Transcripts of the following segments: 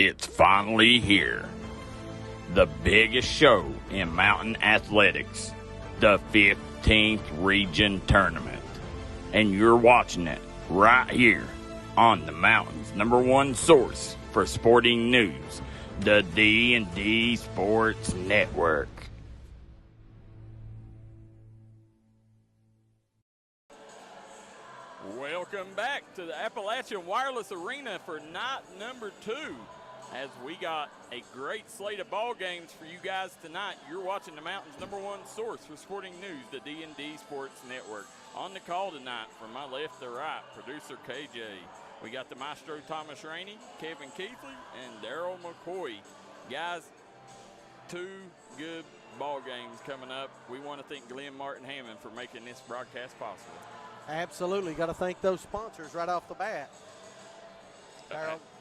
It's finally here. The biggest show in mountain athletics, the 15th Region Tournament. And you're watching it right here on the mountain's #1 source for sporting news, the D&D Sports Network. Welcome back to the Appalachian Wireless Arena for night number 2. As we got a great slate of ball games for you guys tonight. You're watching the mountain's #1 source for sporting news, the D&D Sports Network. On the call tonight, from my left to right, producer KJ. We got the maestro Thomas Rainey, Kevin Keithley, and Daryl McCoy. Guys, 2 good ball games coming up. We want to thank Glenn Martin Hammond for making this broadcast possible. Absolutely. Got to thank those sponsors right off the bat.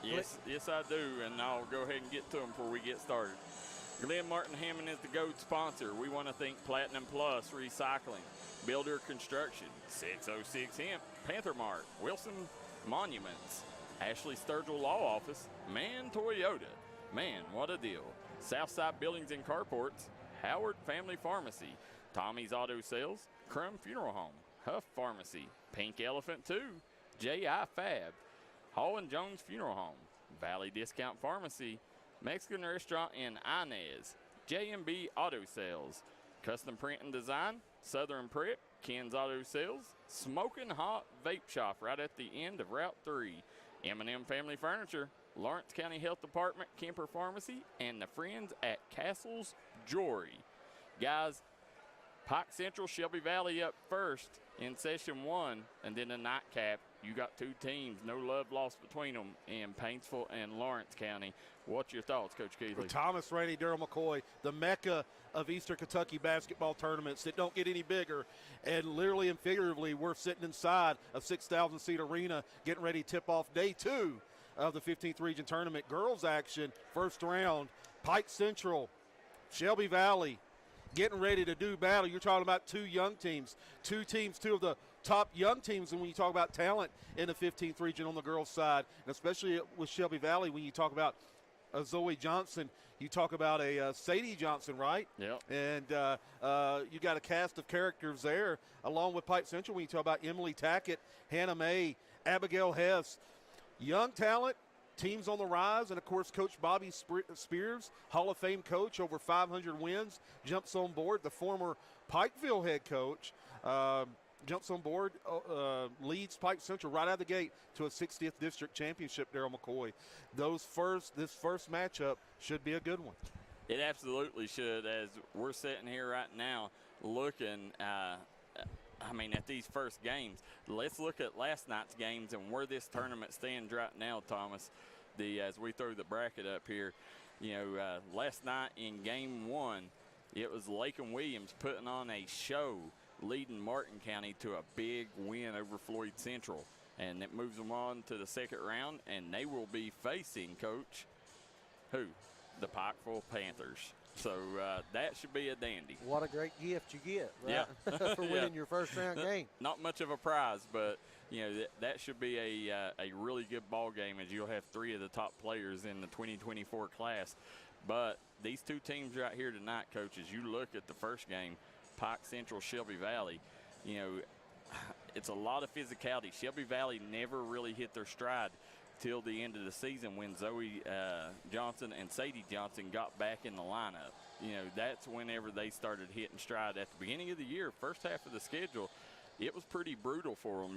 Yes, I do, and I'll go ahead and get to them before we get started. Glenn Martin Hammond is the GOAT sponsor. We want to thank Platinum Plus Recycling, Builder Construction, 606 Hemp, Panther Mart, Wilson Monuments, Ashley Sturgill Law Office, Man Toyota. Man, what a deal. Southside Buildings and Carports, Howard Family Pharmacy, Tommy's Auto Sales, Crum Funeral Home, Huff Pharmacy, Pink Elephant 2, J.I. Fab, Hall & Jones Funeral Home, Valley Discount Pharmacy, Mexican Restaurant in Inez, J&B Auto Sales, Custom Print and Design, Southern Prep, Ken's Auto Sales, Smoking Hot Vape Shop right at the end of Route 3, M&M Family Furniture, Lawrence County Health Department, Kemper Pharmacy, and the friends at Castle's Jewelry. Guys, Pike Central, Shelby Valley up first in session 1, and then the nightcap. You got 2 teams, no love lost between them in Paintsville and Lawrence County. What's your thoughts, Coach Keithley? Well, Thomas Rainey, Daryl McCoy, the mecca of Eastern Kentucky basketball tournaments that don't get any bigger. And literally and figuratively, we're sitting inside a 6,000-seat arena getting ready to tip off day 2 of the 15th Region Tournament. Girls action, first round, Pike Central, Shelby Valley, getting ready to do battle. You're talking about 2 young teams, 2 of the top young teams. And when you talk about talent in the 15th Region on the girls' side, and especially with Shelby Valley, when you talk about Zoe Johnson, you talk about a Sadie Johnson, right? Yep. And you got a cast of characters there, along with Pike Central. When you talk about Emily Tackett, Hannah May, Abigail Hess, young talent, teams on the rise, and, of course, Coach Bobby Spears, Hall of Fame coach, over 500 wins, jumps on board. The former Pikeville head coach jumps on board, leads Pike Central right out of the gate to a 60th District Championship, Daryl McCoy. This first matchup should be a good one. It absolutely should, as we're sitting here right now looking at these first games. Let's look at last night's games and where this tournament stands right now, Thomas. As we throw the bracket up here, last night in game 1, it was Lakin Williams putting on a show, leading Martin County to a big win over Floyd Central. And it moves them on to the second round, and they will be facing, Coach, who? The Pikeville Panthers. So that should be a dandy. What a great gift you get, right? Yeah. For winning your first round game. Not much of a prize, but that should be a really good ball game, as you'll have 3 of the top players in the 2024 class. But these 2 teams right here tonight, Coach, as you look at the first game, Pike Central, Shelby Valley, it's a lot of physicality. Shelby Valley never really hit their stride till the end of the season when Zoe Johnson and Sadie Johnson got back in the lineup. That's whenever they started hitting stride. At the beginning of the year, first half of the schedule, it was pretty brutal for them.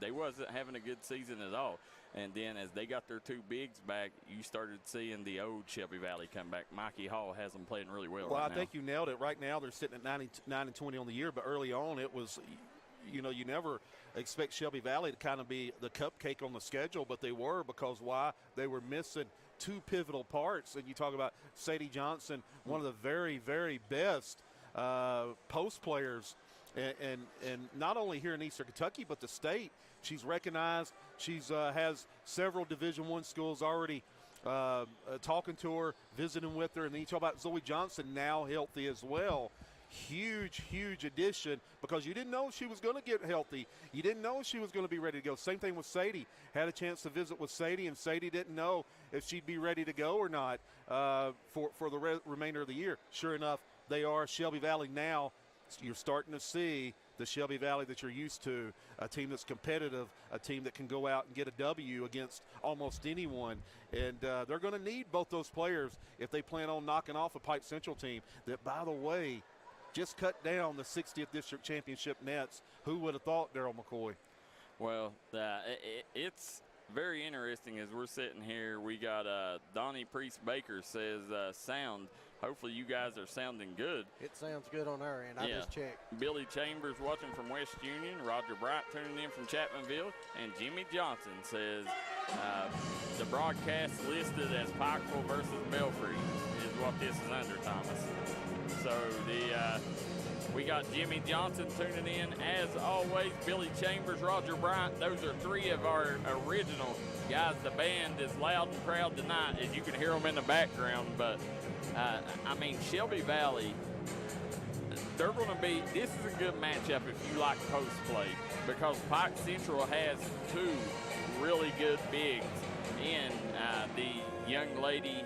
They wasn't having a good season at all. And then as they got their 2 bigs back, you started seeing the old Shelby Valley come back. Mikey Hall has them playing really well right now. I think you nailed it. Right now they're sitting at 9-20 on the year, but early on it was – you never expect Shelby Valley to kind of be the cupcake on the schedule, but they were, because why? They were missing 2 pivotal parts. And you talk about Sadie Johnson, one of the very, very best post players, and not only here in Eastern Kentucky, but the state. She's recognized. She's has several Division I schools already talking to her, visiting with her. And then you talk about Zoe Johnson, now healthy as well. huge addition because you didn't know if she was going to get healthy. You didn't know if she was going to be ready to go. Same thing with Sadie. Had a chance to visit with Sadie, and Sadie didn't know if she'd be ready to go or not for the remainder of the year. Sure enough, they are. Shelby Valley now, you're starting to see the Shelby Valley that you're used to, a team that's competitive, a team that can go out and get a W against almost anyone. And they're going to need both those players if they plan on knocking off a Pike Central team that, by the way, just cut down the 60th District Championship Nets. Who would have thought, Daryl McCoy? Well, it's very interesting as we're sitting here. We got Donnie Priest-Baker says sound. Hopefully you guys are sounding good. It sounds good on our end. I just checked. Billy Chambers watching from West Union. Roger Bright tuning in from Chapmanville. And Jimmy Johnson says the broadcast listed as Pikeville versus Belfry is what this is under, Thomas. So we got Jimmy Johnson tuning in. As always, Billy Chambers, Roger Bryant. Those are three of our original guys. The band is loud and proud tonight, as you can hear them in the background. But, I mean, Shelby Valley, they're going to be – this is a good matchup if you like post play because Pike Central has two really good bigs in the young lady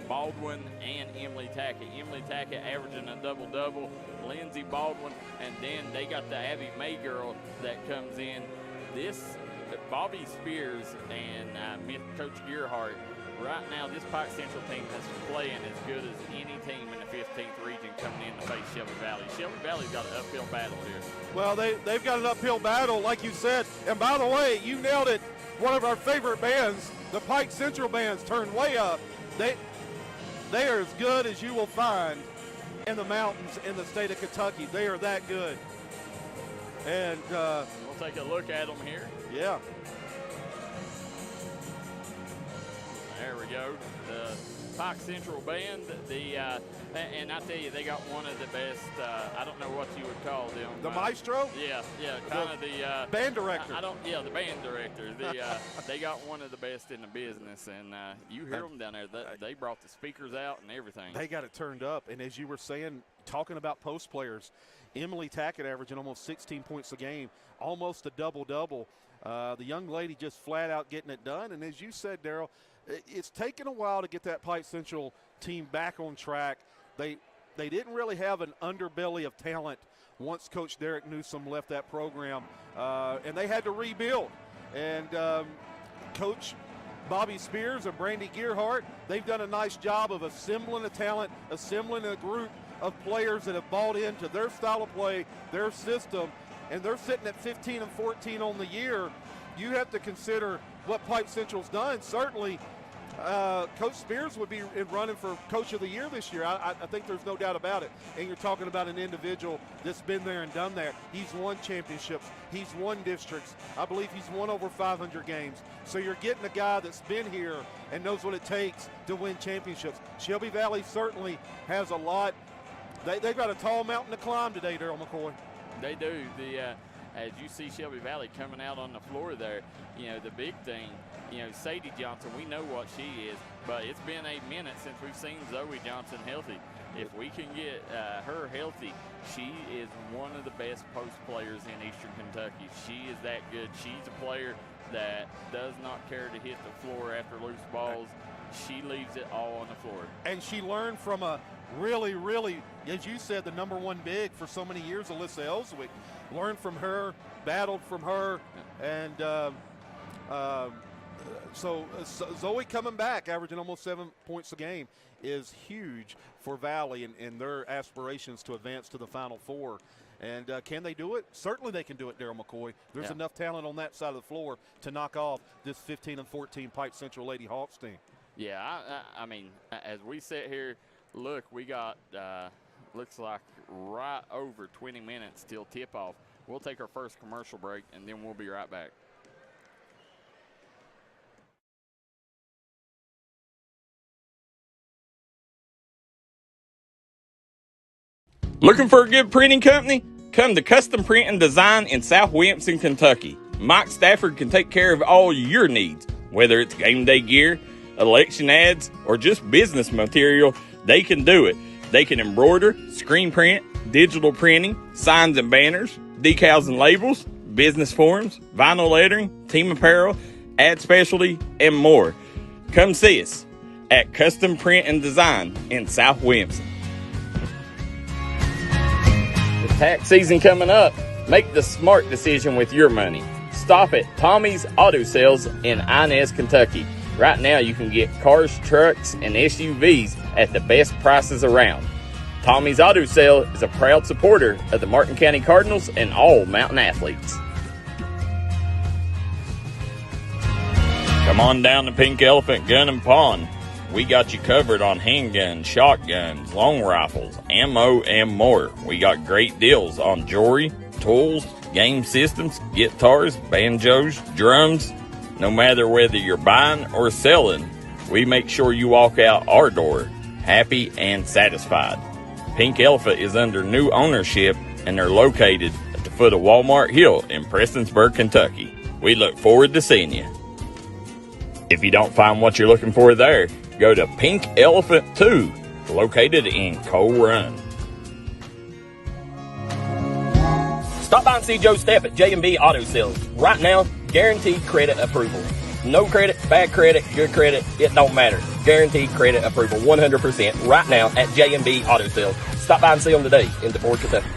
Baldwin and Emily Tackett. Emily Tackett averaging a double-double, Lindsey Baldwin, and then they got the Abby May girl that comes in. This Bobby Spears and Coach Gearhart, right now this Pike Central team is playing as good as any team in the 15th region coming in to face Shelby Valley. Shelby Valley's got an uphill battle here. Well, they've got an uphill battle, like you said. And by the way, you nailed it. One of our favorite bands, the Pike Central bands, turned way up. They are as good as you will find in the mountains in the state of Kentucky. They are that good. And we'll take a look at them here. Yeah. There we go. The Pike Central band, and I tell you, they got one of the best, I don't know what you would call them. The maestro? Yeah, kind of the band director. The band director. They got one of the best in the business, and you hear them down there. They brought the speakers out and everything. They got it turned up, and as you were saying, talking about post players, Emily Tackett averaging almost 16 points a game, almost a double-double. The young lady just flat out getting it done, and as you said, Daryl, it's taken a while to get that Pike Central team back on track. They didn't really have an underbelly of talent once Coach Derek Newsom left that program, and they had to rebuild. And Coach Bobby Spears and Brandy Gearhart, they've done a nice job of assembling a talent, assembling a group of players that have bought into their style of play, their system, and they're sitting at 15-14 on the year. You have to consider what Pike Central's done. Certainly, Coach Spears would be running for Coach of the Year this year. I think there's no doubt about it. And you're talking about an individual that's been there and done that. He's won championships. He's won districts. I believe he's won over 500 games. So you're getting a guy that's been here and knows what it takes to win championships. Shelby Valley certainly has a lot. They've got a tall mountain to climb today, Daryl McCoy. They do. As you see Shelby Valley coming out on the floor there, the big thing, Sadie Johnson, we know what she is, but it's been a minute since we've seen Zoe Johnson healthy. If we can get her healthy, she is one of the best post players in Eastern Kentucky. She is that good. She's a player that does not care to hit the floor after loose balls. She leaves it all on the floor. And she learned from a really, as you said, the number one big for so many years, Alyssa Ellswick. Learned from her, battled from her, and so Zoe coming back, averaging almost 7 points a game, is huge for Valley and their aspirations to advance to the Final Four. And can they do it? Certainly they can do it, Daryl McCoy. There's enough talent on that side of the floor to knock off this 15-14 Pike Central Lady Hawks team. Yeah, I mean, as we sit here, look, we got looks like right over 20 minutes till tip-off. We'll take our first commercial break, and then we'll be right back. Looking for a good printing company? Come to Custom Print and Design in South Williamson, Kentucky. Mike Stafford can take care of all your needs, whether it's game day gear, election ads, or just business material. They can do it. They can embroider, screen print, digital printing, signs and banners, decals and labels, business forms, vinyl lettering, team apparel, ad specialty, and more. Come see us at Custom Print and Design in South Williamson. With tax season coming up, make the smart decision with your money. Stop at Tommy's Auto Sales in Inez, Kentucky. Right now you can get cars, trucks, and SUVs at the best prices around. Tommy's Auto Sale is a proud supporter of the Martin County Cardinals and all Mountain athletes. Come on down to Pink Elephant Gun and Pawn. We got you covered on handguns, shotguns, long rifles, ammo, and more. We got great deals on jewelry, tools, game systems, guitars, banjos, drums. No matter whether you're buying or selling, we make sure you walk out our door happy and satisfied. Pink Elephant is under new ownership, and they're located at the foot of Walmart Hill in Prestonsburg, Kentucky. We look forward to seeing you. If you don't find what you're looking for there, go to Pink Elephant 2, located in Coal Run. Stop by and see Joe Stepp at J&B Auto Sales. Right now, guaranteed credit approval. No credit, bad credit, good credit, it don't matter. Guaranteed credit approval 100% right now at J&B Auto Sales. Stop by and see them today in DeBoer, Kentucky.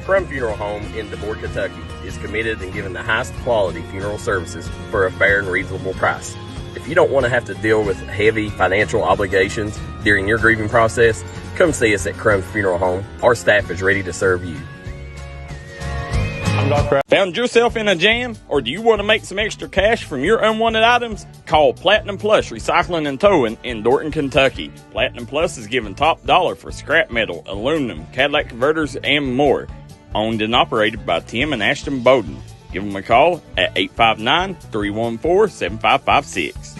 Crum Funeral Home in DeBoer, Kentucky is committed in giving the highest quality funeral services for a fair and reasonable price. If you don't want to have to deal with heavy financial obligations during your grieving process, come see us at Crum Funeral Home. Our staff is ready to serve you. Found yourself in a jam, or do you want to make some extra cash from your unwanted items? Call Platinum Plus Recycling and Towing in Dorton, Kentucky. Platinum Plus is giving top dollar for scrap metal, aluminum, catalytic converters, and more. Owned and operated by Tim and Ashton Bowden. Give them a call at 859-314-7556.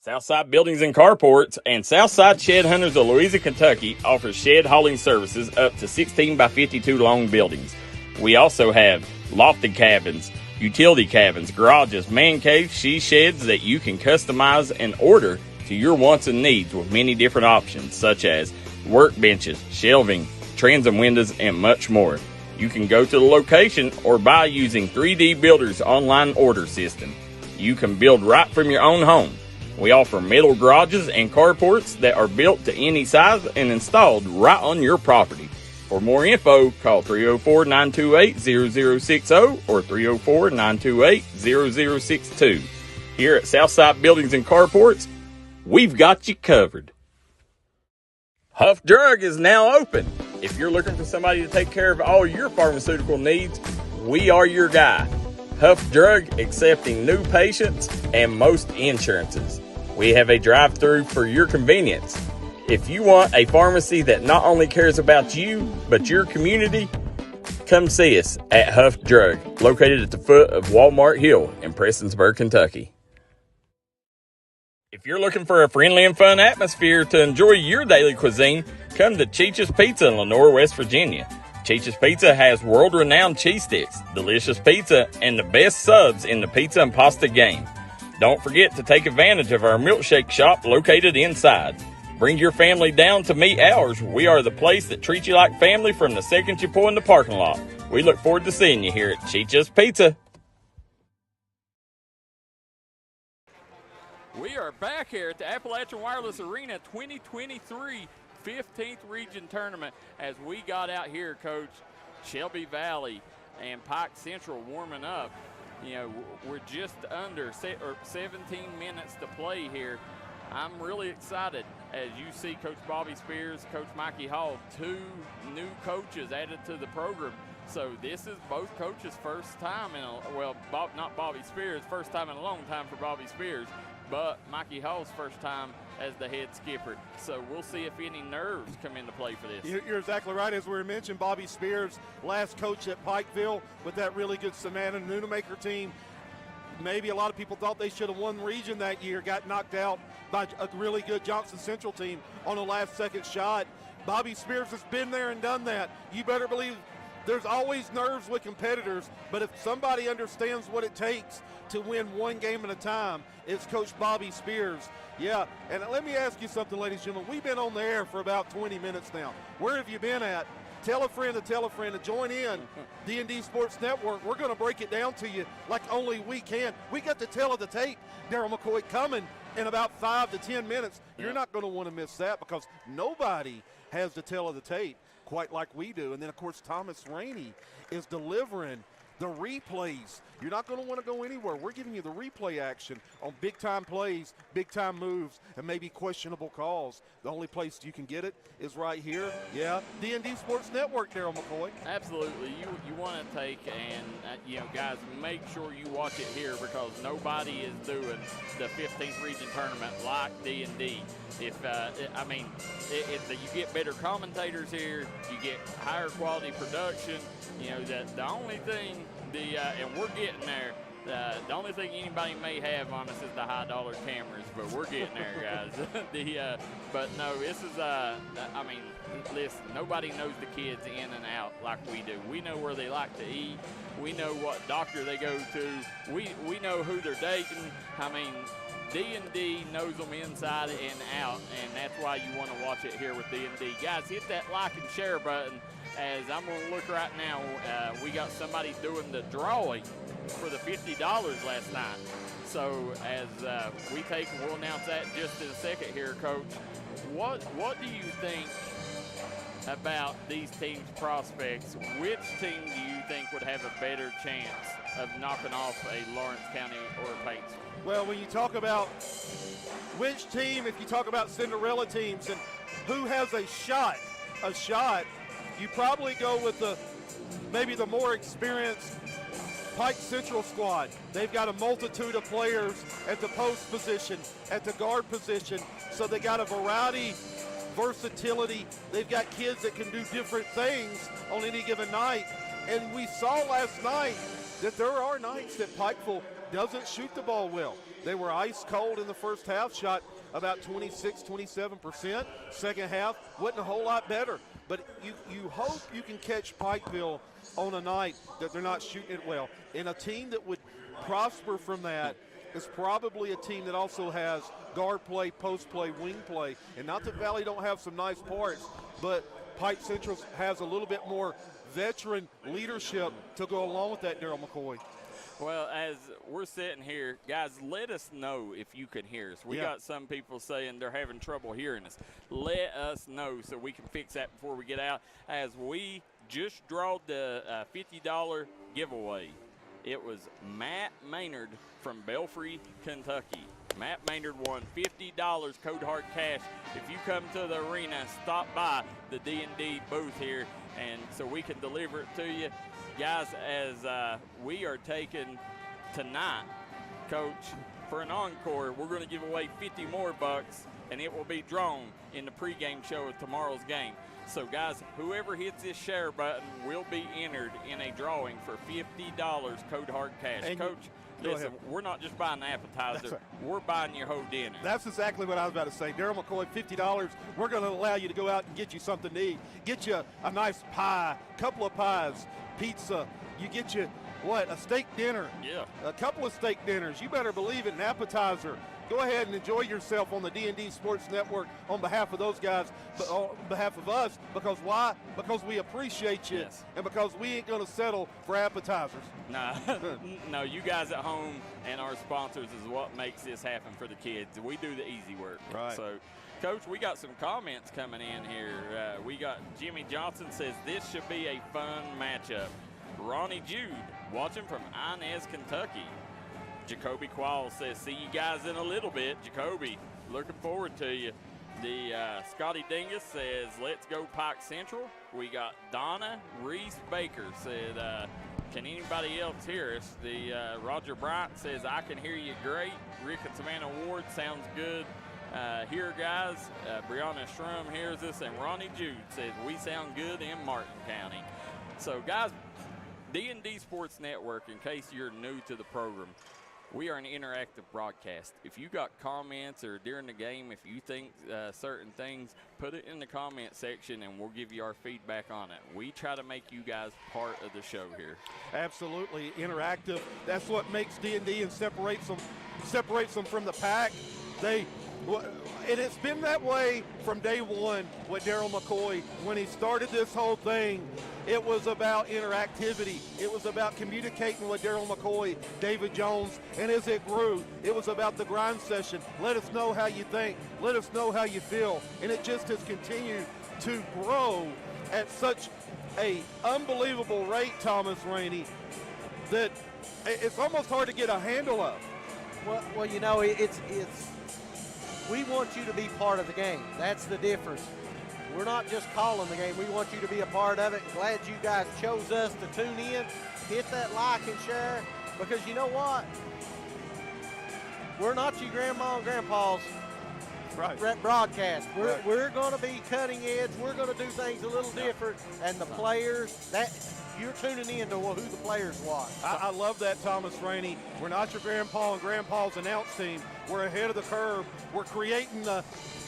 Southside Buildings and Carports and Southside Shed Hunters of Louisa, Kentucky offers shed hauling services up to 16 by 52 long buildings. We also have lofted cabins, utility cabins, garages, man caves, she sheds that you can customize and order to your wants and needs with many different options such as workbenches, shelving, transom windows, and much more. You can go to the location or buy using 3D Builder's online order system. You can build right from your own home. We offer metal garages and carports that are built to any size and installed right on your property. For more info, call 304-928-0060 or 304-928-0062. Here at Southside Buildings and Carports, we've got you covered. Huff Drug is now open. If you're looking for somebody to take care of all your pharmaceutical needs, we are your guy. Huff Drug accepting new patients and most insurances. We have a drive-through for your convenience. If you want a pharmacy that not only cares about you, but your community, come see us at Huff Drug, located at the foot of Walmart Hill in Prestonsburg, Kentucky. If you're looking for a friendly and fun atmosphere to enjoy your daily cuisine, come to Cheech's Pizza in Lenore, West Virginia. Cheech's Pizza has world-renowned cheese sticks, delicious pizza, and the best subs in the pizza and pasta game. Don't forget to take advantage of our milkshake shop located inside. Bring your family down to meet ours. We are the place that treats you like family from the second you pull in the parking lot. We look forward to seeing you here at Cheech's Pizza. We are back here at the Appalachian Wireless Arena 2023 15th Region Tournament as we got out here, Coach. Shelby Valley and Pike Central warming up. You know, we're just under 17 minutes to play here. I'm really excited as you see Coach Bobby Spears, Coach Mikey Hall, two new coaches added to the program. So this is both coaches' first time not Bobby Spears, first time in a long time for Bobby Spears, but Mikey Hall's first time as the head skipper. So we'll see if any nerves come into play for this. You're exactly right. As we mentioned, Bobby Spears, last coach at Pikeville with that really good Savannah Nunemaker team. Maybe a lot of people thought they should have won region that year, got knocked out by a really good Johnson Central team on a last-second shot. Bobby Spears has been there and done that. You better believe there's always nerves with competitors, but if somebody understands what it takes to win one game at a time, it's Coach Bobby Spears. Yeah, and let me ask you something, ladies and gentlemen. We've been on the air for about 20 minutes now. Where have you been at? Tell a friend to join in D&D Sports Network. We're going to break it down to you like only we can. We got the tell of the tape, Daryl McCoy, coming in about 5 to 10 minutes. You're not going to want to miss that because nobody has the tell of the tape quite like we do. And then, of course, Thomas Rainey is delivering the replays. You're not going to want to go anywhere. We're giving you the replay action on big-time plays, big-time moves, and maybe questionable calls. The only place you can get it is right here. Yeah, D&D Sports Network, Daryl McCoy. Absolutely. You want to take and, guys, make sure you watch it here because nobody is doing the 15th region tournament like D&D. You get better commentators here, you get higher quality production. The only thing, and we're getting there. The only thing anybody may have on us is the high dollar cameras, but we're getting there, guys. But no, this is, listen, nobody knows the kids in and out like we do. We know where they like to eat. We know what doctor they go to. We know who they're dating. D&D knows them inside and out, and that's why you want to watch it here with D&D. Guys, hit that like and share button. As I'm going to look right now, we got somebody doing the drawing for the $50 last night. So as we take, and we'll announce that just in a second here, Coach. What do you think about these teams' prospects? Which team do you think would have a better chance of knocking off a Lawrence County or a Pates? Well, when you talk about which team, if you talk about Cinderella teams and who has a shot, you probably go with maybe the more experienced Pike Central squad. They've got a multitude of players at the post position, at the guard position, so they got a variety, versatility. They've got kids that can do different things on any given night. And we saw last night that there are nights that Pikeville doesn't shoot the ball well. They were ice cold in the first half, shot about 26-27%. Second half wasn't a whole lot better. But you hope you can catch Pikeville on a night that they're not shooting it well. And a team that would prosper from that is probably a team that also has guard play, post play, wing play. And not that Valley don't have some nice parts, but Pike Central has a little bit more veteran leadership to go along with that, Daryl McCoy. Well, as we're sitting here, guys, let us know if you can hear us. We got some people saying they're having trouble hearing us. Let us know so we can fix that before we get out. As we just drawed the $50 giveaway, it was Matt Maynard from Belfry, Kentucky. Matt Maynard won $50 code hard cash. If you come to the arena, stop by the D&D booth here, and so we can deliver it to you. Guys, as we are taking tonight, Coach, for an encore, we're going to give away 50 more bucks, and it will be drawn in the pregame show of tomorrow's game. So, guys, whoever hits this share button will be entered in a drawing for $50 code hard cash. And Coach, listen, we're not just buying the appetizer. Right. We're buying your whole dinner. That's exactly what I was about to say. Daryl McCoy, $50, we're going to allow you to go out and get you something to eat. Get you a nice pie, couple of pies, pizza. You get you, a steak dinner. Yeah. A couple of steak dinners. You better believe it, an appetizer. Go ahead and enjoy yourself on the D&D Sports Network on behalf of those guys, but on behalf of us. Because why? Because we appreciate you, and because we ain't going to settle for appetizers. Nah. No, you guys at home and our sponsors is what makes this happen for the kids. We do the easy work. Right. So, Coach, we got some comments coming in here. We got Jimmy Johnson says this should be a fun matchup. Ronnie Jude, watching from Inez, Kentucky. Jacoby Quall says, see you guys in a little bit. Jacoby, looking forward to you. The Scotty Dingus says, let's go Pike Central. We got Donna Reese Baker said, can anybody else hear us? The Roger Bryant says, I can hear you great. Rick and Savannah Ward, sounds good. Here, guys, Brianna Shrum hears us, and Ronnie Jude says, we sound good in Martin County. So, guys, D&D Sports Network, in case you're new to the program, We are an interactive broadcast. If you got comments or during the game, if you think certain things, put it in the comment section and we'll give you our feedback on it. We try to make you guys part of the show here. Absolutely interactive. That's what makes D&D and separates them from the pack. And it's been that way from day one with Daryl McCoy. When he started this whole thing, it was about interactivity. It was about communicating with Daryl McCoy, David Jones, and as it grew, it was about the grind session. Let us know how you think. Let us know how you feel. And it just has continued to grow at such a unbelievable rate, Thomas Rainey, that it's almost hard to get a handle of. Well, you know, it's we want you to be part of the game. That's the difference. We're not just calling the game. We want you to be a part of it. Glad you guys chose us to tune in. Hit that like and share, because you know what? We're not your grandma and grandpa's broadcast. We're going to be cutting edge. We're going to do things a little different. And the players, you're tuning in to who the players watch. I love that, Thomas Rainey. We're not your grandpa and grandpa's announce team. We're ahead of the curve. We're creating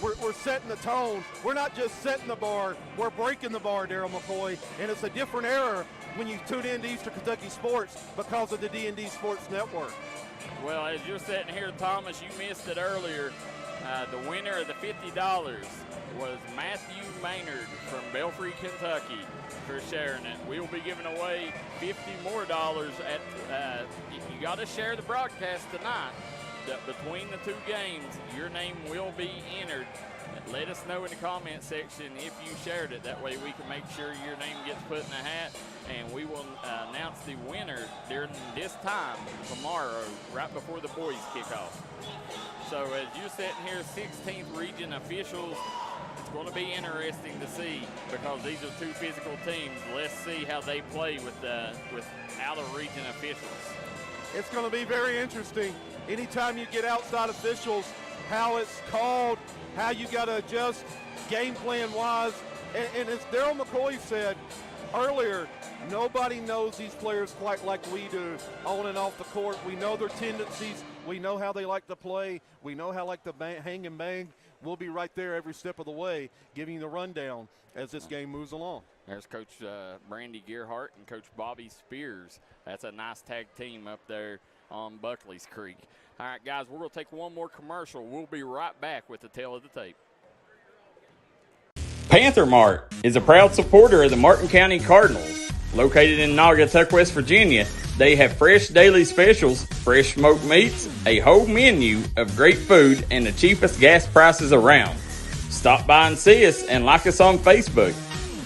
we're setting the tone. We're not just setting the bar. We're breaking the bar, Daryl McCoy. And it's a different era when you tune in to Eastern Kentucky Sports because of the D&D Sports Network. Well, as you're sitting here, Thomas, you missed it earlier. The winner of the $50 was Matthew Maynard from Belfry, Kentucky, for sharing it. We will be giving away $50 more at. You got to share the broadcast tonight. Between the two games, your name will be entered. Let us know in the comment section if you shared it. That way we can make sure your name gets put in the hat, and we will announce the winner during this time tomorrow, right before the boys kick off. So as you're sitting here, 16th region officials, it's going to be interesting to see because these are two physical teams. Let's see how they play with out-of-region officials. It's going to be very interesting. Anytime you get outside officials, how it's called, how you got to adjust game plan-wise. And as Daryl McCoy said earlier, nobody knows these players quite like we do on and off the court. We know their tendencies. We know how they like to play. We know how they like to hang and bang. We'll be right there every step of the way giving you the rundown as this game moves along. There's Coach Brandy Gearhart and Coach Bobby Spears. That's a nice tag team up there on Buckley's Creek. All right, guys, we're going to take one more commercial. We'll be right back with the tail of the tape. Panther Mart is a proud supporter of the Martin County Cardinals. Located in Naugatuck, West Virginia, they have fresh daily specials, fresh smoked meats, a whole menu of great food, and the cheapest gas prices around. Stop by and see us and like us on Facebook.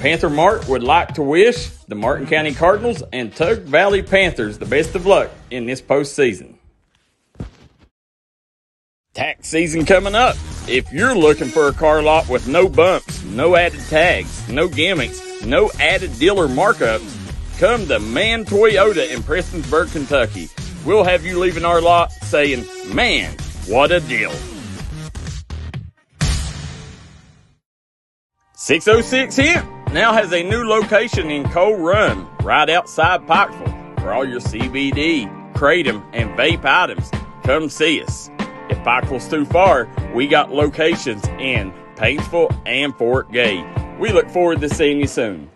Panther Mart would like to wish the Martin County Cardinals and Tug Valley Panthers the best of luck in this postseason. Tax season coming up. If you're looking for a car lot with no bumps, no added tags, no gimmicks, no added dealer markups, come to Man Toyota in Prestonsburg, Kentucky. We'll have you leaving our lot saying, man, what a deal. 606 Hemp now has a new location in Coal Run, right outside Pikeville. For all your CBD, kratom, and vape items, come see us. If Pikeville's too far, we got locations in Paintsville and Fort Gay. We look forward to seeing you soon.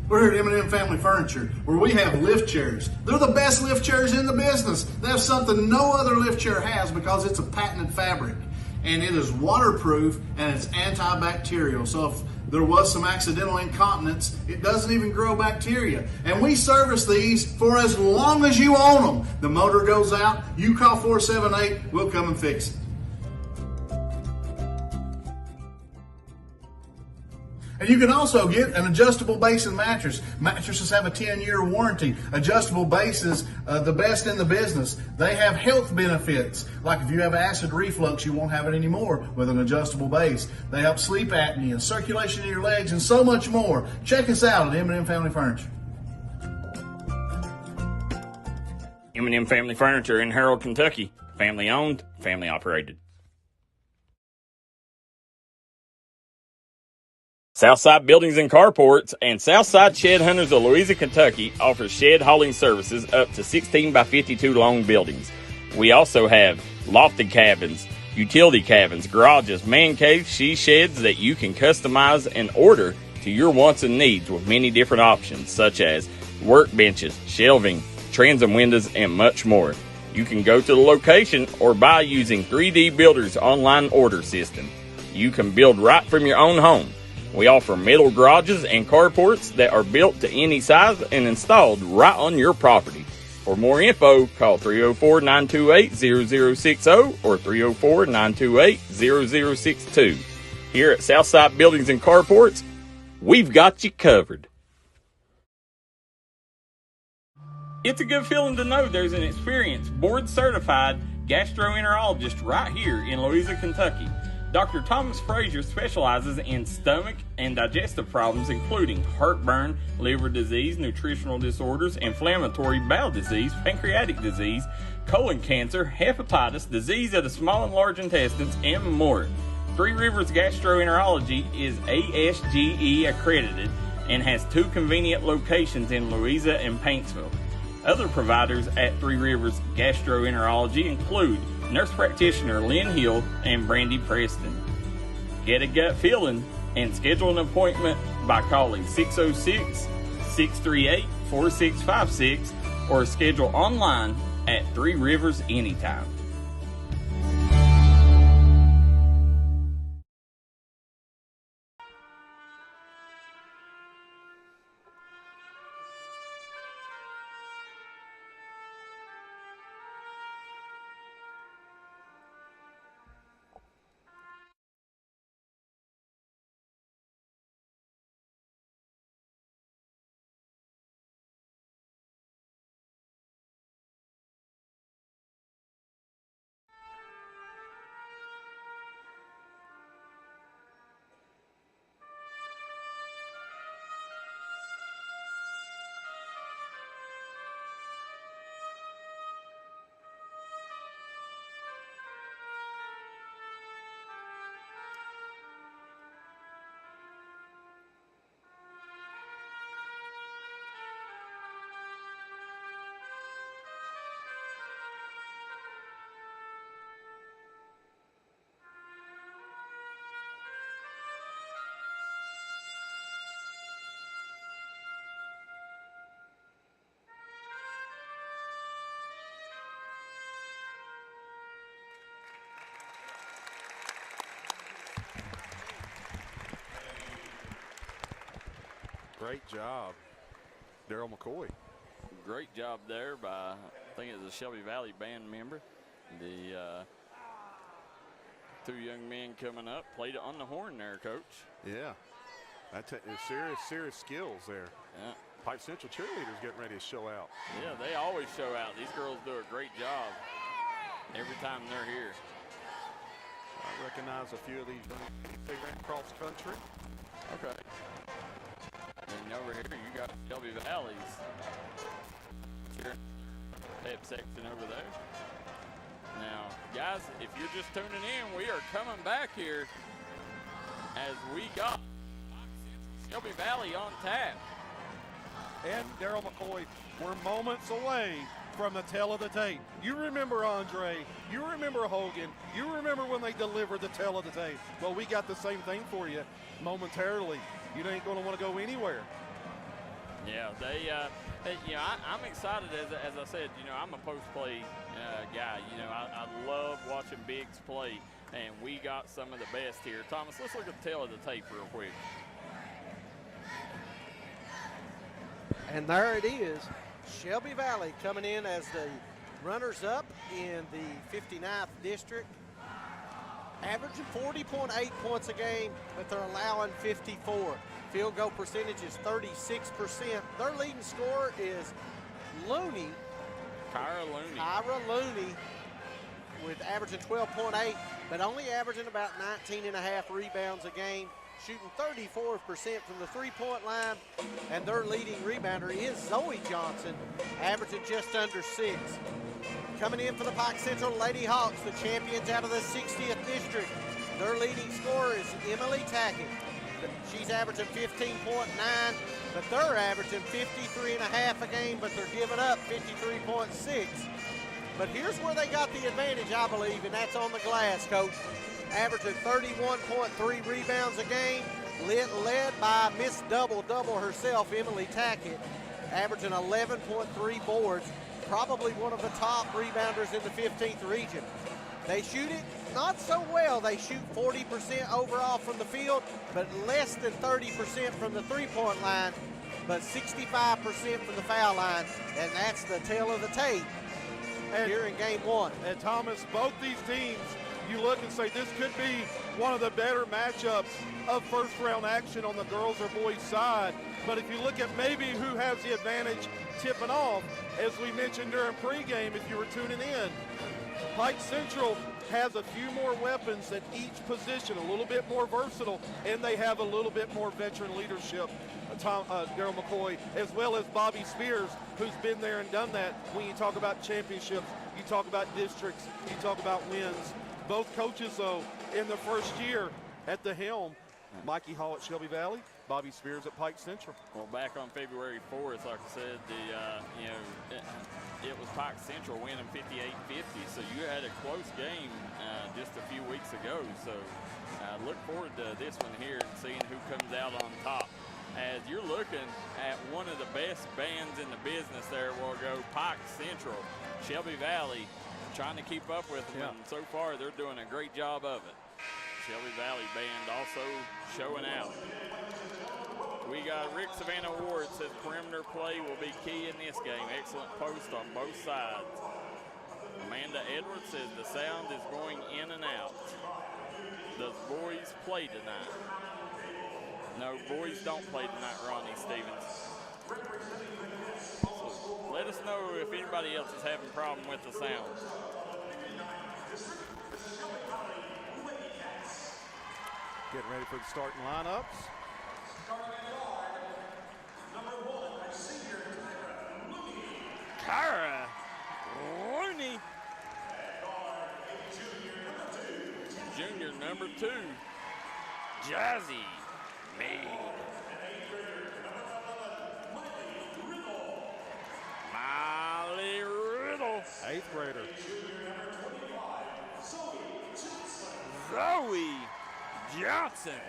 We're here at M&M Family Furniture, where we have lift chairs. They're the best lift chairs in the business. They have something no other lift chair has because it's a patented fabric. And it is waterproof and it's antibacterial. So if there was some accidental incontinence, it doesn't even grow bacteria. And we service these for as long as you own them. The motor goes out, you call 478, we'll come and fix it. And you can also get an adjustable base and mattress. Mattresses have a 10-year warranty. Adjustable bases, the best in the business. They have health benefits. Like if you have acid reflux, you won't have it anymore with an adjustable base. They help sleep apnea, circulation in your legs, and so much more. Check us out at M&M Family Furniture. M&M Family Furniture in Harold, Kentucky. Family owned, family operated. Southside Buildings and Carports and Southside Shed Hunters of Louisa, Kentucky offers shed hauling services up to 16 by 52 long buildings. We also have lofted cabins, utility cabins, garages, man caves, she sheds that you can customize and order to your wants and needs with many different options such as workbenches, shelving, transom windows, and much more. You can go to the location or buy using 3D Builder's online order system. You can build right from your own home. We offer metal garages and carports that are built to any size and installed right on your property. For more info, call 304-928-0060 or 304-928-0062. Here at Southside Buildings and Carports, we've got you covered. It's a good feeling to know there's an experienced, board-certified gastroenterologist right here in Louisa, Kentucky. Dr. Thomas Frazier specializes in stomach and digestive problems including heartburn, liver disease, nutritional disorders, inflammatory bowel disease, pancreatic disease, colon cancer, hepatitis, disease of the small and large intestines, and more. Three Rivers Gastroenterology is ASGE accredited and has 2 convenient locations in Louisa and Paintsville. Other providers at Three Rivers Gastroenterology include nurse practitioner Lynn Hill and Brandy Preston. Get a gut feeling and schedule an appointment by calling 606-638-4656 or schedule online at Three Rivers anytime. Great job, Daryl McCoy. Great job there by, I think it was a Shelby Valley band member. The 2 young men coming up played it on the horn there, Coach. Yeah, that's serious skills there. Yeah. Pipe Central cheerleaders getting ready to show out. Yeah, they always show out. These girls do a great job every time they're here. I recognize a few of these they ran cross country. Okay. And over here you got Shelby Valley's pep section over there. Now, guys, if you're just tuning in, we are coming back here as we got Shelby Valley on tap. And Daryl McCoy, we're moments away from the tail of the tape. You remember Andre, you remember Hogan, you remember when they delivered the tail of the tape. Well, we got the same thing for you momentarily. You ain't going to want to go anywhere. Yeah, I'm excited, as I said, I'm a post-play guy. I love watching bigs play, and we got some of the best here. Thomas, let's look at the tail of the tape real quick. And there it is, Shelby Valley coming in as the runners-up in the 59th district, averaging 40.8 points a game, but they're allowing 54. Field goal percentage is 36%. Their leading scorer is Looney. Kyra Looney. Kyra Looney with averaging 12.8, but only averaging about 19.5 rebounds a game, shooting 34% from the three-point line. And their leading rebounder is Zoe Johnson, averaging just under 6. Coming in for the Pike Central Lady Hawks, the champions out of the 60th district. Their leading scorer is Emily Tackett. She's averaging 15.9, but they're averaging 53.5 a game, but they're giving up 53.6. But here's where they got the advantage, I believe, and that's on the glass, Coach. Averaging 31.3 rebounds a game, led by Miss Double herself, Emily Tackett, averaging 11.3 boards, probably one of the top rebounders in the 15th region. They shoot it not so well. They shoot 40% overall from the field, but less than 30% from the three-point line, but 65% from the foul line, and that's the tail of the tape here in game one. And Thomas, both these teams, you look and say this could be one of the better matchups of first round action on the girls or boys side. But if you look at maybe who has the advantage tipping off, as we mentioned during pregame, if you were tuning in, Pike Central has a few more weapons at each position, a little bit more versatile, and they have a little bit more veteran leadership. Daryl McCoy, as well as Bobby Spears, who's been there and done that. When you talk about championships, you talk about districts, you talk about wins. Both coaches, though, in the first year at the helm, Mikey Hall at Shelby Valley, Bobby Spears at Pike Central. Well, back on February 4th, like I said, it was Pike Central winning 58-50, so you had a close game just a few weeks ago. So look forward to this one here and seeing who comes out on top. As you're looking at one of the best bands in the business there, we'll go Pike Central, Shelby Valley, trying to keep up with them, and so far they're doing a great job of it. Shelby Valley band also showing out. We got Rick Savannah Ward says perimeter play will be key in this game. Excellent post on both sides. Amanda Edwards says the sound is going in and out. Does boys play tonight? No, boys don't play tonight, Ronnie Stevens. So let us know if anybody else is having a problem with the sound. Getting ready for the starting lineups. Cara Looney. Junior number 2, Jazzy Mead. Molly Riddle. 8th grader. Zoe Johnson.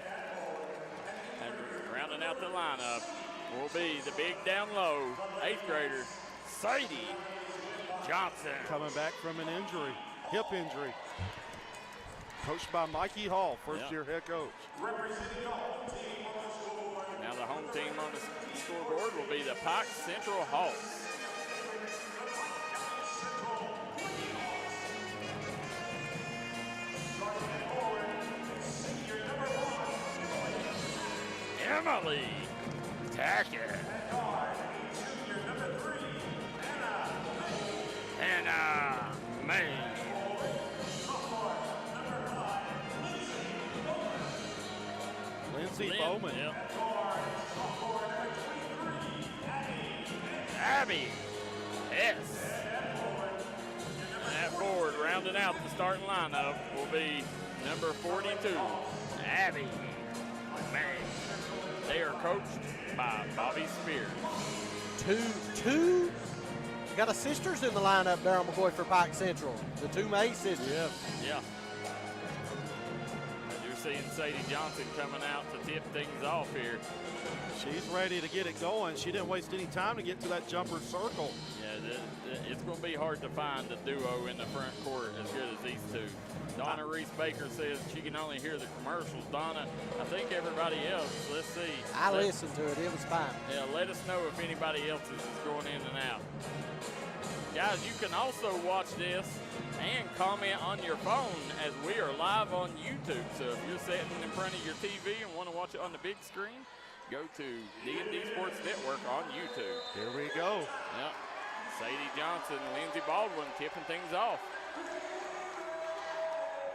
And rounding out the lineup will be the big down low, 8th grader, Sadie Johnson. Coming back from an injury, hip injury. Coached by Mikey Hall, first-year head coach. Now the home team on the scoreboard will be the Pike Central Hawks. Emily Tackett. Hannah May. Lindsay Bowman. Yep. Abby Hess. That forward rounding out the starting lineup will be number 42, Abby May. They are coached by Bobby Spears. Two got a sisters in the lineup, Daryl McCoy, for Pike Central. The 2 May sisters. Yeah. You're seeing Sadie Johnson coming out to tip things off here. She's ready to get it going. She didn't waste any time to get to that jumper circle. Yeah, it's going to be hard to find a duo in the front court as good as these two. Donna Reese Baker says she can only hear the commercials. Donna, I think everybody else, let's see. I listened to it. It was fine. Yeah, let us know if anybody else is going in and out. Guys, you can also watch this and comment on your phone as we are live on YouTube. So if you're sitting in front of your TV and want to watch it on the big screen, go to D&D Sports Network on YouTube. Here we go. Yep. Sadie Johnson, Lindsey Baldwin tipping things off.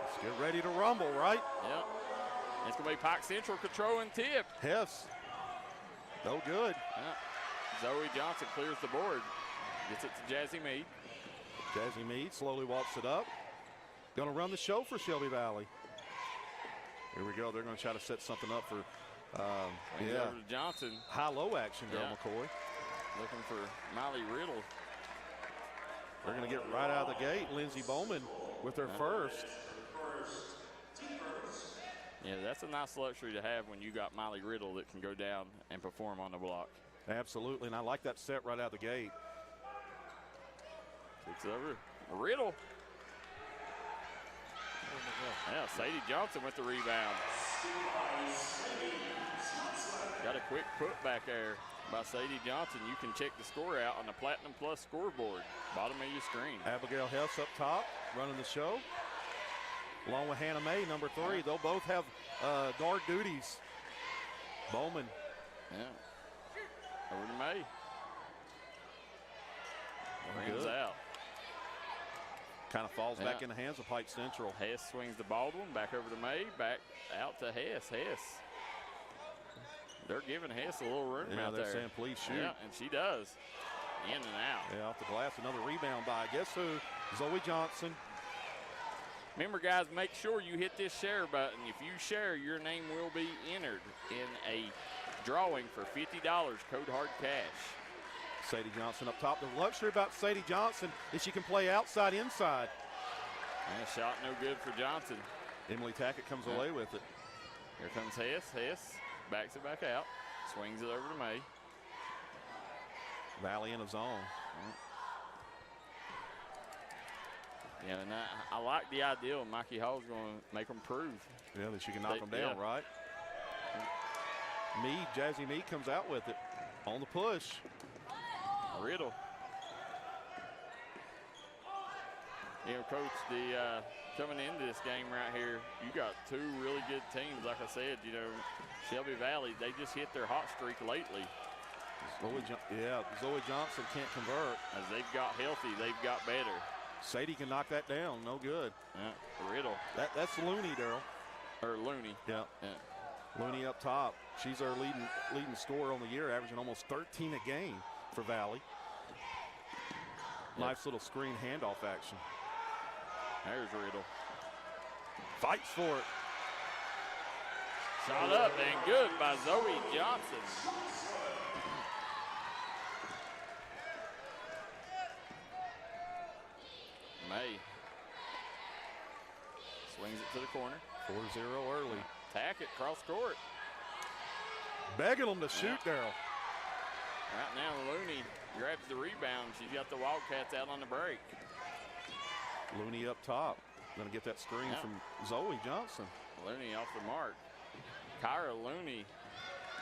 Let's get ready to rumble, right? Yep. It's going to be Pike Central controlling tip. Hess. No good. Yep. Zoe Johnson clears the board. Gets it to Jazzy Mead. Jazzy Mead slowly walks it up. Going to run the show for Shelby Valley. Here we go. They're going to try to set something up for Swings Yeah. over to Johnson. High-low action, Daryl Yeah. McCoy. Looking for Miley Riddle. They're going to get right out of the gate. Lindsey Bowman with their first. Yeah, that's a nice luxury to have when you got Miley Riddle that can go down and perform on the block. Absolutely, and I like that set right out of the gate. Kicks over. Riddle. Yeah, Sadie Johnson with the rebound. Got a quick putback there by Sadie Johnson. You can check the score out on the Platinum Plus scoreboard, bottom of your screen. Abigail Hess up top, running the show. Along with Hannah May, number 3. They'll both have guard duties. Bowman. Yeah. Over to May. Brings Good. out. Kind of falls back Yeah. in the hands of Pike Central. Hess swings the Baldwin, back over to May, back out to Hess. Hess. They're giving Hess a little room Yeah, out they're there. saying, please shoot. Yeah, and she does. In and out. Yeah, off the glass, another rebound by, guess who? Zoe Johnson. Remember, guys, make sure you hit this share button. If you share, your name will be entered in a drawing for $50, code hard cash. Sadie Johnson up top. The luxury about Sadie Johnson is she can play outside, inside. And a shot no good for Johnson. Emily Tackett comes away with it. Here comes Hess. Hess backs it back out. Swings it over to May. Valley in a zone. Yeah, and I like the idea. Mikey Hall's going to make them prove. Yeah, that she can knock them down, yeah. right? Meade, Jazzy Meade comes out with it on the push. Riddle. You know, Coach, coming into this game right here, you got 2 really good teams. Like I said, you know, Shelby Valley, they just hit their hot streak lately. Zoe Johnson can't convert. As they've got healthy, they've got better. Sadie can knock that down. No good. Yeah, Riddle. That's Looney, Daryl. Or Looney. Yeah. Looney up top. She's our leading scorer on the year, averaging almost 13 a game for Valley. Nice little screen handoff action. There's Riddle. Fights for it. Shot up and good by Zoe Johnson. May swings it to the corner. 4-0 early. Tackett cross court. Begging them to shoot, Daryl. Right now, Looney grabs the rebound. She's got the Wildcats out on the break. Looney up top. Gonna get that screen from Zoe Johnson. Looney off the mark. Kyra Looney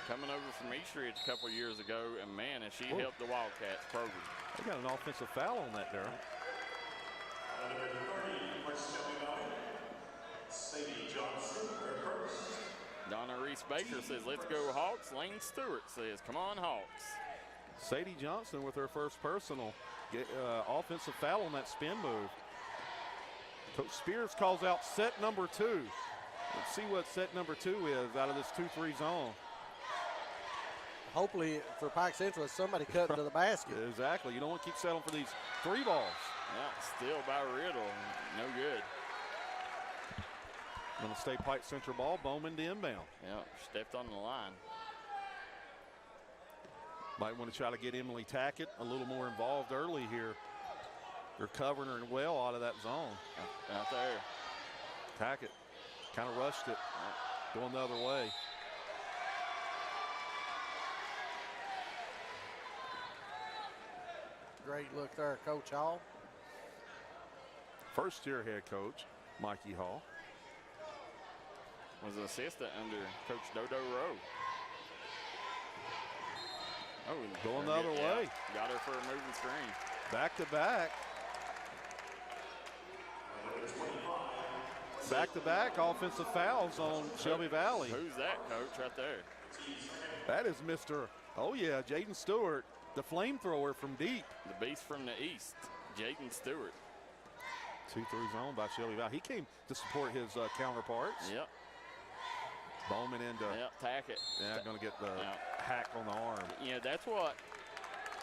coming over from Eastridge a couple years ago, and man, has she helped the Wildcats program. They got an offensive foul on that, Daryl. Donna Reese Baker says, let's go Hawks. Lane Stewart says, come on Hawks. Sadie Johnson with her first personal offensive foul on that spin move. Coach Spears calls out set number 2. Let's see what set number 2 is out of this 2-3 zone. Hopefully for Pike Central, it's somebody cutting to the basket. Exactly. You don't want to keep settling for these 3 balls. Yeah, still by Riddle. No good. Going to stay Pike Central ball. Bowman to inbound. Yeah, stepped on the line. Might want to try to get Emily Tackett a little more involved early here. They're covering her well out of that zone. Out there. Tackett kind of rushed it, going the other way. Great look there, Coach Hall. First year head coach, Mikey Hall. Was an assistant under Coach Dodo Rowe. Oh, Going the other way. Got her for a moving screen. Back to back. Back to back offensive fouls on Shelby Valley. Who's that, Coach, right there? That is Mr. Oh yeah, Jaden Stewart, the flamethrower from deep. The beast from the east, Jaden Stewart. 2-3 zone by Shelby Valley. He came to support his counterparts. Yep. Bowman into. Yep, Tackett. Yeah, going to get the hack on the arm. You know, that's what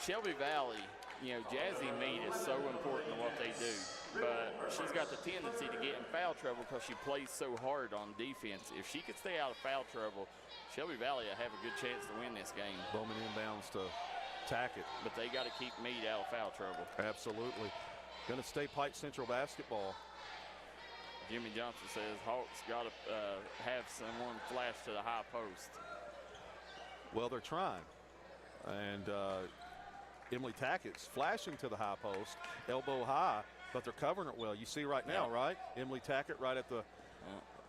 Shelby Valley, you know, Jazzy Meade is so important to what they do. but she's got the tendency to get in foul trouble because she plays so hard on defense. If she could stay out of foul trouble, Shelby Valley will have a good chance to win this game. Bowman inbounds to tack it. But they got to keep Meade out of foul trouble. Absolutely. Going to stay Pike Central basketball. Jimmy Johnson says Hawks got to have someone flash to the high post. Well, they're trying. And Emily Tackett's flashing to the high post, elbow high, but they're covering it well. You see right now, right? Emily Tackett right at the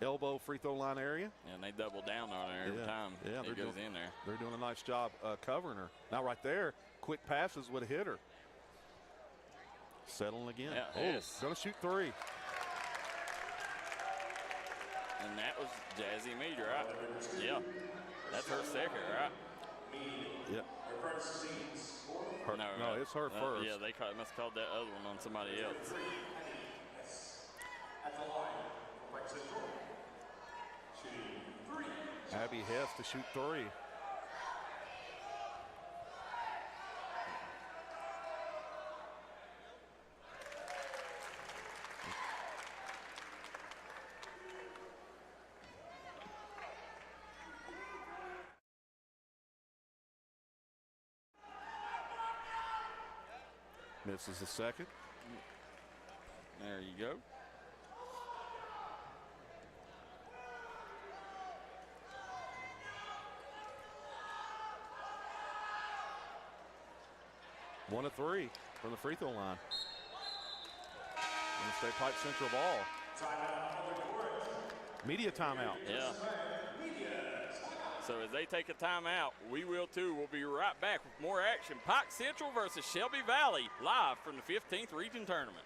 elbow free throw line area. And they double down on her every time it goes in there. They're doing a nice job covering her. Now right there, quick passes would have hit her. Settling again. Going to shoot three. And that was Jazzy Meade, right? Yeah. That's her second, right? Yeah. No, it's her first. Yeah, they must have called that other one on somebody else. Abby Hess to shoot three. Misses the second. There you go. One of three from the free throw line. And stay Pike Central ball. Media timeout. Yeah. So as they take a timeout, we will too. We'll be right back with more action. Pike Central versus Shelby Valley, live from the 15th Region Tournament.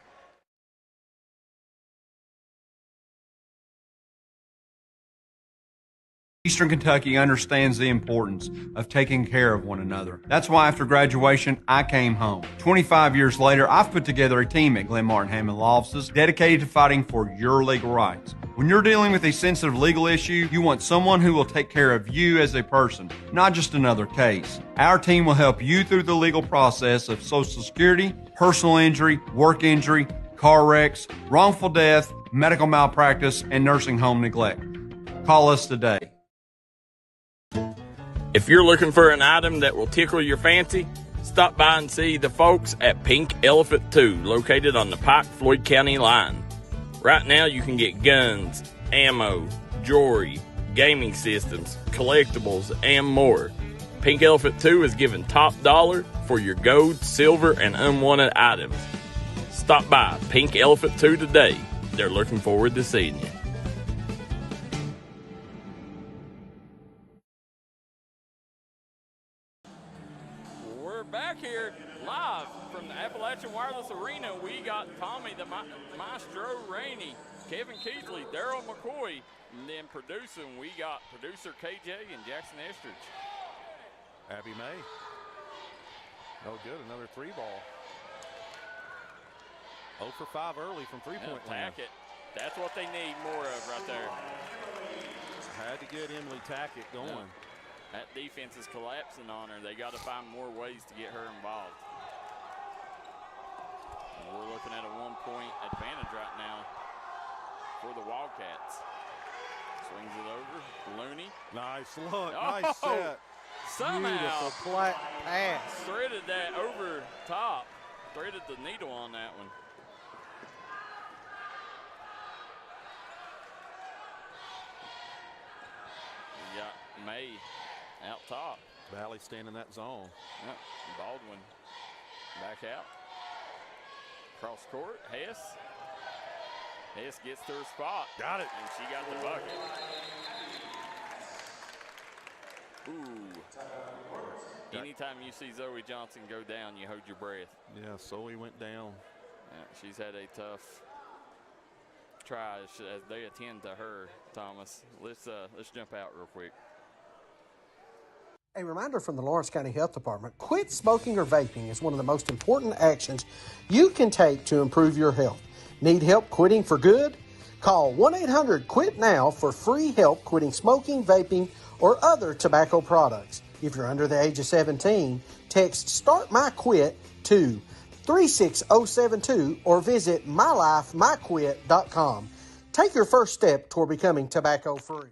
Eastern Kentucky understands the importance of taking care of one another. That's why after graduation, I came home. 25 years later, I've put together a team at Glenn Martin Hammond Law Offices dedicated to fighting for your legal rights. When you're dealing with a sensitive legal issue, you want someone who will take care of you as a person, not just another case. Our team will help you through the legal process of Social Security, personal injury, work injury, car wrecks, wrongful death, medical malpractice, and nursing home neglect. Call us today. If you're looking for an item that will tickle your fancy, stop by and see the folks at Pink Elephant 2, located on the Pike-Floyd County line. Right now you can get guns, ammo, jewelry, gaming systems, collectibles, and more. Pink Elephant 2 is giving top dollar for your gold, silver, and unwanted items. Stop by Pink Elephant 2 today. They're looking forward to seeing you. Back here live from the Appalachian Wireless Arena, we got Tommy the Maestro Rainey, Kevin Keithley, Daryl McCoy, and then producing, we got producer KJ and Jackson Estridge. Abby May. No good, another three ball. 0 for 5 early from three-point land. Tackett. That's what they need more of right there. Had to get Emily Tackett going. Yeah. That defense is collapsing on her. They got to find more ways to get her involved. And we're looking at a 1-point advantage right now for the Wildcats. Swings it over. Looney. Nice look. Nice set. Somehow beautiful flat pass. Threaded that over top. Threaded the needle on that one. We got May out top. Valley staying in that zone. Yep. Baldwin back out. Cross court. Hess. Hess gets to her spot. Got it. And she got the bucket. Ooh. Anytime you see Zoe Johnson go down, you hold your breath. Yeah, Zoe went down. Yeah, she's had a tough try as they attend to her, Thomas. Let's jump out real quick. A reminder from the Lawrence County Health Department, quit smoking or vaping is one of the most important actions you can take to improve your health. Need help quitting for good? Call 1-800-QUIT-NOW for free help quitting smoking, vaping, or other tobacco products. If you're under the age of 17, text START MY QUIT to 36072 or visit mylifemyquit.com. Take your first step toward becoming tobacco-free.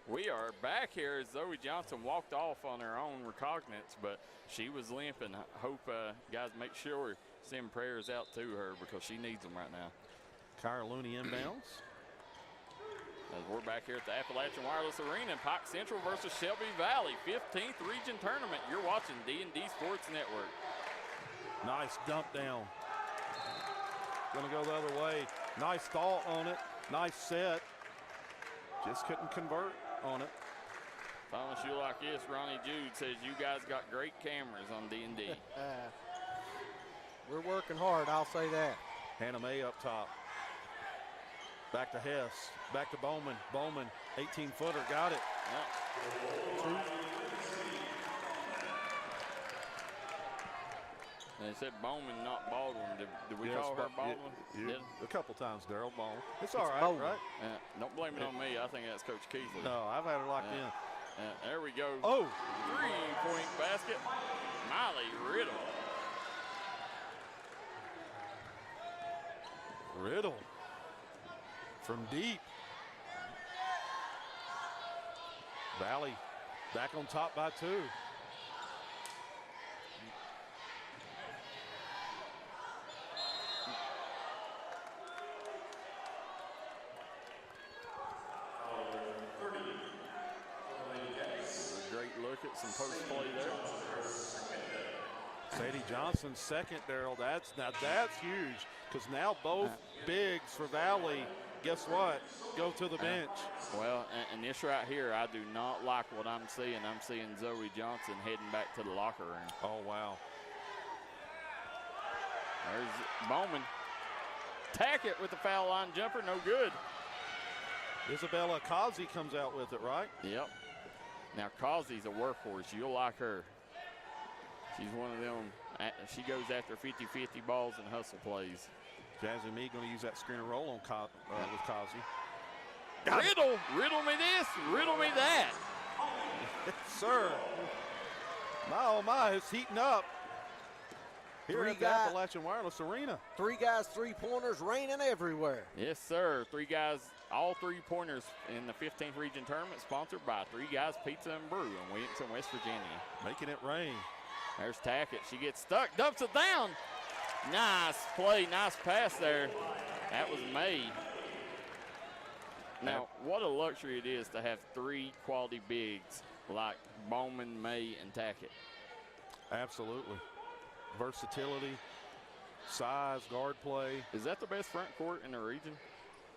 We are back here as Zoe Johnson walked off on her own recognizance, but she was limping. I hope guys make sure send prayers out to her because she needs them right now. Kyra Looney inbounds. As we're back here at the Appalachian Wireless Arena in Pike Central versus Shelby Valley, 15th Region Tournament. You're watching D&D Sports Network. Nice dump down. Gonna go the other way. Nice thought on it. Nice set. Just couldn't convert on it. Promise you like this, Ronnie Jude says you guys got great cameras on D&D. We're working hard, I'll say that. Hannah May up top. Back to Hess. Back to Bowman. Bowman, 18-footer, got it. Yep. They said Bowman, not Baldwin. Did we call her Baldwin? A couple times, Daryl. Baldwin. It's all right, Baldwin. right? Don't blame it on me. I think that's Coach Keithley. No, I've had her locked in. There we go. Oh! 3-point basket. Miley Riddle. Riddle. From deep. Valley back on top by 2. Great look at some post play there. Sadie Johnson's second, Daryl. That's huge because now both bigs for Valley, guess what? Go to the bench. Well, and this right here, I do not like what I'm seeing. I'm seeing Zoe Johnson heading back to the locker room. Oh, wow. There's Bowman. Tackett with the foul line jumper, no good. Isabella Kazi comes out with it, right? Yep. Now, Kazi's a workhorse. You'll like her. She's one of them. She goes after 50-50 balls and hustle plays. Jazzy Meade going to use that screen and roll on with Kazi. Riddle me this, riddle me that. Yes, sir. My, oh, my, it's heating up. Here at the Appalachian Wireless Arena. 3 guys, 3-pointers raining everywhere. Yes, sir. 3 guys, all 3-pointers in the 15th Region Tournament, sponsored by 3 Guys Pizza and Brew in Williamson, West Virginia. Making it rain. There's Tackett. She gets stuck, dumps it down. Nice play, nice pass there. That was May. Now, what a luxury it is to have 3 quality bigs like Bowman, May, and Tackett. Absolutely. Versatility, size, guard play. Is that the best front court in the region?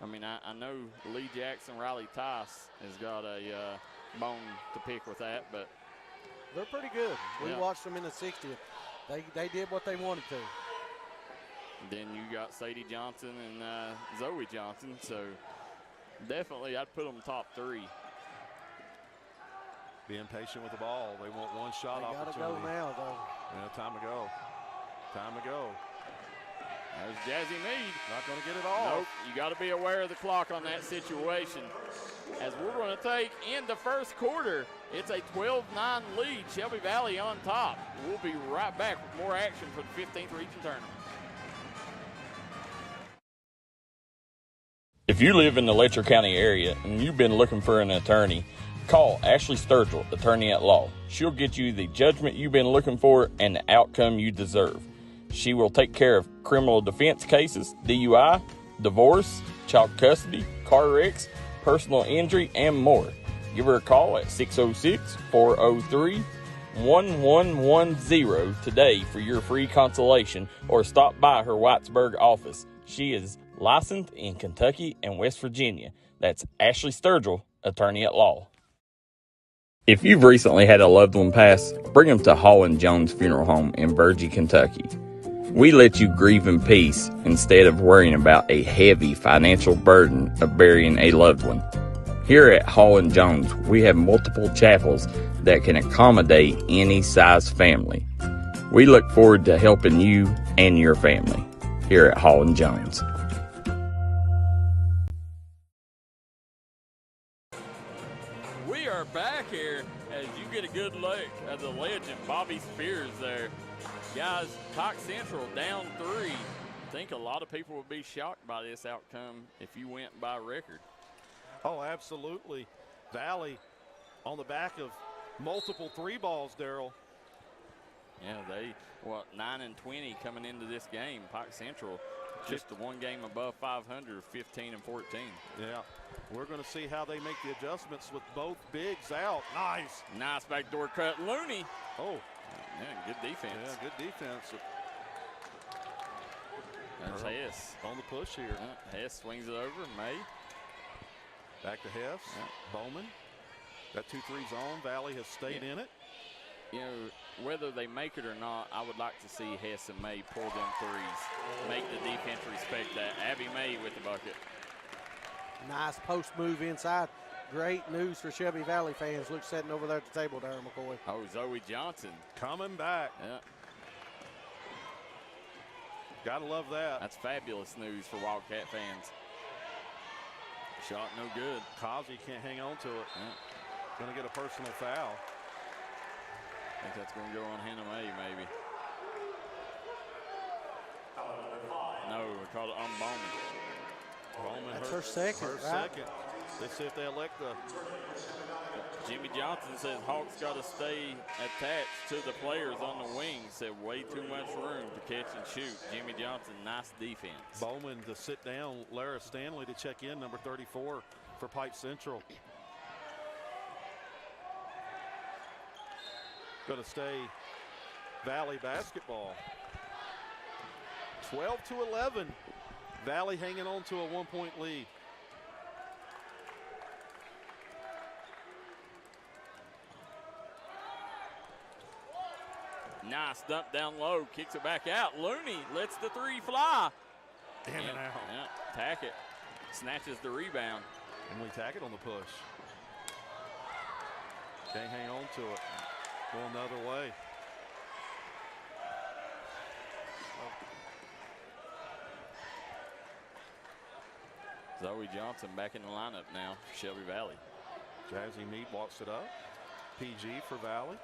I mean, I know Lee Jackson, Riley Tice has got a bone to pick with that, but they're pretty good. We watched them in the 60th. They did what they wanted to. Then you got Sadie Johnson and Zoe Johnson, so definitely I'd put them top 3. Being patient with the ball. They want one shot opportunity. They got to go now, though. Yeah, time to go. Time to go. There's Jazzy Meade. Not going to get it all. Nope. You got to be aware of the clock on that situation. As we're going to take in the first quarter, it's a 12-9 lead. Shelby Valley on top. We'll be right back with more action for the 15th Region Tournament. If you live in the Letcher County area and you've been looking for an attorney, call Ashley Sturgill, attorney at law. She'll get you the judgment you've been looking for and the outcome you deserve. She will take care of criminal defense cases, DUI, divorce, child custody, car wrecks, personal injury, and more. Give her a call at 606-403-1110 today for your free consultation, or stop by her Whitesburg office. She is licensed in Kentucky and West Virginia. That's Ashley Sturgill, attorney at law. If you've recently had a loved one pass, bring them to Hall & Jones Funeral Home in Burgee, Kentucky. We let you grieve in peace instead of worrying about a heavy financial burden of burying a loved one. Here at Hall & Jones, we have multiple chapels that can accommodate any size family. We look forward to helping you and your family here at Hall & Jones. We are back here as you get a good look at the legend, Bobby Spears there. Guys, Pike Central down 3. I think a lot of people would be shocked by this outcome if you went by record. Oh, absolutely. Valley on the back of multiple 3 balls, Daryl. Yeah, they, 9 and 20 coming into this game. Pike Central just the one game above 500, 15 and 14. Yeah, we're going to see how they make the adjustments with both bigs out. Nice. Nice backdoor cut, Looney. Oh. Yeah, good defense. Yeah, good defense. There's Hess. On the push here. Hess swings it over, May. Back to Hess, Bowman. That 2-3 zone, Valley has stayed in it. You know, whether they make it or not, I would like to see Hess and May pull them threes. Make the defense respect that. Abby May with the bucket. Nice post move inside. Great news for Shelby Valley fans. Look, sitting over there at the table, Darren McCoy. Oh, Zoe Johnson. Coming back. Yeah. Gotta love that. That's fabulous news for Wildcat fans. Shot no good. Kazi can't hang on to it. Yeah. Gonna get a personal foul. I think that's going to go on Hannah May, maybe. No, we called it on Bowman. Bowman, that's her second, her right? second. Let's see if they elect the. Jimmy Johnson says Hawks got to stay attached to the players on the wing. Said way too much room to catch and shoot. Jimmy Johnson, nice defense. Bowman to sit down. Lara Stanley to check in, number 34 for Pike Central. Going to stay Valley basketball. 12-11. Valley hanging on to a 1-point lead. Nice dump down low, kicks it back out. Looney lets the 3 fly. In and out. Yeah, Tackett snatches the rebound. Emily Tackett on the push. Can't hang on to it. Going the other way. Zoe Johnson back in the lineup now for Shelby Valley. Jazzy Mead walks it up. PG for Valley.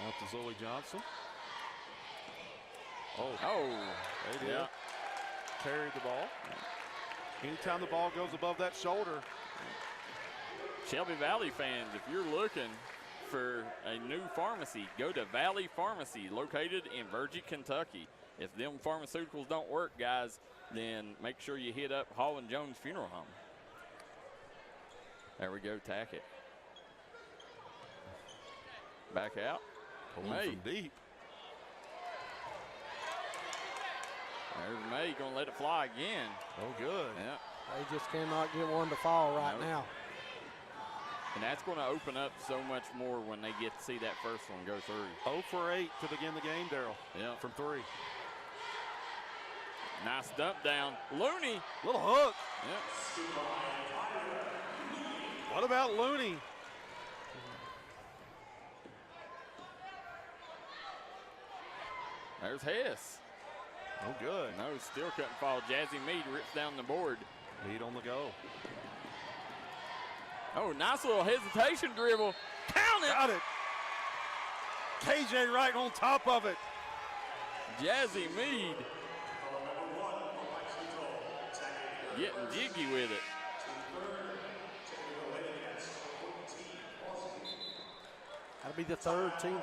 Out to Zoe Johnson. Oh, they did. Yeah. Carried the ball. Anytime the ball goes above that shoulder. Shelby Valley fans, if you're looking for a new pharmacy, go to Valley Pharmacy, located in Virgie, Kentucky. If them pharmaceuticals don't work, guys, then make sure you hit up Hall and Jones Funeral Home. There we go, Tackett. Back out. Pulling May. from deep. There's May, gonna let it fly again. Oh, good. Yeah. They just cannot get one to fall right Nope. now. And that's going to open up so much more when they get to see that first one go through. 0 for 8 to begin the game, Daryl. Yeah. From 3. Nice dump down. Looney. Little hook. Yeah. What about Looney? There's Hess. Oh, good. No, still couldn't fall. Jazzy Mead rips down the board. Mead on the go. Oh, nice little hesitation dribble. Count it. Got it. KJ right on top of it. Jazzy Mead getting jiggy with it. That'll be the third team.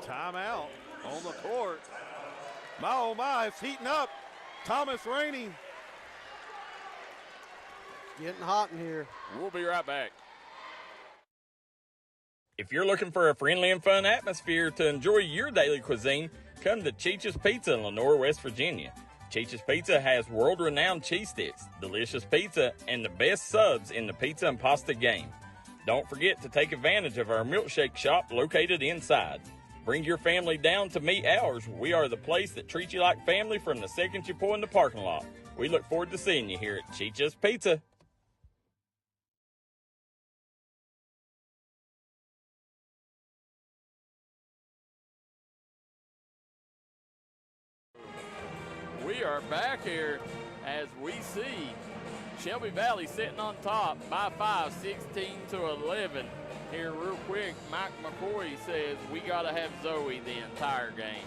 Timeout on the court. My, oh my, it's heating up. Thomas Rainey. Getting hot in here. We'll be right back. If you're looking for a friendly and fun atmosphere to enjoy your daily cuisine, come to Cheech's Pizza in Lenore, West Virginia. Cheech's Pizza has world-renowned cheese sticks, delicious pizza, and the best subs in the pizza and pasta game. Don't forget to take advantage of our milkshake shop located inside. Bring your family down to meet ours. We are the place that treats you like family from the second you pull in the parking lot. We look forward to seeing you here at Cheech's Pizza. We are back here as we see Shelby Valley sitting on top by 5, 16-11. Here real quick, Mike McCoy says we got to have Zoe the entire game.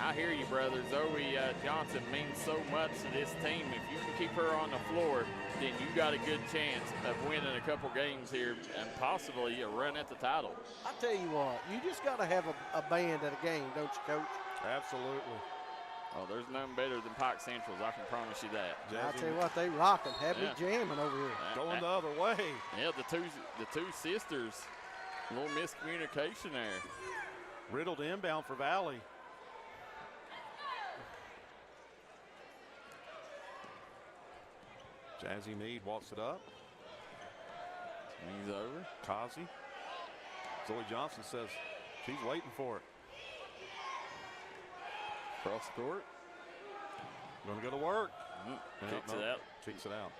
I hear you, brother. Zoe Johnson means so much to this team. If you can keep her on the floor, then you got a good chance of winning a couple games here and possibly a run at the title. I tell you what, you just got to have a band at a game, don't you, Coach? Absolutely. Oh, there's nothing better than Pike Central's. I can promise you that. I tell you what, they rocking. Have me jamming over here. Going the other way. Yeah, the two sisters. A little miscommunication there. Riddled inbound for Valley. Jazzy Mead walks it up. Swings over. Kazi. Zoe Johnson says she's waiting for it. Cross court. Gonna go to work. Kicks it out. Kicks it out.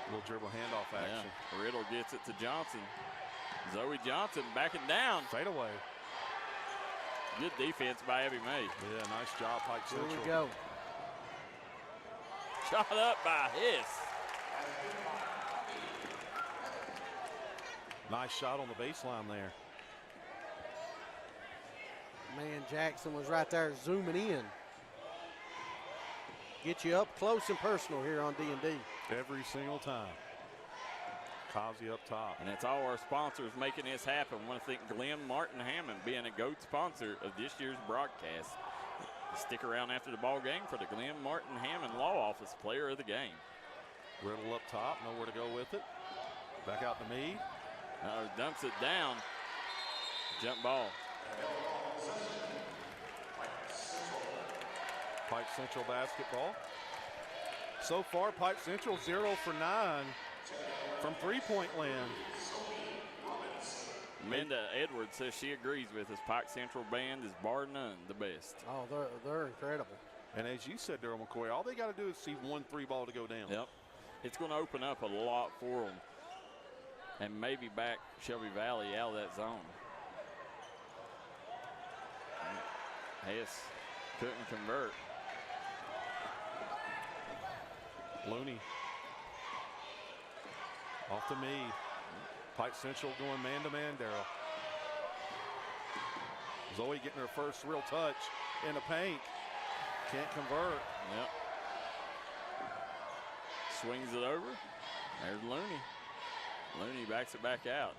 Little dribble handoff action. Yeah. Riddle gets it to Johnson. Zoe Johnson backing down. Fade away. Good defense by Abby May. Yeah, nice job, Pike Central. Here we go. Shot up by Hiss. Nice shot on the baseline there. Man, Jackson was right there zooming in. Get you up close and personal here on D&D. Every single time. Kazi up top. And it's all our sponsors making this happen. I want to thank Glenn Martin Hammond being a GOAT sponsor of this year's broadcast. Stick around after the ball game for the Glenn Martin Hammond Law Office Player of the Game. Riddle up top, nowhere to go with it. Back out to Mead. Dumps it down. Jump ball. Pike Central basketball. So far, Pike Central 0 for 9 from three-point land. Minda Edwards says she agrees with us. Pike Central band is bar none the best. Oh, they're incredible. And as you said, Daryl McCoy, all they got to do is see 1 3 ball to go down. Yep. It's going to open up a lot for them and maybe back Shelby Valley out of that zone. Hess couldn't convert. Looney. Off to Mead. Pike Central going man-to-man, Daryl. Zoe getting her first real touch in the paint. Can't convert. Yep. Swings it over. There's Looney. Looney backs it back out.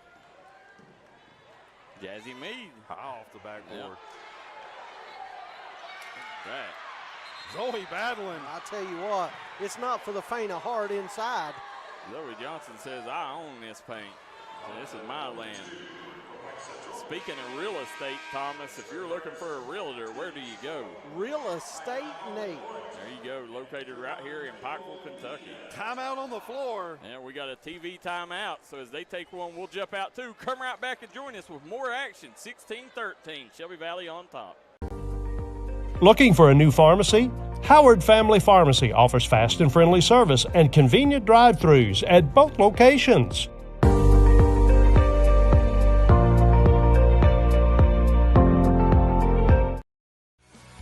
Jazzy Mead. Off the backboard. Yep. Right. Zoe battling. I tell you what, it's not for the faint of heart inside. Zoe Johnson says, I own this paint. So this is my land. Speaking of real estate, Thomas, if you're looking for a realtor, where do you go? Real Estate Nate. There you go, located right here in Pikeville, Kentucky. Timeout on the floor. And we got a TV timeout, so as they take one, we'll jump out too. Come right back and join us with more action. 16-13, Shelby Valley on top. Looking for a new pharmacy? Howard Family Pharmacy offers fast and friendly service and convenient drive-thrus at both locations.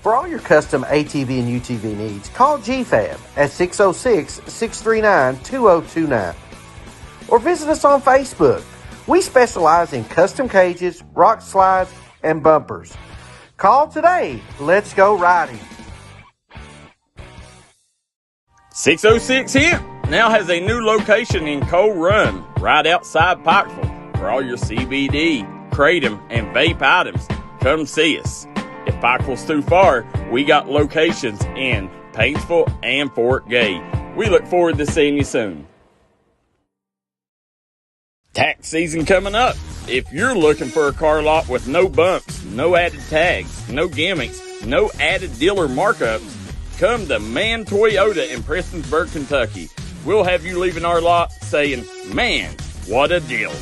For all your custom ATV and UTV needs, call GFAB at 606-639-2029 or visit us on Facebook. We specialize in custom cages, rock slides, and bumpers. Call today. Let's go riding. 606 Hemp now has a new location in Coal Run, right outside Pikeville. For all your CBD, kratom, and vape items, come see us. If Pikeville's too far, we got locations in Painesville and Fort Gay. We look forward to seeing you soon. Tax season coming up. If you're looking for a car lot with no bumps, no added tags, no gimmicks, no added dealer markups, come to Man Toyota in Prestonsburg, Kentucky. We'll have you leaving our lot saying, man, what a deal.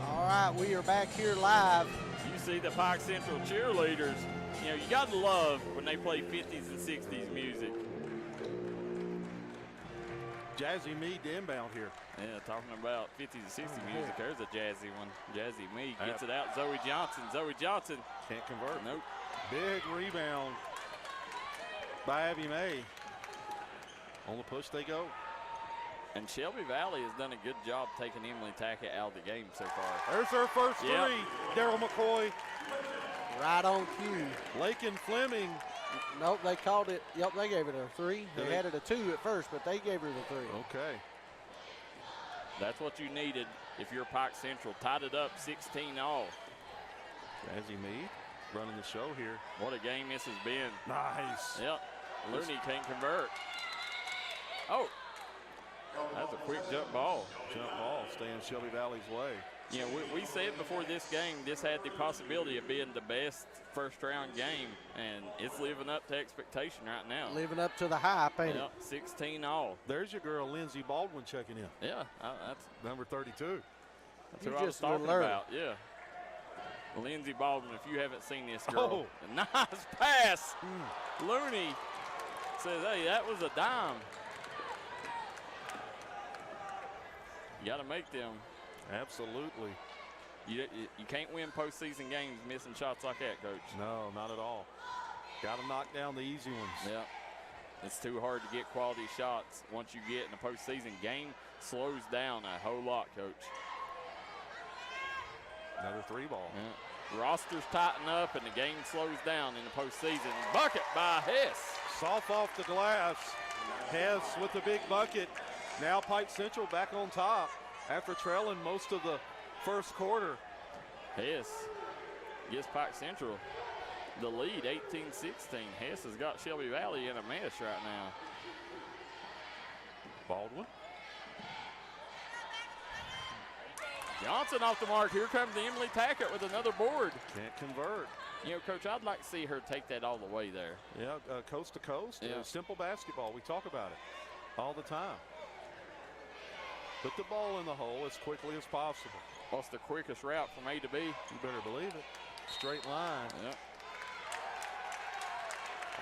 All right, we are back here live. You see the Pike Central cheerleaders. You know, you got to love when they play 50s and 60s music. Jazzy Mead to inbound here. Yeah, talking about 50s and 60s music. There's a jazzy one. Jazzy Mead gets it out. Zoe Johnson. Zoe Johnson. Can't convert. Nope. Big rebound by Abby May. On the push they go. And Shelby Valley has done a good job taking Emily Tackett out of the game so far. There's her first three. Daryl McCoy. Right on cue. Lakin Fleming. Nope, they called it. Yep, they gave it a 3. They had it a 2 at first, but they gave her the 3. Okay. That's what you needed if you're Pike Central. Tied it up 16 all. Jazzy Mead running the show here. What a game this has been. Nice. Yep. Looney can't convert. Oh. That's a quick jump ball. Jump ball staying Shelby Valley's way. Yeah, we said before this game, this had the possibility of being the best first-round game, and it's living up to expectation right now. Living up to the hype, ain't Yep, 16 all. There's your girl, Lindsey Baldwin, checking in. Yeah, that's Number 32. who I was talking about. Yeah. Lindsey Baldwin, if you haven't seen this girl. Oh. Nice pass. Looney says, hey, that was a dime. You got to make them. Absolutely. You can't win postseason games missing shots like that, Coach. No, not at all. Got to knock down the easy ones. Yeah. It's too hard to get quality shots once you get in a postseason game. Slows down a whole lot, Coach. Another 3 ball. Yeah. Rosters tighten up and the game slows down in the postseason. Bucket by Hess. Soft off the glass. Hess with the big bucket. Now Pike Central back on top after trailing most of the first quarter. Hess gives Pike Central the lead, 18-16. Hess has got Shelby Valley in a mess right now. Baldwin. Johnson off the mark. Here comes Emily Tackett with another board. Can't convert. You know, Coach, I'd like to see her take that all the way there. Yeah, coast to coast. Yeah. Simple basketball. We talk about it all the time. Put the ball in the hole as quickly as possible. What's the quickest route from A to B? You better believe it. Straight line. Yep.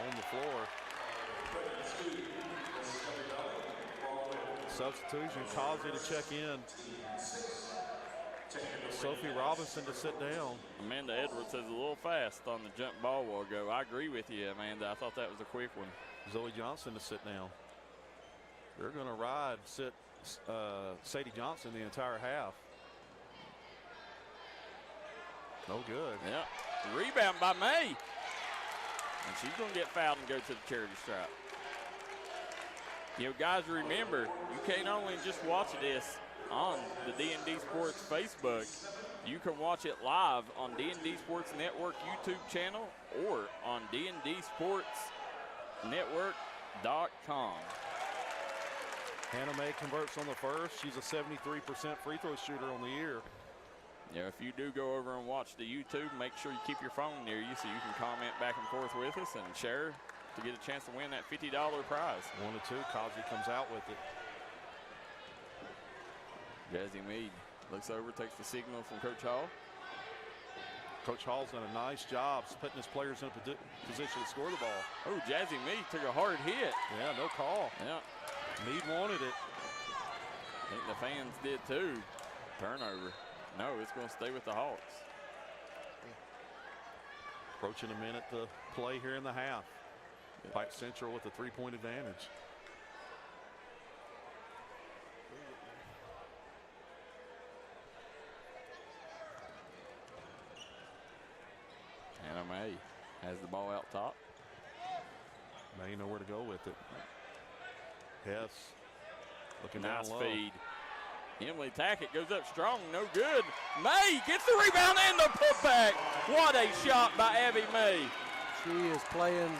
On the floor. Substitution, Causey to check in. Sophie Robinson to sit down. Amanda Edwards says a little fast on the jump ball while ago. I agree with you, Amanda. I thought that was a quick one. Zoe Johnson to sit down. They're going to ride, sit Sadie Johnson the entire half. No good. Yeah. Rebound by May. And she's going to get fouled and go to the charity stripe. You know, guys, remember, you can't only just watch this on the D&D Sports Facebook. You can watch it live on D&D Sports Network YouTube channel or on dndsportsnetwork.com. Hannah May converts on the first. She's a 73% free throw shooter on the year. Yeah, if you do go over and watch the YouTube, make sure you keep your phone near you so you can comment back and forth with us and share to get a chance to win that $50 prize. 1-2, Causey comes out with it. Jazzy Mead looks over, takes the signal from Coach Hall. Coach Hall's done a nice job putting his players in a position to score the ball. Oh, Jazzy Mead took a hard hit. Yeah, no call. Yeah. Mead wanted it. I think the fans did too. Turnover. No, it's going to stay with the Hawks. Approaching a minute to play here in the half. Pike Central with a 3-point advantage. Hannah May has the ball out top. May know where to go with it. Hess looking Nice down low. feed. Emily Tackett goes up strong, no good. May gets the rebound and the putback. What a shot by Abby May. She is playing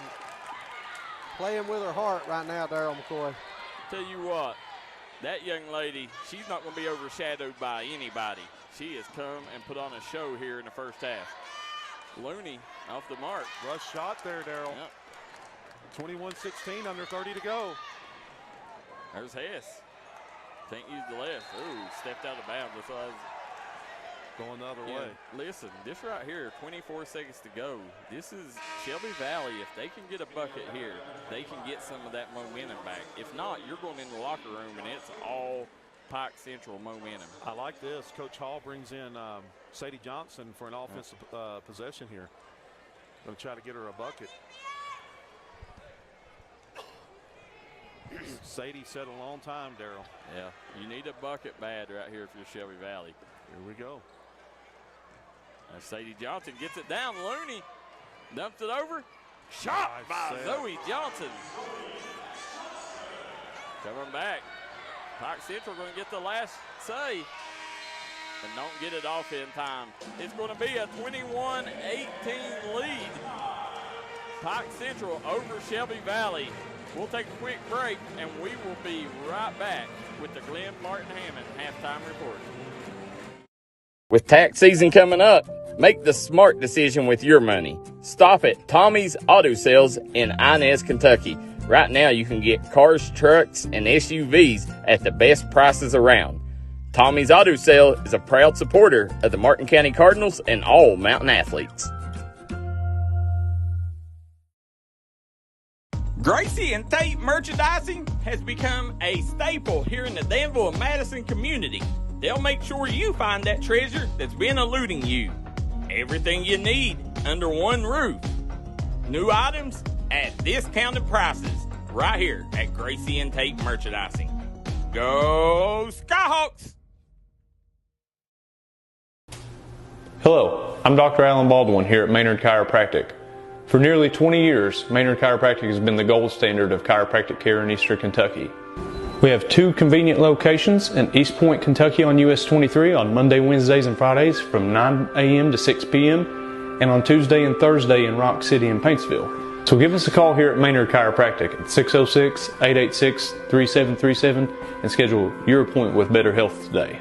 with her heart right now, Daryl McCoy. Tell you what, that young lady, she's not going to be overshadowed by anybody. She has come and put on a show here in the first half. Looney off the mark. Rush shot there, Daryl. Yep. 21-16, under 30 to go. There's Hess. Can't use the left. Ooh, stepped out of bounds. Going the other Yeah, way. listen, this right here, 24 seconds to go. This is Shelby Valley. If they can get a bucket here, they can get some of that momentum back. If not, you're going in the locker room, and it's all Pike Central momentum. I like this. Coach Hall brings in Sadie Johnson for an offensive possession here. Going to try to get her a bucket. Sadie said a long time, Daryl. Yeah, you need a bucket bad right here if you're Shelby Valley. Here we go. As Sadie Johnson gets it down, Looney dumps it over. Shot Nice by set. Zoe Johnson. Coming back. Pike Central going to get the last say and don't get it off in time. It's going to be a 21-18 lead. Pike Central over Shelby Valley. We'll take a quick break, and we will be right back with the Glenn Martin Hammond halftime report. With tax season coming up, make the smart decision with your money. Stop at Tommy's Auto Sales in Inez, Kentucky. Right now, you can get cars, trucks, and SUVs at the best prices around. Tommy's Auto Sale is a proud supporter of the Martin County Cardinals and all Mountain athletes. Gracie and Tate Merchandising has become a staple here in the Danville and Madison community. They'll make sure you find that treasure that's been eluding you. Everything you need under one roof. New items at discounted prices right here at Gracie and Tate Merchandising. Go Skyhawks! Hello, I'm Dr. Alan Baldwin here at Maynard Chiropractic. For nearly 20 years, Maynard Chiropractic has been the gold standard of chiropractic care in Eastern Kentucky. We have 2 convenient locations in East Point, Kentucky on US 23 on Monday, Wednesdays, and Fridays from 9 a.m. to 6 p.m. and on Tuesday and Thursday in Rock City and Paintsville. So give us a call here at Maynard Chiropractic at 606-886-3737 and schedule your appointment with Better Health today.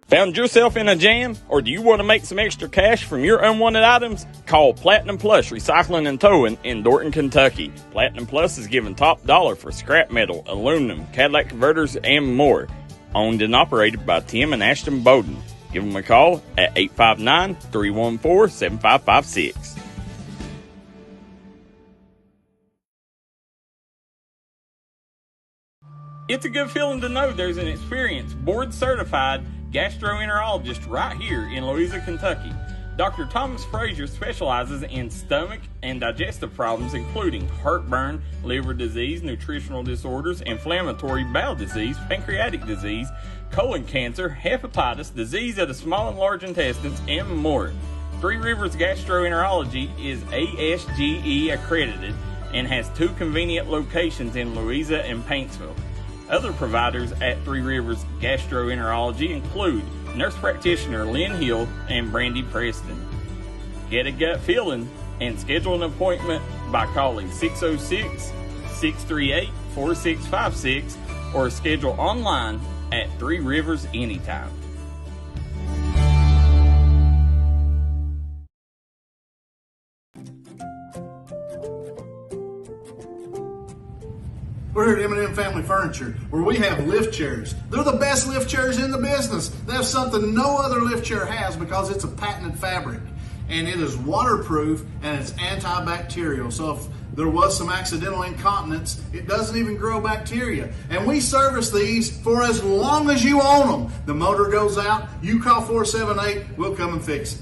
Found yourself in a jam, or do you want to make some extra cash from your unwanted items? Call Platinum Plus Recycling and Towing in Dorton, Kentucky. Platinum Plus is giving top dollar for scrap metal, aluminum, Cadillac converters, and more. Owned and operated by Tim and Ashton Bowden. Give them a call at 859-314-7556. It's a good feeling to know there's an experienced, board-certified gastroenterologist right here in Louisa, Kentucky. Dr. Thomas Frazier specializes in stomach and digestive problems including heartburn, liver disease, nutritional disorders, inflammatory bowel disease, pancreatic disease, colon cancer, hepatitis, disease of the small and large intestines, and more. Three Rivers Gastroenterology is ASGE accredited and has 2 convenient locations in Louisa and Paintsville. Other providers at Three Rivers Gastroenterology include nurse practitioner Lynn Hill and Brandy Preston. Get a gut feeling and schedule an appointment by calling 606-638-4656 or schedule online at Three Rivers anytime. We're here at M&M Family Furniture, where we have lift chairs. They're the best lift chairs in the business. They have something no other lift chair has because it's a patented fabric. And it is waterproof and it's antibacterial. So if there was some accidental incontinence, it doesn't even grow bacteria. And we service these for as long as you own them. The motor goes out, you call 478, we'll come and fix it.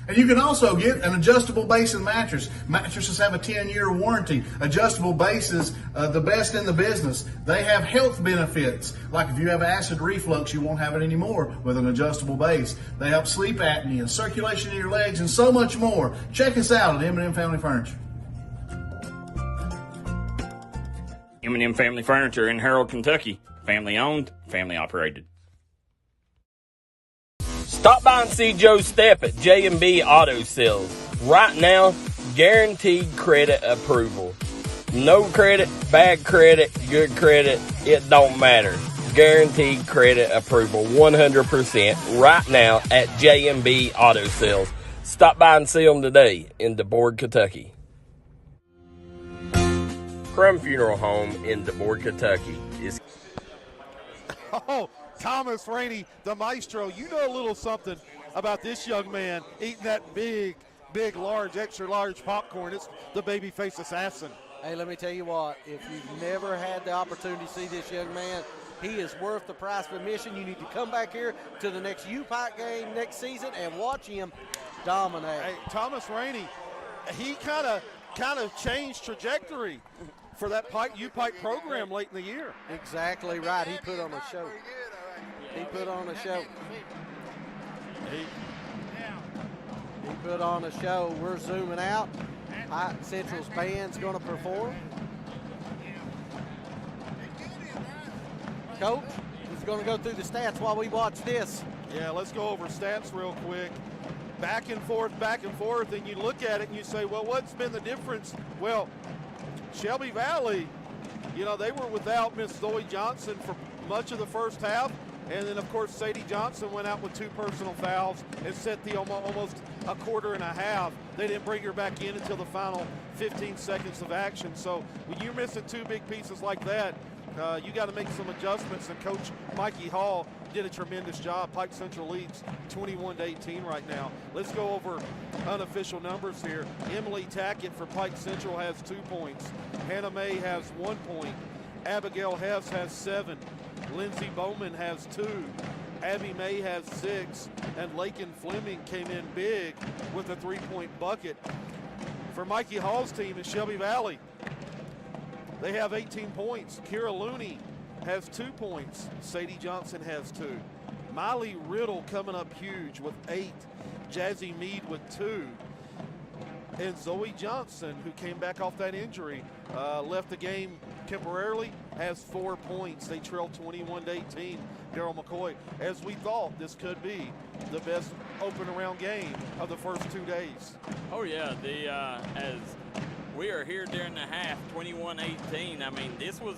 And you can also get an adjustable basin mattress. Mattresses have a 10-year warranty. Adjustable bases, the best in the business. They have health benefits. Like if you have acid reflux, you won't have it anymore with an adjustable base. They help sleep apnea, circulation in your legs, and so much more. Check us out at M&M Family Furniture. M&M Family Furniture in Harold, Kentucky. Family owned, family operated. Stop by and see Joe Stepp at J&B Auto Sales. Right now, guaranteed credit approval. No credit, bad credit, good credit, it don't matter. Guaranteed credit approval 100% right now at J&B Auto Sales. Stop by and see them today in DeBoard, Kentucky. Crum Funeral Home in DeBoard, Kentucky is Oh, Thomas Rainey, the maestro. You know a little something about this young man eating that big, large, extra large popcorn. It's the babyface assassin. Hey, let me tell you what, if you've never had the opportunity to see this young man, he is worth the price of admission. You need to come back here to the next U-Pike game next season and watch him dominate. Hey, Thomas Rainey, he kind of changed trajectory for that U-Pike program late in the year. Exactly right. He put on a show. He put on a show. He put on a show. We're zooming out. Pike Central's band's going to perform. Coach is going to go through the stats while we watch this. Yeah, let's go over stats real quick. Back and forth, and you look at it and you say, well, what's been the difference? Well, Shelby Valley, you know, they were without Miss Zoe Johnson for much of the first half. And then, of course, Sadie Johnson went out with 2 personal fouls and set the almost a quarter and a half. They didn't bring her back in until the final 15 seconds of action. So when you're missing 2 big pieces like that, you got to make some adjustments. And Coach Mikey Hall did a tremendous job. Pike Central leads 21-18 right now. Let's go over unofficial numbers here. Emily Tackett for Pike Central has 2 points. Hannah May has 1 point. Abigail Hess has 7. Lindsey Bowman has 2. Abby May has 6. And Lakin Fleming came in big with a 3-point bucket. For Mikey Hall's team in Shelby Valley, they have 18 points. Kira Looney has 2 points. Sadie Johnson has 2. Miley Riddle coming up huge with 8. Jazzy Mead with 2. And Zoe Johnson, who came back off that injury, left the game temporarily, has 4 points. They trail 21-18. Daryl McCoy, as we thought, this could be the best open around game of the first 2 days. Oh yeah, as we are here during the half, 21-18. I mean, this was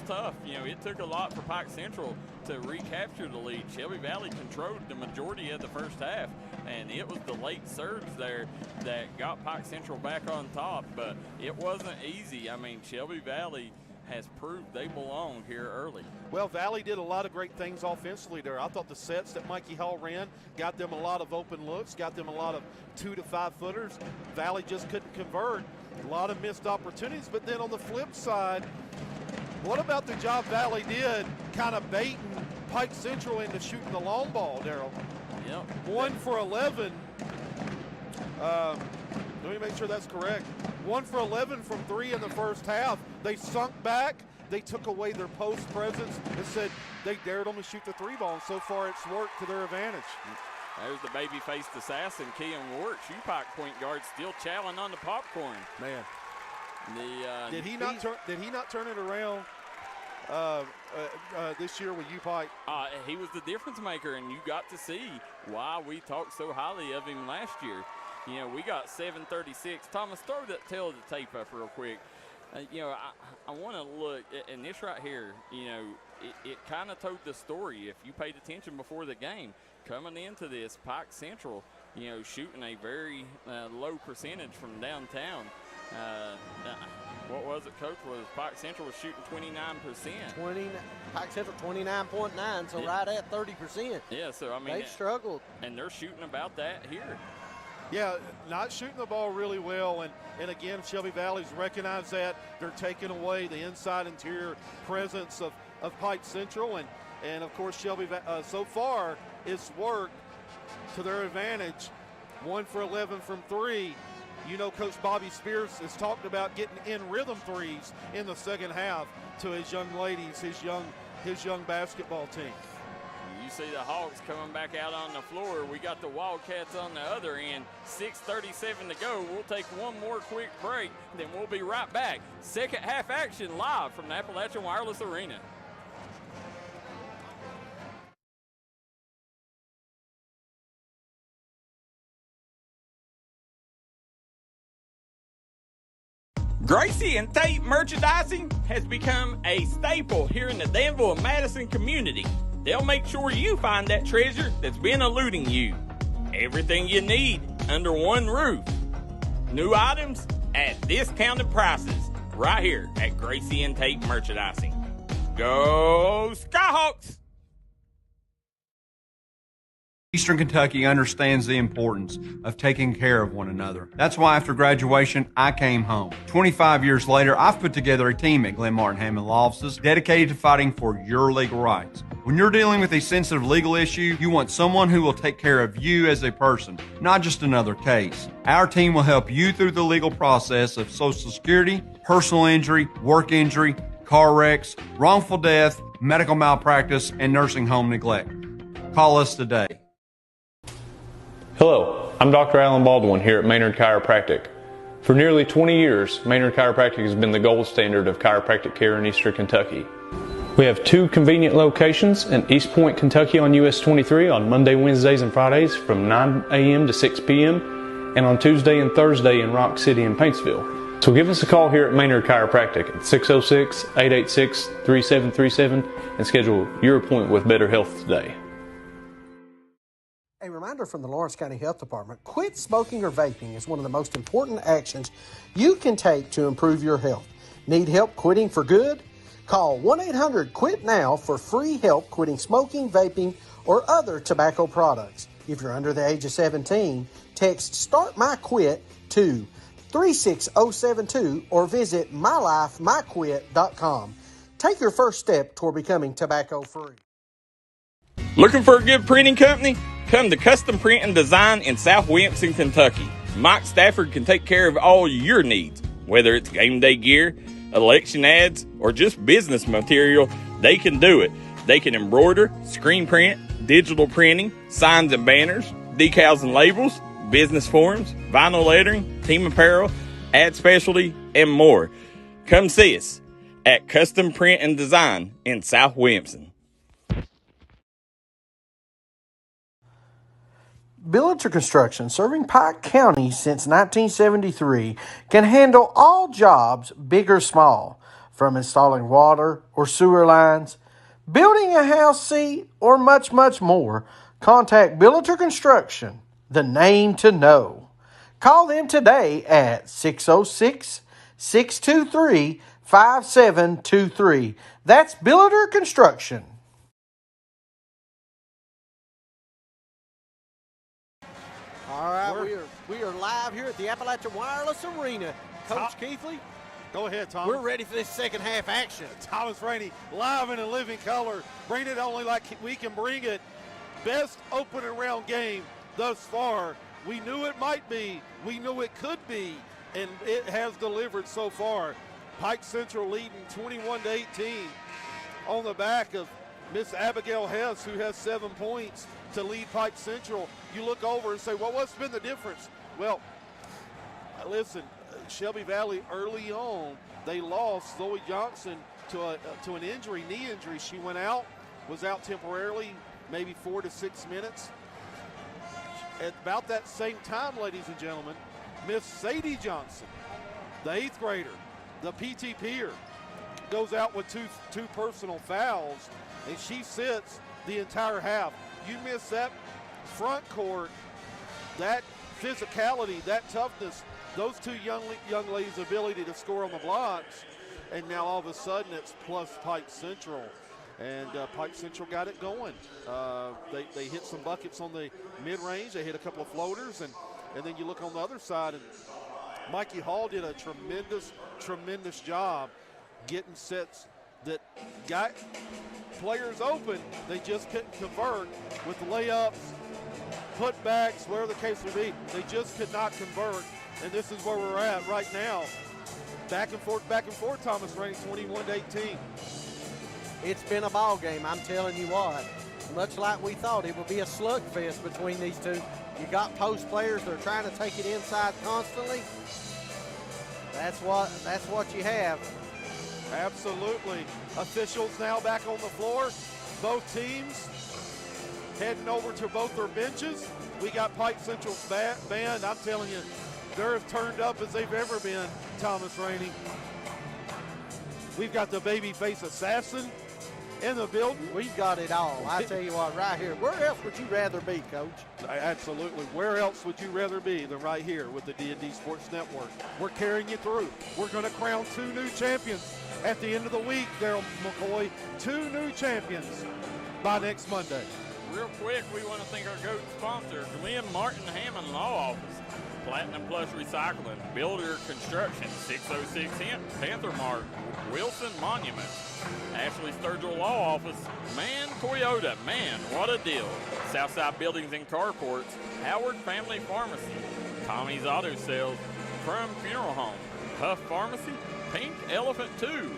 tough. You know, it took a lot for Pike Central to recapture the lead. Shelby Valley controlled the majority of the first half, and it was the late surge there that got Pike Central back on top, but it wasn't easy. I mean, Shelby Valley has proved they belong here early. Well, Valley did a lot of great things offensively there. I thought the sets that Mikey Hall ran got them a lot of open looks, got them a lot of 2 to 5 footers. Valley just couldn't convert. A lot of missed opportunities, but then on the flip side, what about the job Valley did kind of baiting Pike Central into shooting the long ball, Daryl? Yep. 1 for 11. Let me make sure that's correct. 1 for 11 from 3 in the first half. They sunk back. They took away their post presence and said they dared them to shoot the 3 ball. And so far, it's worked to their advantage. There's the baby-faced assassin, Kean Wart, U-Pike point guard, still chowing on the popcorn. Man, did he not turn it around this year with U-Pike? He was the difference maker, and you got to see why we talked so highly of him last year. You know, we got 736. Thomas, throw that tail of the tape up real quick. You know, I want to look, and this right here, you know, it kind of told the story if you paid attention before the game. Coming into this, Pike Central, you know, shooting a very low percentage from downtown. What was it, Coach? Was Pike Central was shooting 29%. Pike Central 29.9, so right at 30%. Yeah, so I mean, they've struggled, and they're shooting about that here. Yeah, not shooting the ball really well, and again, Shelby Valley's recognized that. They're taking away the inside interior presence of Pike Central, and of course Shelby so far it's worked to their advantage. 1 for 11 from 3. You know, Coach Bobby Spears has talked about getting in rhythm threes in the second half to his young ladies, his young basketball team. You see the Hawks coming back out on the floor. We got the Wildcats on the other end. 6:37 to go. We'll take one more quick break, then we'll be right back. Second half action live from the Appalachian Wireless Arena. Gracie and Tate Merchandising has become a staple here in the Danville and Madison community. They'll make sure you find that treasure that's been eluding you. Everything you need under one roof. New items at discounted prices right here at Gracie and Tate Merchandising. Go Skyhawks! Eastern Kentucky understands the importance of taking care of one another. That's why after graduation, I came home. 25 years later, I've put together a team at Glenn Martin Hammond Law Offices dedicated to fighting for your legal rights. When you're dealing with a sensitive legal issue, you want someone who will take care of you as a person, not just another case. Our team will help you through the legal process of Social Security, personal injury, work injury, car wrecks, wrongful death, medical malpractice, and nursing home neglect. Call us today. Hello, I'm Dr. Alan Baldwin here at Maynard Chiropractic. For nearly 20 years, Maynard Chiropractic has been the gold standard of chiropractic care in Eastern Kentucky. We have 2 convenient locations in East Point, Kentucky on US 23 on Monday, Wednesdays, and Fridays from 9 a.m. to 6 p.m. and on Tuesday and Thursday in Rock City and Paintsville. So give us a call here at Maynard Chiropractic at 606-886-3737 and schedule your appointment with Better Health today. A reminder from the Lawrence County Health Department, quit smoking or vaping is one of the most important actions you can take to improve your health. Need help quitting for good? Call 1-800-QUIT-NOW for free help quitting smoking, vaping, or other tobacco products. If you're under the age of 17, text START MY QUIT to 36072 or visit mylifemyquit.com. Take your first step toward becoming tobacco free. Looking for a good printing company? Come to Custom Print and Design in South Williamson, Kentucky. Mike Stafford can take care of all your needs. Whether it's game day gear, election ads, or just business material, they can do it. They can embroider, screen print, digital printing, signs and banners, decals and labels, business forms, vinyl lettering, team apparel, ad specialty, and more. Come see us at Custom Print and Design in South Williamson. Billiter Construction, serving Pike County since 1973, can handle all jobs, big or small, from installing water or sewer lines, building a house seat, or much, much more. Contact Billiter Construction, the name to know. Call them today at 606-623-5723. That's Billiter Construction. All right, we are live here at the Appalachian Wireless Arena. Coach Keithley, Go ahead, Tom. we're ready for this second half action. Thomas Rainey, live in a living color. Bring it only like we can bring it. Best opening round game thus far. We knew it might be. We knew it could be. And it has delivered so far. Pike Central leading 21-18 on the back of Miss Abigail Hess, who has 7 points to lead Pike Central. You look over and say, well, what's been the difference? Well, listen, Shelby Valley early on, they lost Zoe Johnson to an injury, knee injury. She went out, was out temporarily, maybe 4 to 6 minutes. At about that same time, ladies and gentlemen, Miss Sadie Johnson, the 8th grader, the PT peer, goes out with two personal fouls, and she sits the entire half. You miss that front court, that physicality, that toughness, those two young ladies' ability to score on the blocks, and now all of a sudden it's plus Pike Central. And Pike Central got it going. They hit some buckets on the mid-range. They hit a couple of floaters, and then you look on the other side, and Mikey Hall did a tremendous job getting sets that got players open. They just couldn't convert with layups, putbacks, whatever the case may be. They just could not convert, and this is where we're at right now. Back and forth, Thomas Rainey, 21-18. It's been a ball game, I'm telling you what. Much like we thought, it would be a slugfest between these two. You got post players that are trying to take it inside constantly. That's what you have. Absolutely. Officials now back on the floor. Both teams heading over to both their benches. We got Pike Central's band. I'm telling you, they're as turned up as they've ever been, Thomas Rainey. We've got the babyface assassin in the building. We've got it all. I tell you what, right here. Where else would you rather be, Coach? Absolutely. Where else would you rather be than right here with the D&D Sports Network? We're carrying you through. We're going to crown 2 new champions at the end of the week, Daryl McCoy. 2 new champions by next Monday. real quick, we want to thank our GOAT sponsor, Glenn Martin Hammond Law Office, Platinum Plus Recycling, Builder Construction, 606 Hemp, Panther Mark, Wilson Monument, Ashley Sturgill Law Office, Man Toyota, man, what a deal. Southside Buildings and Carports, Howard Family Pharmacy, Tommy's Auto Sales, Crum Funeral Home, Huff Pharmacy, Pink Elephant 2,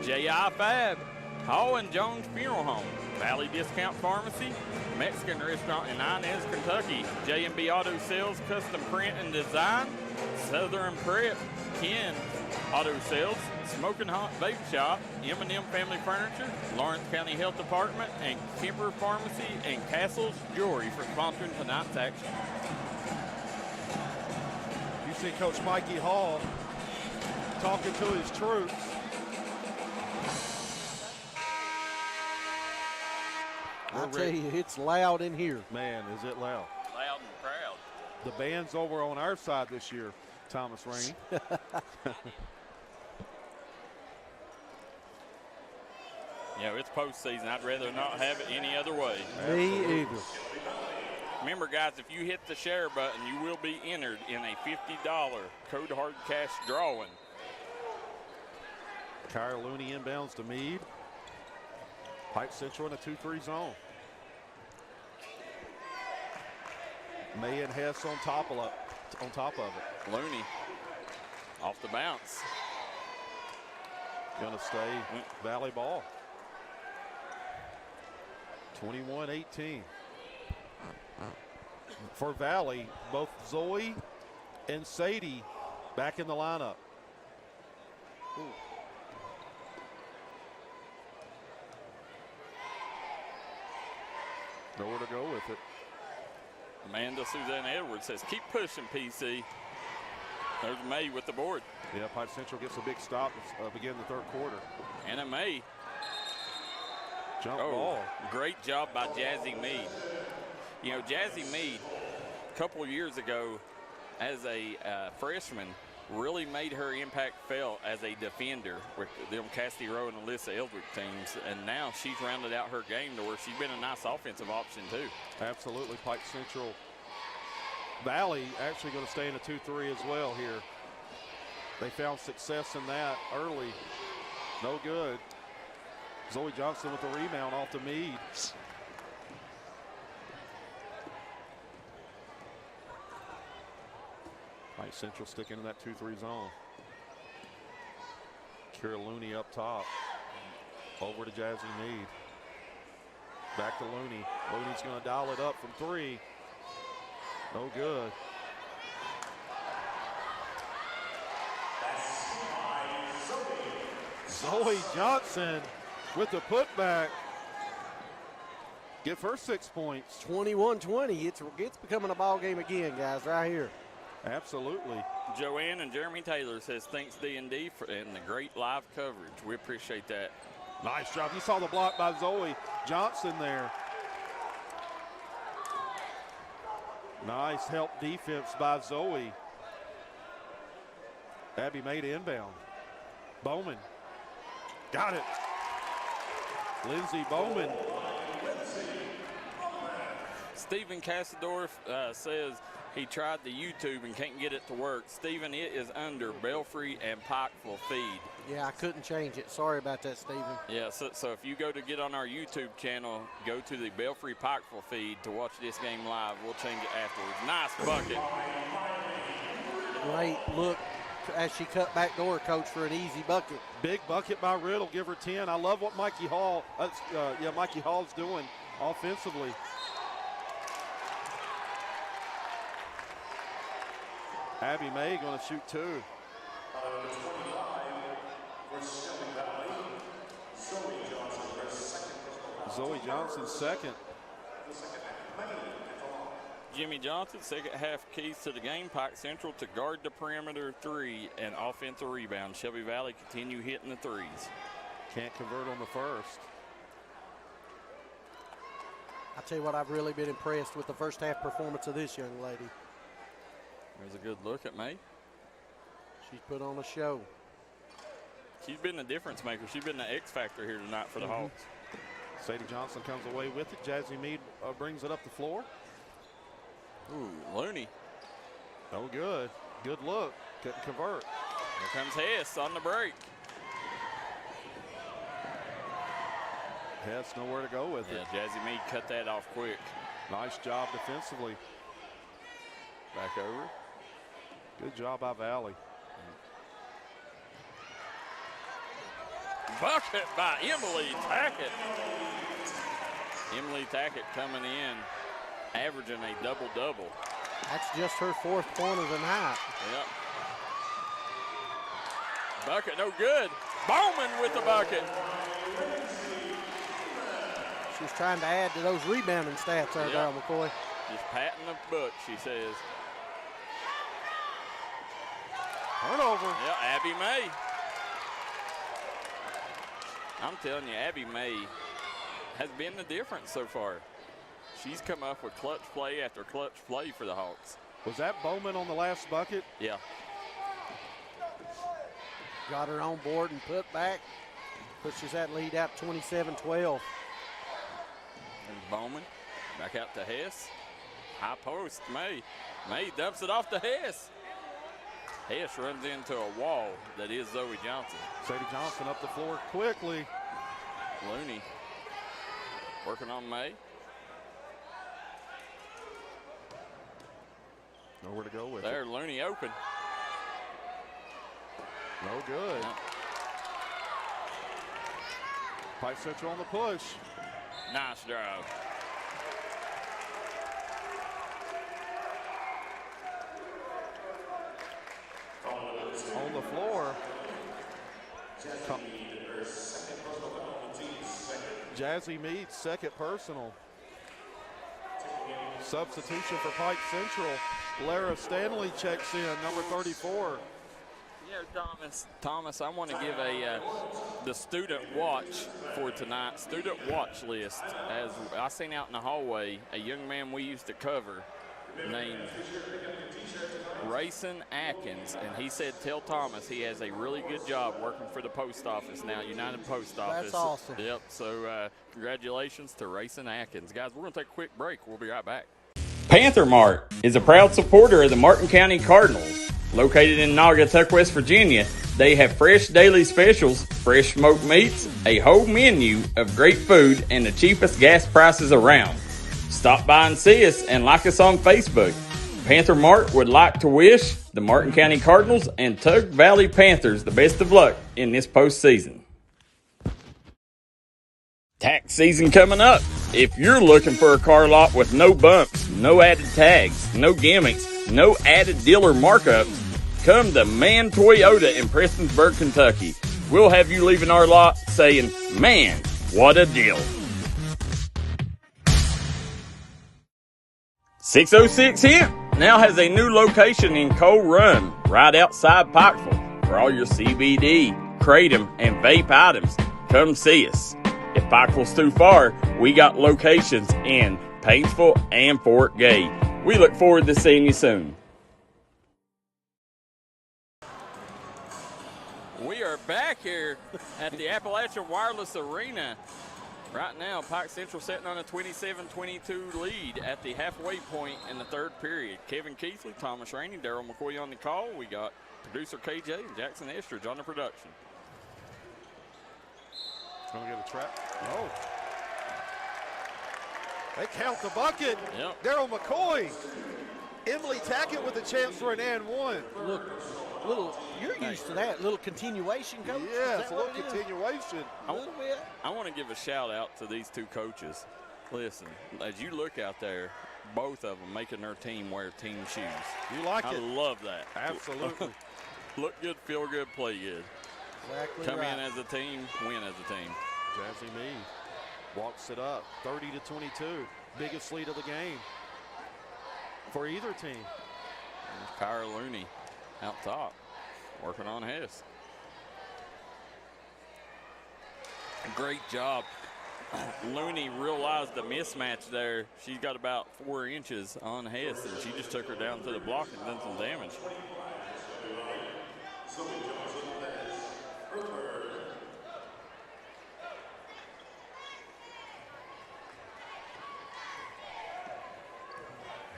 J.I. Fab, Hall and Jones Funeral Home, Valley Discount Pharmacy, Mexican Restaurant in Inez, Kentucky, J&B Auto Sales, Custom Print and Design, Southern Prep, Ken Auto Sales, Smoking Hot Vape Shop, M&M Family Furniture, Lawrence County Health Department, and Kemper Pharmacy and Castle's Jewelry for sponsoring tonight's action. You see Coach Mikey Hall talking to his troops. I tell you, it's loud in here. Man, is it loud. Loud and proud. The band's over on our side this year, Thomas Rainey. Yeah, it's postseason. I'd rather not have it any other way. Me either. Remember, guys, if you hit the share button, you will be entered in a $50 Code Hard Cash drawing. Kyra Looney inbounds to Meade. Pike Central in a 2-3 zone. May and Hess on top of it. Looney off the bounce. Gonna stay Valley ball. 21-18. For Valley, both Zoe and Sadie back in the lineup. Ooh. Nowhere to go with it. Amanda Suzanne Edwards says, keep pushing, PC. There's May with the board. Yeah, Pike Central gets a big stop to begin the third quarter. Anna May. Jump ball. Great job by Jazzy Meade. You know, Jazzy Meade, a couple years ago, as a freshman, really made her impact felt as a defender with them Cassidy Rowe and Alyssa Eldrick teams, and now she's rounded out her game to where she's been a nice offensive option too. Absolutely. Pike Central. Valley actually going to stay in a 2-3 as well here. They found success in that early. No good. Zoe Johnson with the rebound off to Meade. Pike Central sticking in that 2-3 zone. Kira Looney up top. Over to Jazzy Meade. Back to Looney. Looney's going to dial it up from 3. No good. Zoe Johnson with the putback. Give her 6 points. 21-20. It's becoming a ball game again, guys, right here. Absolutely. Joanne and Jeremy Taylor says, thanks D&D and the great live coverage. We appreciate that. Nice job. You saw the block by Zoe Johnson there. Nice help defense by Zoe. Abby made inbound. Bowman. Got it. Lindsey Bowman. Stephen Cassadorf says he tried the YouTube and can't get it to work. Stephen, it is under Belfry and Pikeville feed. Yeah, I couldn't change it. Sorry about that, Stephen. Yeah, so if you go to get on our YouTube channel, go to the Belfry Pikeville feed to watch this game live. We'll change it afterwards. Nice bucket. Great look as she cut back door, Coach, for an easy bucket. Big bucket by Riddle. Give her 10. I love what Mikey Hall's doing offensively. Abby May going to shoot 2. Zoe Johnson second. Jimmy Johnson, second half keys to the game. Pike Central to guard the perimeter 3 and offensive rebound. Shelby Valley continue hitting the 3s. Can't convert on the first. I tell you what, I've really been impressed with the first half performance of this young lady. There's a good look at May. She's put on a show. She's been the difference maker. She's been the X factor here tonight for the Hawks. Sadie Johnson comes away with it. Jazzy Mead brings it up the floor. Ooh, Looney. No good. Good look. Couldn't convert. Here comes Hess on the break. Hess nowhere to go with it. Yeah, Jazzy Mead cut that off quick. Nice job defensively. Back over. Good job by Valley. Bucket by Emily Tackett. Emily Tackett coming in, averaging a double-double. That's just her 4th point of the night. Yep. Bucket, no good. Bowman with the bucket. She's trying to add to those rebounding stats there, Darryl McCoy. Just patting the book, she says. Turnover. Yeah, Abby May. I'm telling you, Abby May has been the difference so far. She's come up with clutch play after clutch play for the Hawks. Was that Bowman on the last bucket? Yeah. Got her on board and put back. Pushes that lead out 27-12. And Bowman back out to Hess. High post, May. May dumps it off to Hess. Hess runs into a wall that is Zoe Johnson. Sadie Johnson up the floor quickly. Looney working on May. Nowhere to go with There, it. Looney open. No good. Yep. Pike Central on the push. Nice drive. On the floor. Jazzy Mead's 2nd personal. Substitution for Pike Central. Lara Stanley checks in, number 34. Yeah, Thomas, I want to give the student watch for tonight, student watch list. As I seen out in the hallway, a young man we used to cover named Rayson Atkins, and he said, tell Thomas he has a really good job working for the post office now, United Post Office. That's awesome. Yep, so congratulations to Rayson Atkins. Guys, we're going to take a quick break. We'll be right back. Panther Mart is a proud supporter of the Martin County Cardinals. Located in Naugatuck, West Virginia, they have fresh daily specials, fresh smoked meats, a whole menu of great food, and the cheapest gas prices around. Stop by and see us and like us on Facebook. Panther Mart would like to wish the Martin County Cardinals and Tug Valley Panthers the best of luck in this postseason. Tax season coming up. If you're looking for a car lot with no bumps, no added tags, no gimmicks, no added dealer markups, come to Man Toyota in Prestonsburg, Kentucky. We'll have you leaving our lot saying, man, what a deal. 606 Hemp now has a new location in Coal Run, right outside Pikeville. For all your CBD, kratom, and vape items, come see us. If Pikeville's too far, we got locations in Paintsville and Fort Gay. We look forward to seeing you soon. We are back here at the Appalachian Wireless Arena. Right now, Pike Central sitting on a 27-22 lead at the halfway point in the 3rd period. Kevin Keithley, Thomas Rainey, Darryl McCoy on the call. We got producer KJ and Jackson Estridge on the production. Going to get a trap. No. They count the bucket. Yep. Darryl McCoy. Emily Tackett with a chance for an and one. Look, you're used to that. Little continuation, coach? Yeah, it's a little continuation. A little bit. I want to give a shout out to these two coaches. Listen, as you look out there, both of them making their team wear team shoes. You like I it? love that. Absolutely. Look good, feel good, play good. Exactly Come right. in as a team, win as a team. Jazzy Mead walks it up, 30-22. Biggest lead of the game for either team. There's Kyra Looney out top, working on Hess. Great job. Looney realized the mismatch there. She's got about 4 inches on Hess, and she just took her down to the block and done some damage.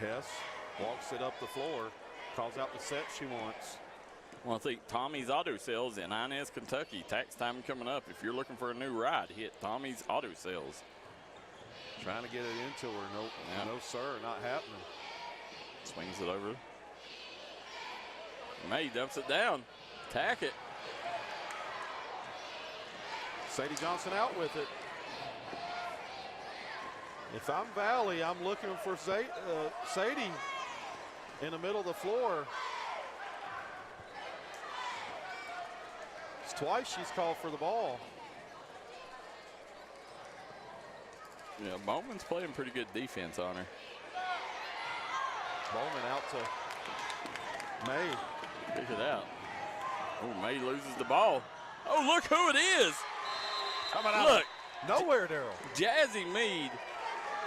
Hess walks it up the floor, calls out the set she wants. Well, I think Tommy's Auto Sales in Inez, Kentucky. Tax time coming up. If you're looking for a new ride, hit Tommy's Auto Sales. Trying to get it into her. Nope. Yeah. No, sir, not happening. Swings it over. May dumps it down. Tack it. Sadie Johnson out with it. If I'm Valley, I'm looking for Sadie in the middle of the floor. It's twice she's called for the ball. Yeah, Bowman's playing pretty good defense on her. Bowman out to May. Pick it out. Oh, May loses the ball. Oh, look who it is. Coming out Look. Nowhere, Daryl. Jazzy Mead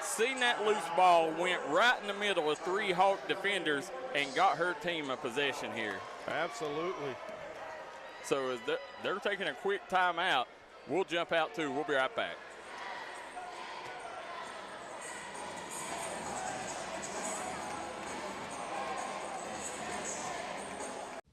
seen that loose ball, went right in the middle of 3 Hawk defenders, and got her team a possession here. Absolutely. So as they're taking a quick timeout. We'll jump out too. We'll be right back.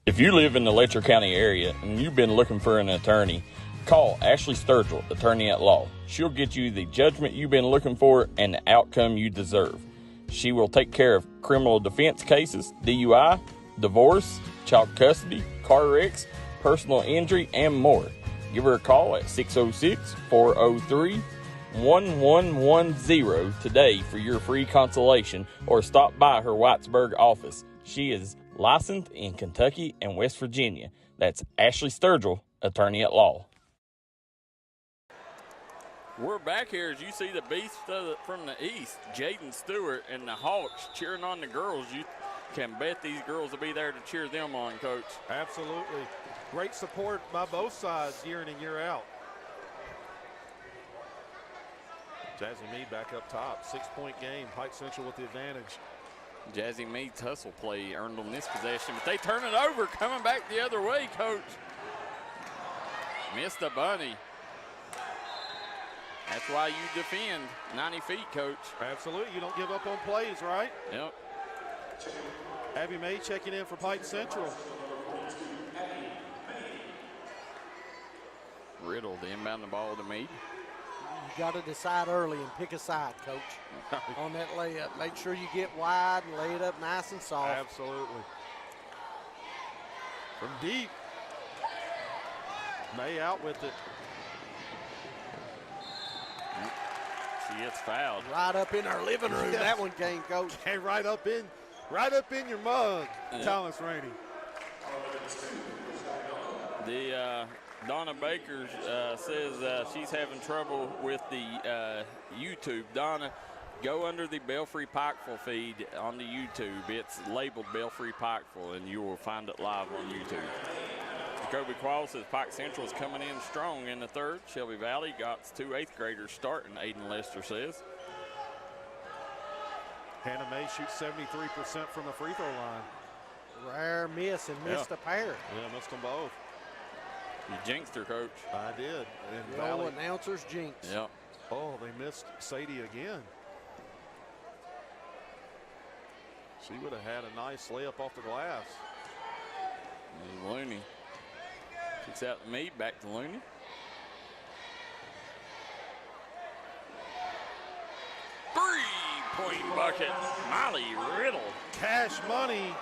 If you live in the Letcher County area and you've been looking for an attorney, call Ashley Sturgill, attorney at law. She'll get you the judgment you've been looking for and the outcome you deserve. She will take care of criminal defense cases, DUI, divorce, child custody, car wrecks, personal injury, and more. Give her a call at 606-403-1110 today for your free consultation, or stop by her Whitesburg office. She is licensed in Kentucky and West Virginia. That's Ashley Sturgill, attorney at law. We're back here as you see the beast from the east, Jaden Stewart and the Hawks cheering on the girls. You can bet these girls will be there to cheer them on, Coach. Absolutely. Great support by both sides year in and year out. Jazzy Mead back up top. 6-point game. Pike Central with the advantage. Jazzy Mead's hustle play earned them this possession, but they turn it over, coming back the other way, Coach. Missed the bunny. That's why you defend 90 feet, Coach. Absolutely. You don't give up on plays, right? Yep. Abby May checking in for Pike Central. Riddle to inbound the ball to Mead. You got to decide early and pick a side, Coach, on that layup. Make sure you get wide and lay it up nice and soft. Absolutely. From deep. May out with it. She gets fouled. Right up in our living room. Yes. That one came, Coach. Hey, right up in your mug, Thomas Rainey. The Donna Baker says she's having trouble with the YouTube. Donna, go under the Belfry Pikeville feed on the YouTube. It's labeled Belfry Pikeville, and you will find it live on YouTube. Jacoby Quall says Pike Central is coming in strong in the third. Shelby Valley got 2 8th graders starting, Aiden Lester says. Hannah May shoots 73% from the free throw line. Rare miss and missed a pair. Yeah, missed them both. You jinxed her, Coach. I did. And The Valley, old announcer's jinx. Yep. oh, they missed Sadie again. She would have had a nice layup off the glass. And Looney kicks out to Mead, back to Looney. Three-point bucket, Molly Riddle. Cash money.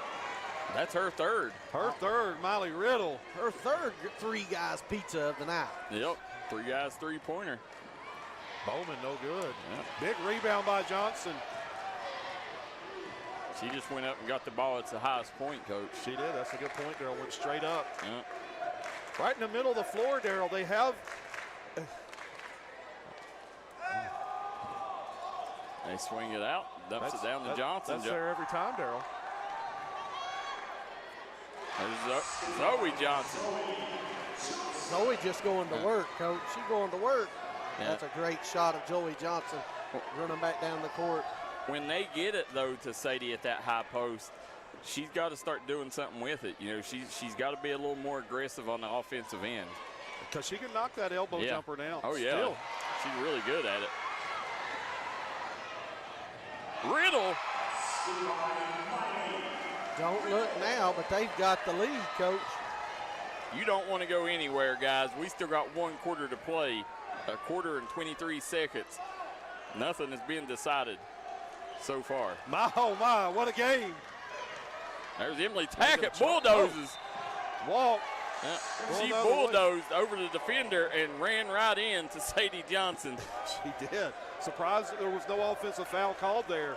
That's her third. Her third, Molly Riddle. Her third 3 guys pizza of the night. Yep, 3 guys, 3-pointer. Bowman, no good. Yep. Big rebound by Johnson. She just went up and got the ball. It's the highest point, Coach. She did. That's a good point, Daryl. Went straight up. Yep. Right in the middle of the floor, Daryl. They have. They swing it out, dumps it down to Johnson. That's there every time, Daryl. There's Zoe Johnson. Zoe just going to work, Coach. She's going to work. Yeah. That's a great shot of Zoe Johnson running back down the court. When they get it, though, to Sadie at that high post, she's got to start doing something with it. You know, she's got to be a little more aggressive on the offensive end. Because she can knock that elbow jumper down. Oh, yeah. Still. She's really good at it. Riddle Don't look now, but they've got the lead, Coach. You don't want to go anywhere, guys. We still got 1 quarter to play, 1 and 23 seconds. Nothing has been decided so far. My, oh my, what a game. There's Emily Tackett, bulldozes. Walk. She bulldozed over the defender and ran right in to Sadie Johnson. She did. Surprised that there was no offensive foul called there.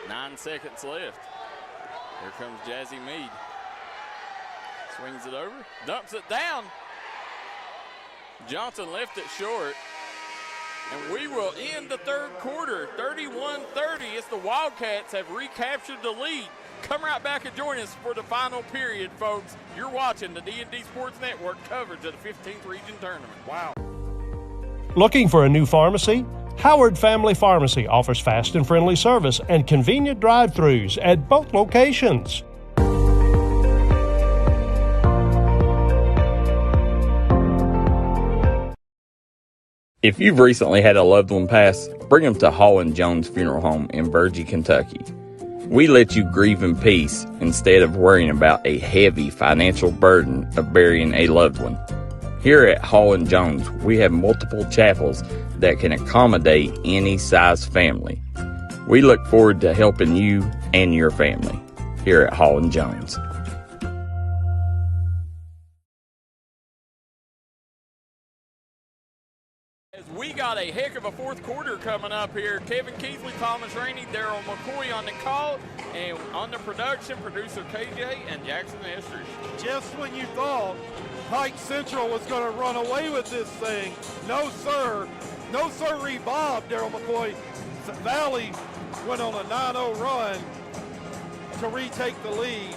Nine seconds left. Here comes Jazzy Mead. Swings it over, dumps it down. Johnson left it short. And we will end the 3rd quarter, 31-30. It's the Wildcats have recaptured the lead. Come right back and join us for the final period, folks. You're watching the D&D Sports Network coverage of the 15th Region Tournament. Wow. Looking for a new pharmacy? Howard Family Pharmacy offers fast and friendly service and convenient drive-thrus at both locations. If you've recently had a loved one pass, bring them to Hall & Jones Funeral Home in Burgee, Kentucky. We let you grieve in peace instead of worrying about a heavy financial burden of burying a loved one. Here at Hall & Jones, we have multiple chapels that can accommodate any size family. We look forward to helping you and your family here at Hall & Jones. We got a heck of a 4th quarter coming up here. Kevin Keithley, Thomas Rainey, Daryl McCoy on the call, and on the production, producer KJ and Jackson Estridge. Just when you thought Pike Central was going to run away with this thing, no sir. No sirree, Bob, Daryl McCoy. Valley went on a 9-0 run to retake the lead,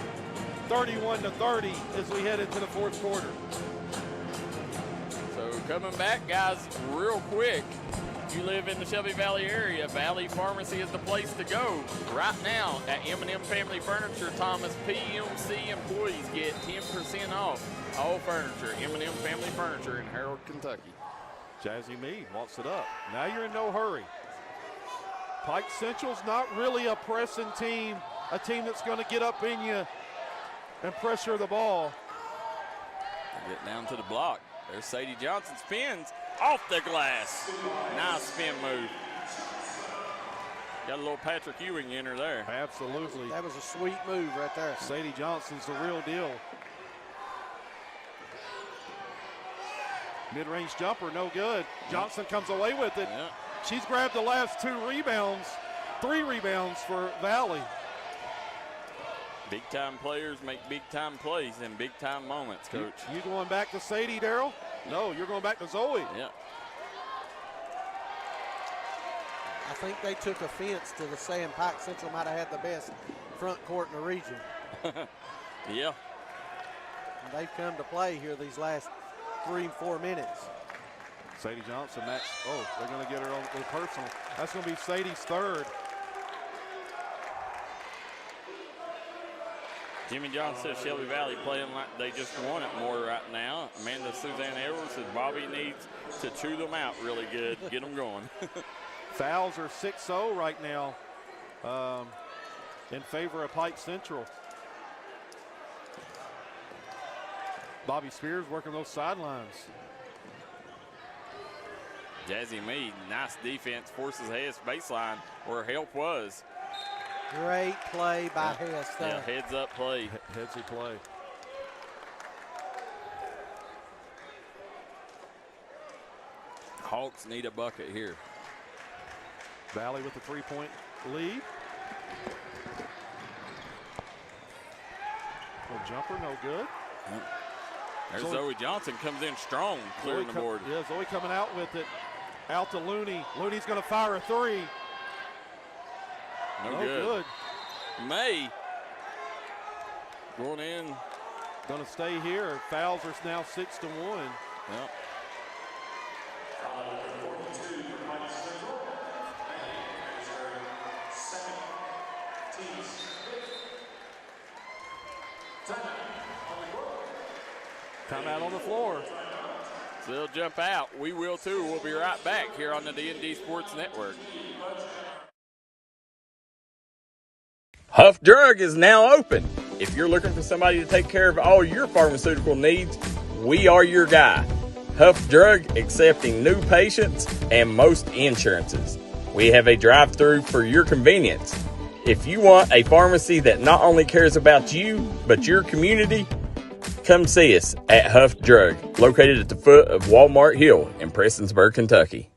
31-30 as we head into the 4th quarter. So coming back, guys, real quick. You live in the Shelby Valley area, Valley Pharmacy is the place to go. Right now at M&M Family Furniture, Thomas, PMC employees get 10% off all furniture. M&M Family Furniture in Harold, Kentucky. Jazzy Mead wants it up. Now you're in no hurry. Pike Central's not really a pressing team, a team that's going to get up in you and pressure the ball. Get down to the block. There's Sadie Johnson, spins off the glass. Nice spin move. Got a little Patrick Ewing in her there. Absolutely. That was a sweet move right there. Sadie Johnson's the real deal. Mid-range jumper, no good. Johnson comes away with it. Yeah. She's grabbed the last 3 rebounds for Valley. Big-time players make big-time plays in big-time moments, Coach. You going back to Sadie, Daryl? No, you're going back to Zoe. Yeah. I think they took offense to the saying Pike Central might have had the best front court in the region. Yeah. And they've come to play here these last 3 and 4 minutes. Sadie Johnson, they're going to get her on the personal. That's going to be Sadie's 3rd. Jimmy Johnson says Shelby Valley playing like they just want it more right now. Amanda Suzanne Edwards says Bobby needs to chew them out really good, get them going. Fouls are 6-0 right now in favor of Pike Central. Bobby Spears working those sidelines. Jazzy Mead, nice defense, forces Hess baseline where help was. Great play by Hess there. Yeah, heads up play. Headsy play. Hawks need a bucket here. Valley with the 3-point lead. Little jumper, no good. There's Zoe Johnson, comes in strong, clearing the board. Yeah, Zoe coming out with it. Out to Looney. Looney's going to fire a 3. No good. May going in. Going to stay here. Fouls are now 6-1. Yep. Timeout on the floor. They'll jump out. We will too. We'll be right back here on the D&D Sports Network. Huff Drug is now open. If you're looking for somebody to take care of all your pharmaceutical needs, we are your guy. Huff Drug accepting new patients and most insurances. We have a drive-through for your convenience. If you want a pharmacy that not only cares about you, but your community, come see us at Huff Drug, located at the foot of Walmart Hill in Prestonsburg, Kentucky.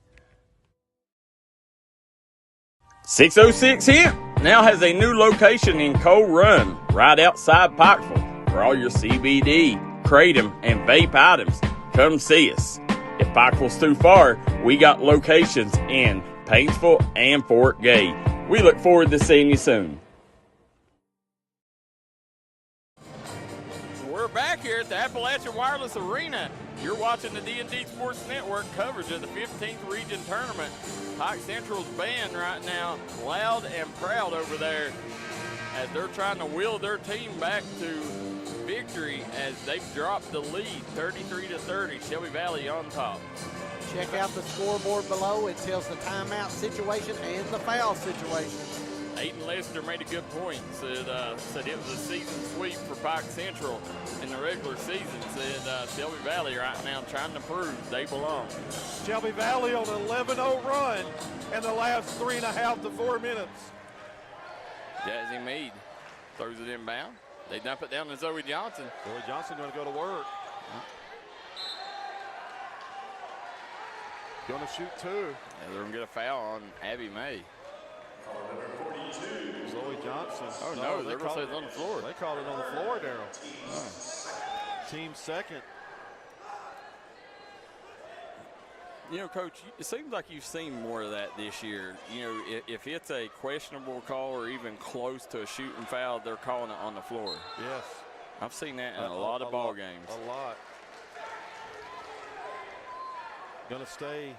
606 Hemp now has a new location in Coal Run, right outside Pikeville. For all your CBD, kratom, and vape items, come see us. If Pikeville's too far, we got locations in Paintsville and Fort Gay. We look forward to seeing you soon. We're back here at the Appalachian Wireless Arena. You're watching the D&D Sports Network coverage of the 15th Region Tournament. Pike Central's band right now, loud and proud over there as they're trying to will their team back to victory as they've dropped the lead 33-30. Shelby Valley on top. Check out the scoreboard below. It tells the timeout situation and the foul situation. Aiden Lester made a good point. Said it was a season sweep for Pike Central in the regular season. Said Shelby Valley right now trying to prove they belong. Shelby Valley on an 11-0 run in the last 3.5 to 4 minutes. Jazzy Mead throws it inbound. They dump it down to Zoe Johnson. Zoe Johnson going to go to work. Going to shoot two. Yeah, they're going to get a foul on Abby May. Zoe Johnson. Oh, no, they're going to say it's on the floor. They called it on the floor, Daryl. Team second. You know, Coach, it seems like you've seen more of that this year. You know, if it's a questionable call or even close to a shooting foul, they're calling it on the floor. Yes. I've seen that in a lot of ball games. A lot. Going to stay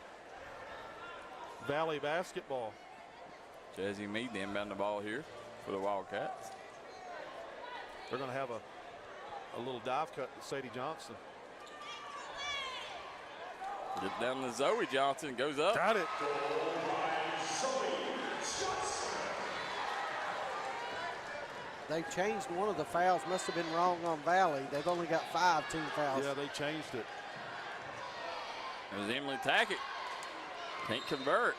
Valley basketball. Jazzy Mead inbound the ball here for the Wildcats. They're going to have a little dive cut to Sadie Johnson. Get down to Zoe Johnson, goes up. Got it. They've changed one of the fouls. Must have been wrong on Valley. They've only got 5 team fouls. Yeah, they changed it. It was Emily Tackett. Can't convert.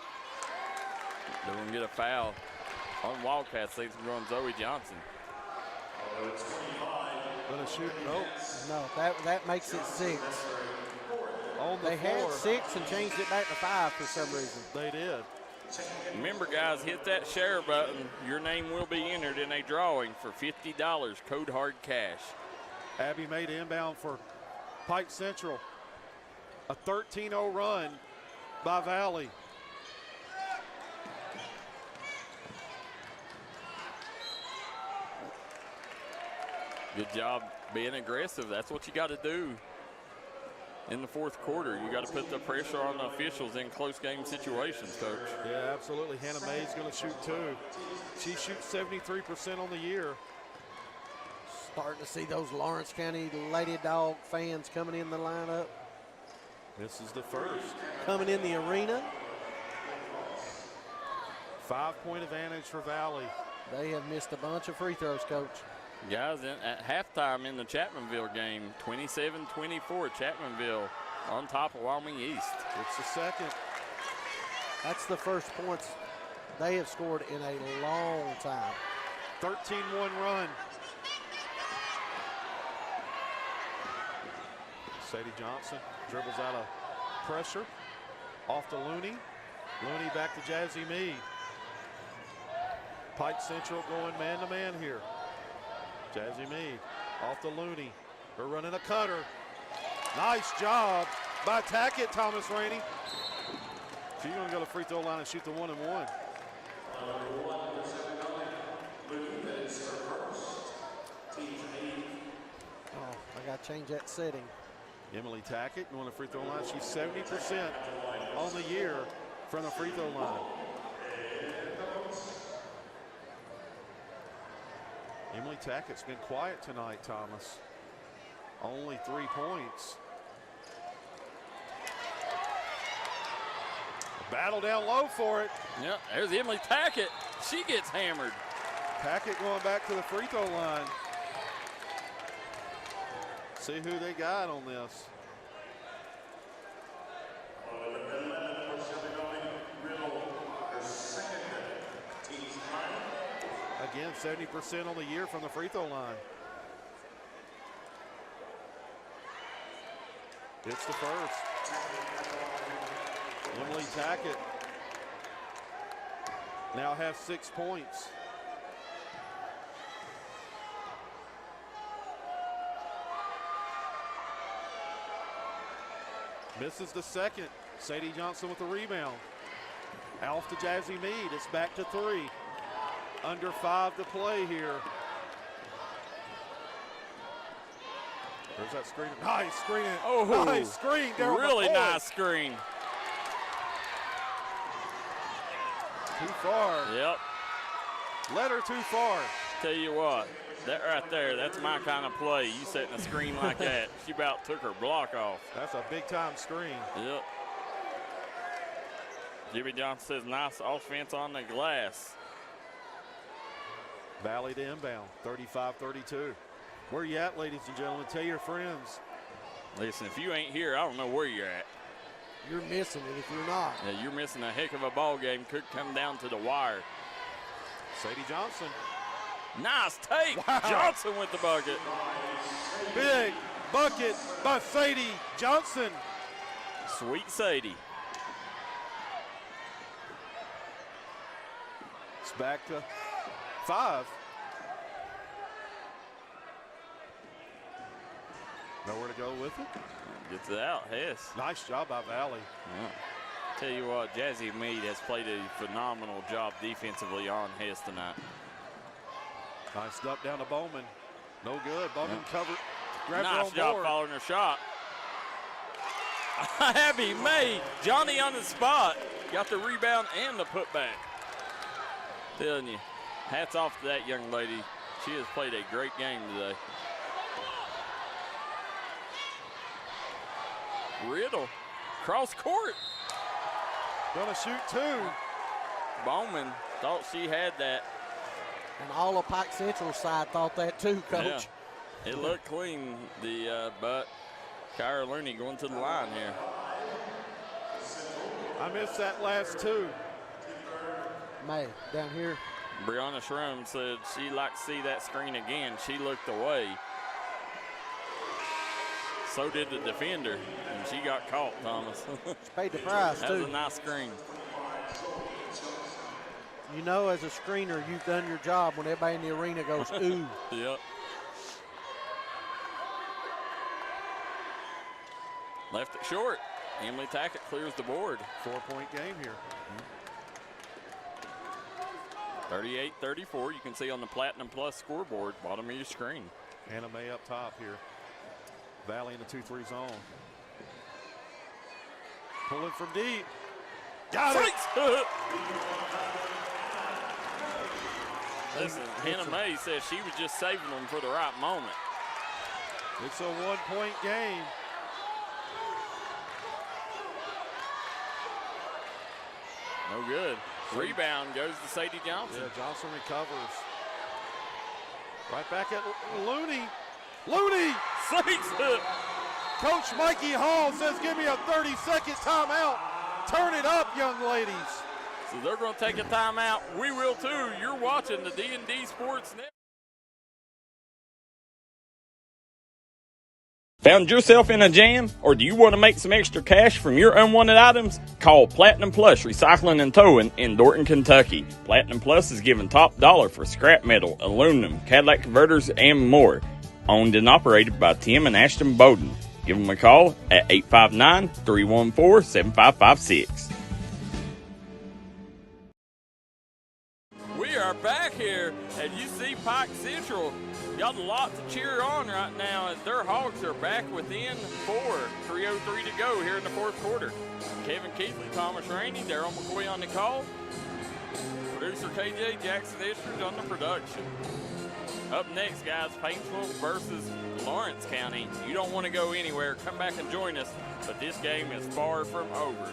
They're going to get a foul on Wildcats. They're going Zoe Johnson. Going to shoot. Nope. No, that makes it 6. On the they floor. had 6 and changed it back to 5 for some reason. They did. Remember, guys, hit that share button. Your name will be entered in a drawing for $50, code hard cash. Abby made inbound for Pike Central. A 13-0 run by Valley. Good job being aggressive. That's what you got to do in the fourth quarter. You got to put the pressure on the officials in close game situations, Coach. Yeah, absolutely. Hannah May's going to shoot 2. She shoots 73% on the year. Starting to see those Lawrence County Lady Dog fans coming in the lineup. This is the first. Coming in the arena. 5-point advantage for Valley. They have missed a bunch of free throws, Coach. Guys, at halftime in the Chapmanville game, 27-24, Chapmanville on top of Wyoming East. It's the second. That's the first points they have scored in a long time. 13-1 run. Sadie Johnson dribbles out of pressure. Off to Looney. Looney back to Jazzy Mead. Pike Central going man-to-man here. Jazzy Mead off to Looney. They're running a cutter. Nice job by Tackett, Thomas Rainey. She's going to go to the free throw line and shoot the 1-and-1. Oh, I got to change that setting. Emily Tackett going to the free throw line. She's 70% on the year from the free throw line. Emily Tackett's been quiet tonight, Thomas. Only 3 points. Battle down low for it. Yep, there's Emily Tackett. She gets hammered. Tackett going back to the free throw line. See who they got on this. Again, 70% on the year from the free throw line. It's the first. Emily Tackett now has 6 points. Misses the second. Sadie Johnson with the rebound. Off to Jazzy Mead. It's back to 3. Under 5 to play here. There's that screen. Nice screen. Oh, nice screen. Daryl really McCoy. nice screen. Too far. Yep. Let her too far. Tell you what, that right there, that's my kind of play. You setting a screen like that, she about took her block off. That's a big time screen. Yep. Jimmy Johnson says nice offense on the glass. Valley to inbound, 35-32. Where you at, ladies and gentlemen? Tell your friends. Listen, if you ain't here, I don't know where you're at. You're missing it if you're not. Yeah, you're missing a heck of a ball game. Could come down to the wire. Sadie Johnson. Nice take. Wow. Johnson with the bucket. Big bucket by Sadie Johnson. Sweet Sadie. It's back to 5. Nowhere to go with it. Gets it out, Hess. Nice job by Valley. Yeah. Tell you what, Jazzy Mead has played a phenomenal job defensively on Hess tonight. Nice dump down to Bowman. No good. Bowman covered. Grabs Nice her on job board. following her shot. Abby May, Johnny on the spot. Got the rebound and the putback. Telling you, hats off to that young lady. She has played a great game today. Riddle, cross court. Gonna shoot 2. Bowman thought she had that. And all of Pike Central's side thought that too, Coach. Yeah. It looked clean, but Kyra Looney going to the line here. I missed that last 2. May, down here. Brianna Shrum said she'd like to see that screen again. She looked away. So did the defender, and she got caught, Thomas. She paid the price, That too. was a nice screen. You know, as a screener, you've done your job when everybody in the arena goes, ooh. Yep. Left it short. Emily Tackett clears the board. 4-point game here. 38-34. You can see on the Platinum Plus scoreboard, bottom of your screen. Hannah May up top here. Valley in the 2-3 zone. Pulling from deep. Got it! Listen, Hannah May says she was just saving them for the right moment. It's a 1-point game. No good. Rebound goes to Sadie Johnson. Yeah, Johnson recovers. Right back at Looney. Looney! Sakes it. Coach Mikey Hall says, give me a 30-second timeout. Turn it up, young ladies. So they're going to take a timeout. We will too. You're watching the D&D Sports Network. Found yourself in a jam, or do you want to make some extra cash from your unwanted items? Call Platinum Plus Recycling and Towing in Dorton, Kentucky. Platinum Plus is giving top dollar for scrap metal, aluminum, Cadillac converters, and more. Owned and operated by Tim and Ashton Bowden. Give them a call at 859-314-7556. We are back here at UC Pike Central. Got a lot to cheer on right now as their Hogs are back within 4. 3:03 to go here in the fourth quarter. Kevin Keithley, Thomas Rainey, Daryl McCoy on the call. Producer KJ Jackson Estridge on the production. Up next, guys, Paintsville versus Lawrence County. You don't want to go anywhere. Come back and join us, but this game is far from over.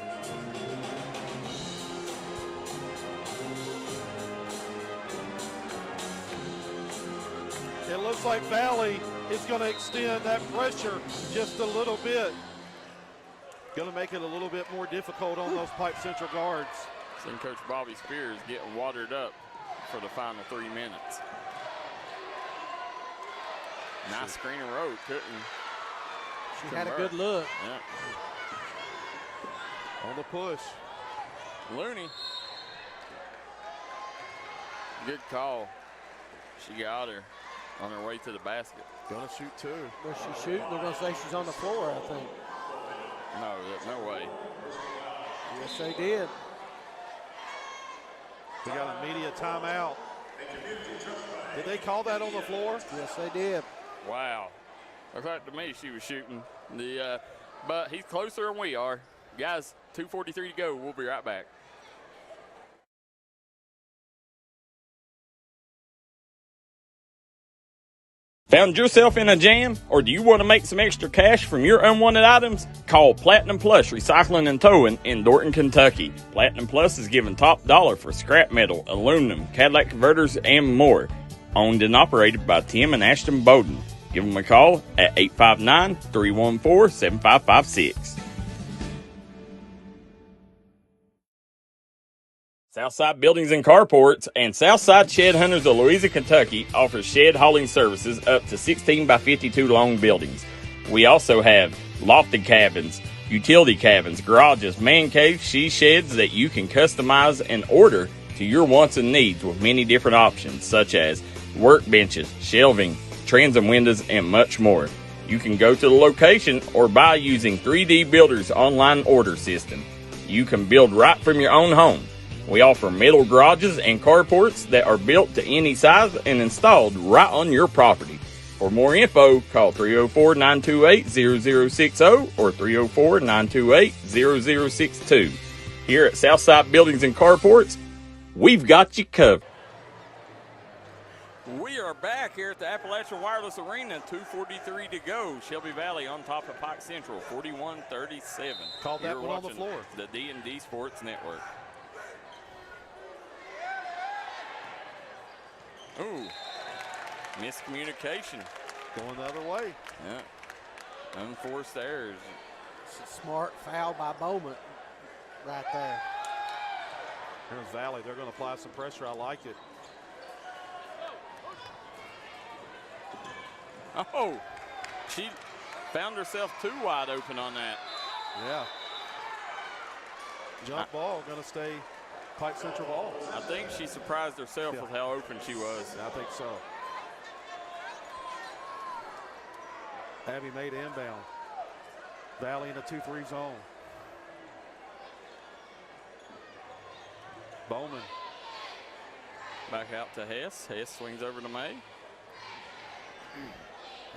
looks like Valley is going to extend that pressure just a little bit. Going to make it a little bit more difficult on those Pike Central guards. Seen Coach Bobby Spears getting watered up for the final 3 minutes. Nice screen and roll, couldn't She had a good look. Yeah. On the push. Looney. Good call. She got her on her way to the basket. Gonna shoot two. Where's she shooting? They're gonna say she's on the floor, I think. No, no way. Yes, they did. We got a media timeout. Did they call that on the floor? Yes, they did. Wow. Looks like to me she was shooting. But he's closer than we are. Guys, 2:43 to go. We'll be right back. Found yourself in a jam, or do you want to make some extra cash from your unwanted items? Call Platinum Plus Recycling and Towing in Dorton, Kentucky. Platinum Plus is giving top dollar for scrap metal, aluminum, Cadillac converters, and more. Owned and operated by Tim and Ashton Bowden. Give them a call at 859-314-7556. Southside Buildings and Carports and Southside Shed Hunters of Louisa, Kentucky offers shed hauling services up to 16 by 52 long buildings. We also have lofted cabins, utility cabins, garages, man caves, she sheds that you can customize and order to your wants and needs with many different options such as workbenches, shelving, transom windows, and much more. You can go to the location or buy using 3D Builder's online order system. You can build right from your own home. We offer metal garages and carports that are built to any size and installed right on your property. For more info, call 304-928-0060 or 304-928-0062. Here at Southside Buildings and Carports, we've got you covered. We are back here at the Appalachian Wireless Arena, 2:43 to go. Shelby Valley on top of Pike Central, 41-37. Called that one on the floor. The D&D Sports Network. Ooh, miscommunication. Going the other way. Yeah, unforced errors. It's a smart foul by Bowman right there. Here's Valley. They're going to apply some pressure. I like it. Oh, she found herself too wide open on that. Yeah. Jump ball going to stay Pike Central ball. I think she surprised herself with how open she was. I think so. Abby made inbound. Valley in the 2-3 zone. Bowman. Back out to Hess. Hess swings over to May.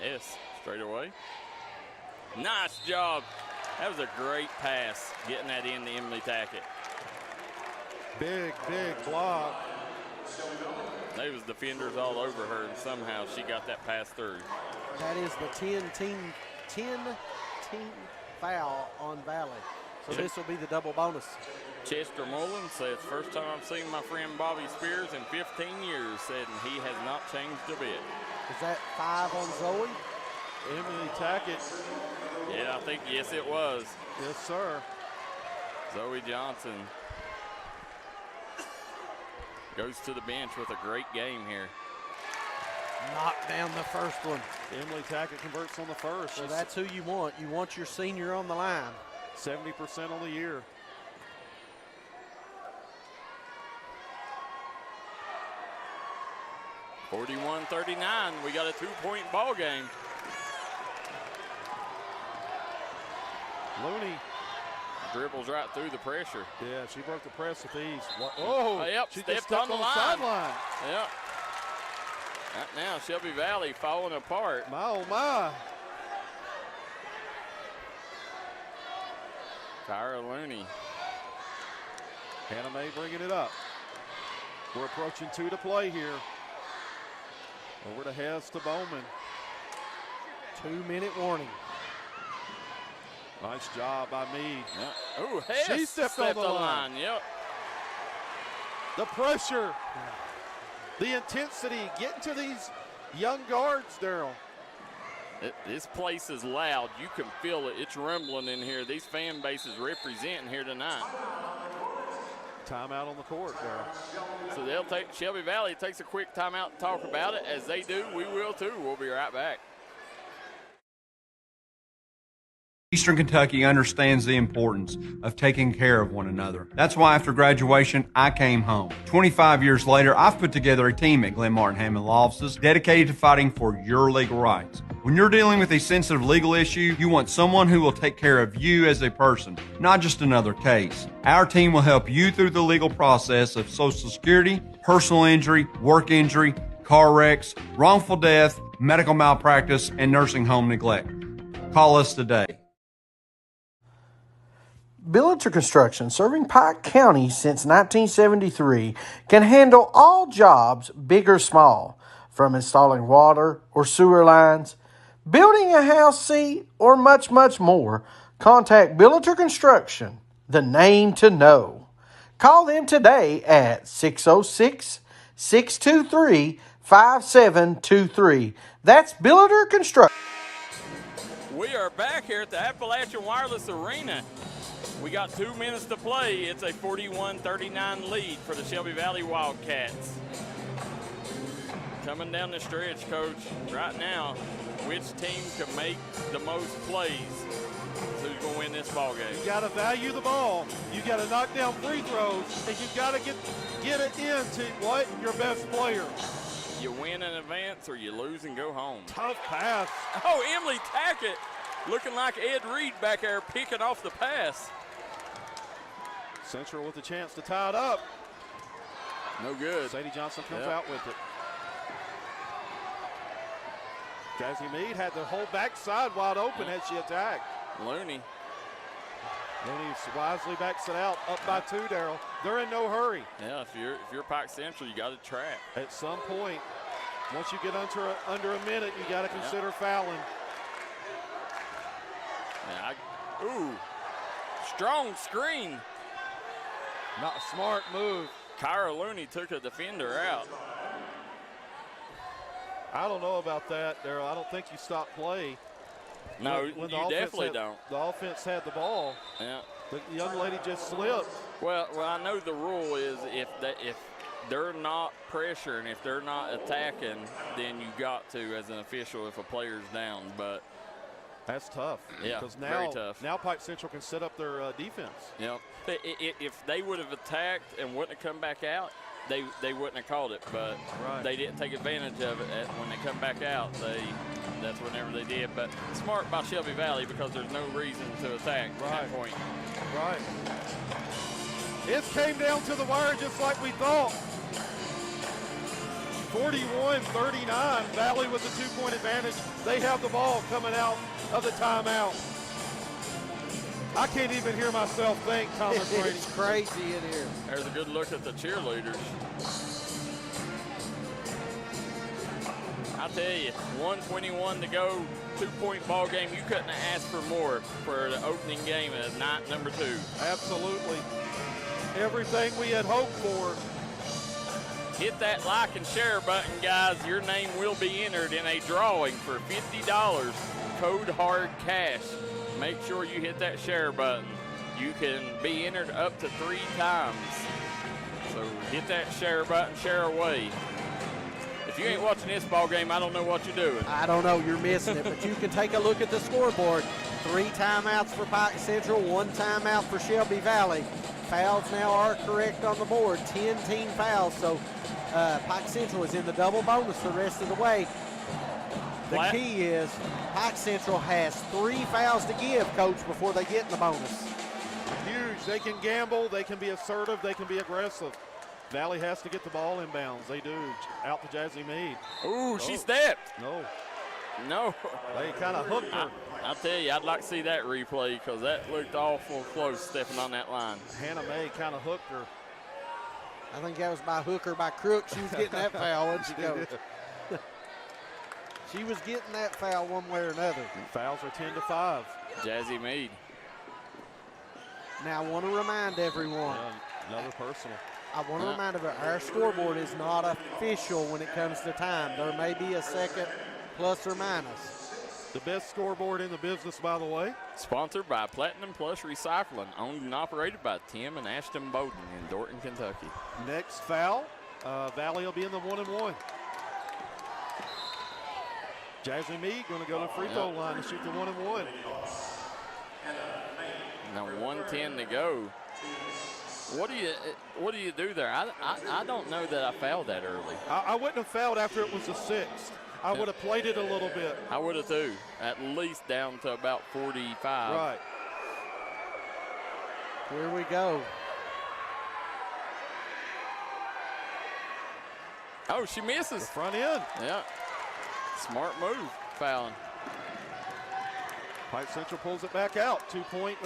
Hess straight away. Nice job. That was a great pass, getting that in to Emily Tackett. Big block. There was defenders all over her, and somehow she got that pass through. That is the 10-team foul on Valley. So this will be the double bonus. Chester Mullen says, first time I've seen my friend Bobby Spears in 15 years, said, and he has not changed a bit. Is that 5 on Zoe? Emily Tackett. Yeah, I think, yes, it was. Yes, sir. Zoe Johnson goes to the bench with a great game here. Knocked down the first one. Emily Tackett converts on the first. So that's who you want. You want your senior on the line. 70% on the year. (41-39). We got a 2-point ball game. Looney dribbles right through the pressure. Yeah, she broke the press with ease. Oh, yep, she stepped just stepped on the sideline. Yep. Right now, Shelby Valley falling apart. My, oh, my. Tyra Looney. Hannah May bringing it up. We're approaching 2 to play here. Over to Hess to Bowman. 2-minute warning. Nice job by Meade. Yep. Oh, Hess she stepped on the line. Yep. The pressure, the intensity, getting to these young guards, Daryl. This place is loud. You can feel it. It's rumbling in here. These fan bases representing here tonight. Timeout on the court, Daryl. So they'll take, Shelby Valley takes a quick timeout to talk about it. As they do, we will too. We'll be right back. Eastern Kentucky understands the importance of taking care of one another. That's why after graduation, I came home. 25 years later, I've put together a team at Glenn Martin Hammond Law Offices dedicated to fighting for your legal rights. When you're dealing with a sensitive legal issue, you want someone who will take care of you as a person, not just another case. Our team will help you through the legal process of Social Security, personal injury, work injury, car wrecks, wrongful death, medical malpractice, and nursing home neglect. Call us today. Billiter Construction, serving Pike County since 1973, can handle all jobs, big or small, from installing water or sewer lines, building a house seat, or much, much more. Contact Billiter Construction, the name to know. Call them today at 606-623-5723. That's Billiter Construction. We are back here at the Appalachian Wireless Arena. We got 2 minutes to play. It's a 41-39 lead for the Shelby Valley Wildcats. Coming down the stretch, Coach, right now, which team can make the most plays? Who's going to win this ball game? You got to value the ball. You got to knock down free throws, and you got to get it into what? Your best player. You win in advance or you lose and go home. Tough pass. Oh, Emily Tackett looking like Ed Reed back there picking off the pass. Central with a chance to tie it up. No good. Sadie Johnson comes out with it. Jazzy Meade had the whole backside wide open as she attacked. Looney wisely backs it out, up by 2, Daryl. They're in no hurry. Yeah, if you're Pike Central, you got to trap. At some point, once you get under a minute, you got to consider fouling. Ooh, strong screen. Not a smart move. Kyra Looney took a defender out. I don't know about that, Daryl. I don't think you stop play. No, you definitely don't. The offense had the ball. Yeah. The young lady just slipped. Well, I know the rule is if they're not pressuring, if they're not attacking, then you got to as an official if a player's down. But that's tough. Yeah, because very tough. Now Pike Central can set up their defense. Yeah. If they would have attacked and wouldn't have come back out, they wouldn't have called it. But they didn't take advantage of it when they come back out. That's whenever they did. But smart by Shelby Valley because there's no reason to attack at that point. Right. It came down to the wire just like we thought. 41-39. Valley with a 2-point advantage. They have the ball coming out of the timeout. I can't even hear myself think, Thomas Brady. It's crazy in here. There's a good look at the cheerleaders. I tell you, 1:21 to go, 2-point ball game. You couldn't have asked for more for the opening game of night number 2. Absolutely. Everything we had hoped for. Hit that like and share button, guys. Your name will be entered in a drawing for $50, code hard cash. Make sure you hit that share button. You can be entered up to 3 times. So hit that share button, share away. If you ain't watching this ball game, I don't know what you're doing. I don't know, you're missing it, but you can take a look at the scoreboard. 3 timeouts for Pike Central, 1 timeout for Shelby Valley. Fouls now are correct on the board, 10 team fouls, so Pike Central is in the double bonus the rest of the way. The key is Pike Central has 3 fouls to give, Coach, before they get in the bonus. Huge. They can gamble. They can be assertive. They can be aggressive. Valley has to get the ball inbounds. They do. Out to Jazzy Meade. Ooh, she stepped. No. They kind of hooked her. I'll tell you, I'd like to see that replay because that looked awful close stepping on that line. Hannah May kind of hooked her. I think that was by hook or by crook. She was getting that foul, wasn't she, Coach? She was getting that foul one way or another. Fouls are 10-5. Jazzy Meade. Now I want to remind everyone. Another personal. I want to remind everyone, our scoreboard is not official when it comes to time. There may be a second plus or minus. The best scoreboard in the business, by the way. Sponsored by Platinum Plus Recycling, owned and operated by Tim and Ashton Bowden in Dorton, Kentucky. Next foul, Valley will be in the 1-and-1. Jasmine Meade going to go to the free throw line to shoot the 1-and-1. Now 1:10 to go. What do you do there? I don't know that I fouled that early. I wouldn't have fouled after it was the 6th. I would have played it a little bit. I would have too, at least down to about 45. Right. Here we go. Oh, she misses. The front end. Yeah. Smart move, fouling. Pike Central pulls it back out. 2-point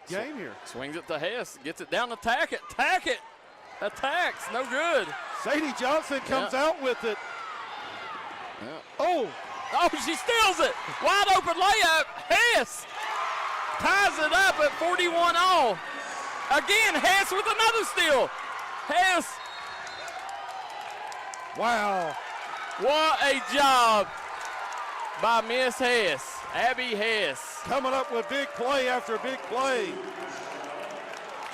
game here. Swings it to Hess, gets it down, attack it, attacks, no good. Sadie Johnson comes out with it. Yeah. Oh, she steals it. Wide open layup. Hess ties it up at 41 all. Again, Hess with another steal. Hess. wow. What a job by Miss Hess, Abby Hess. Coming up with big play after big play.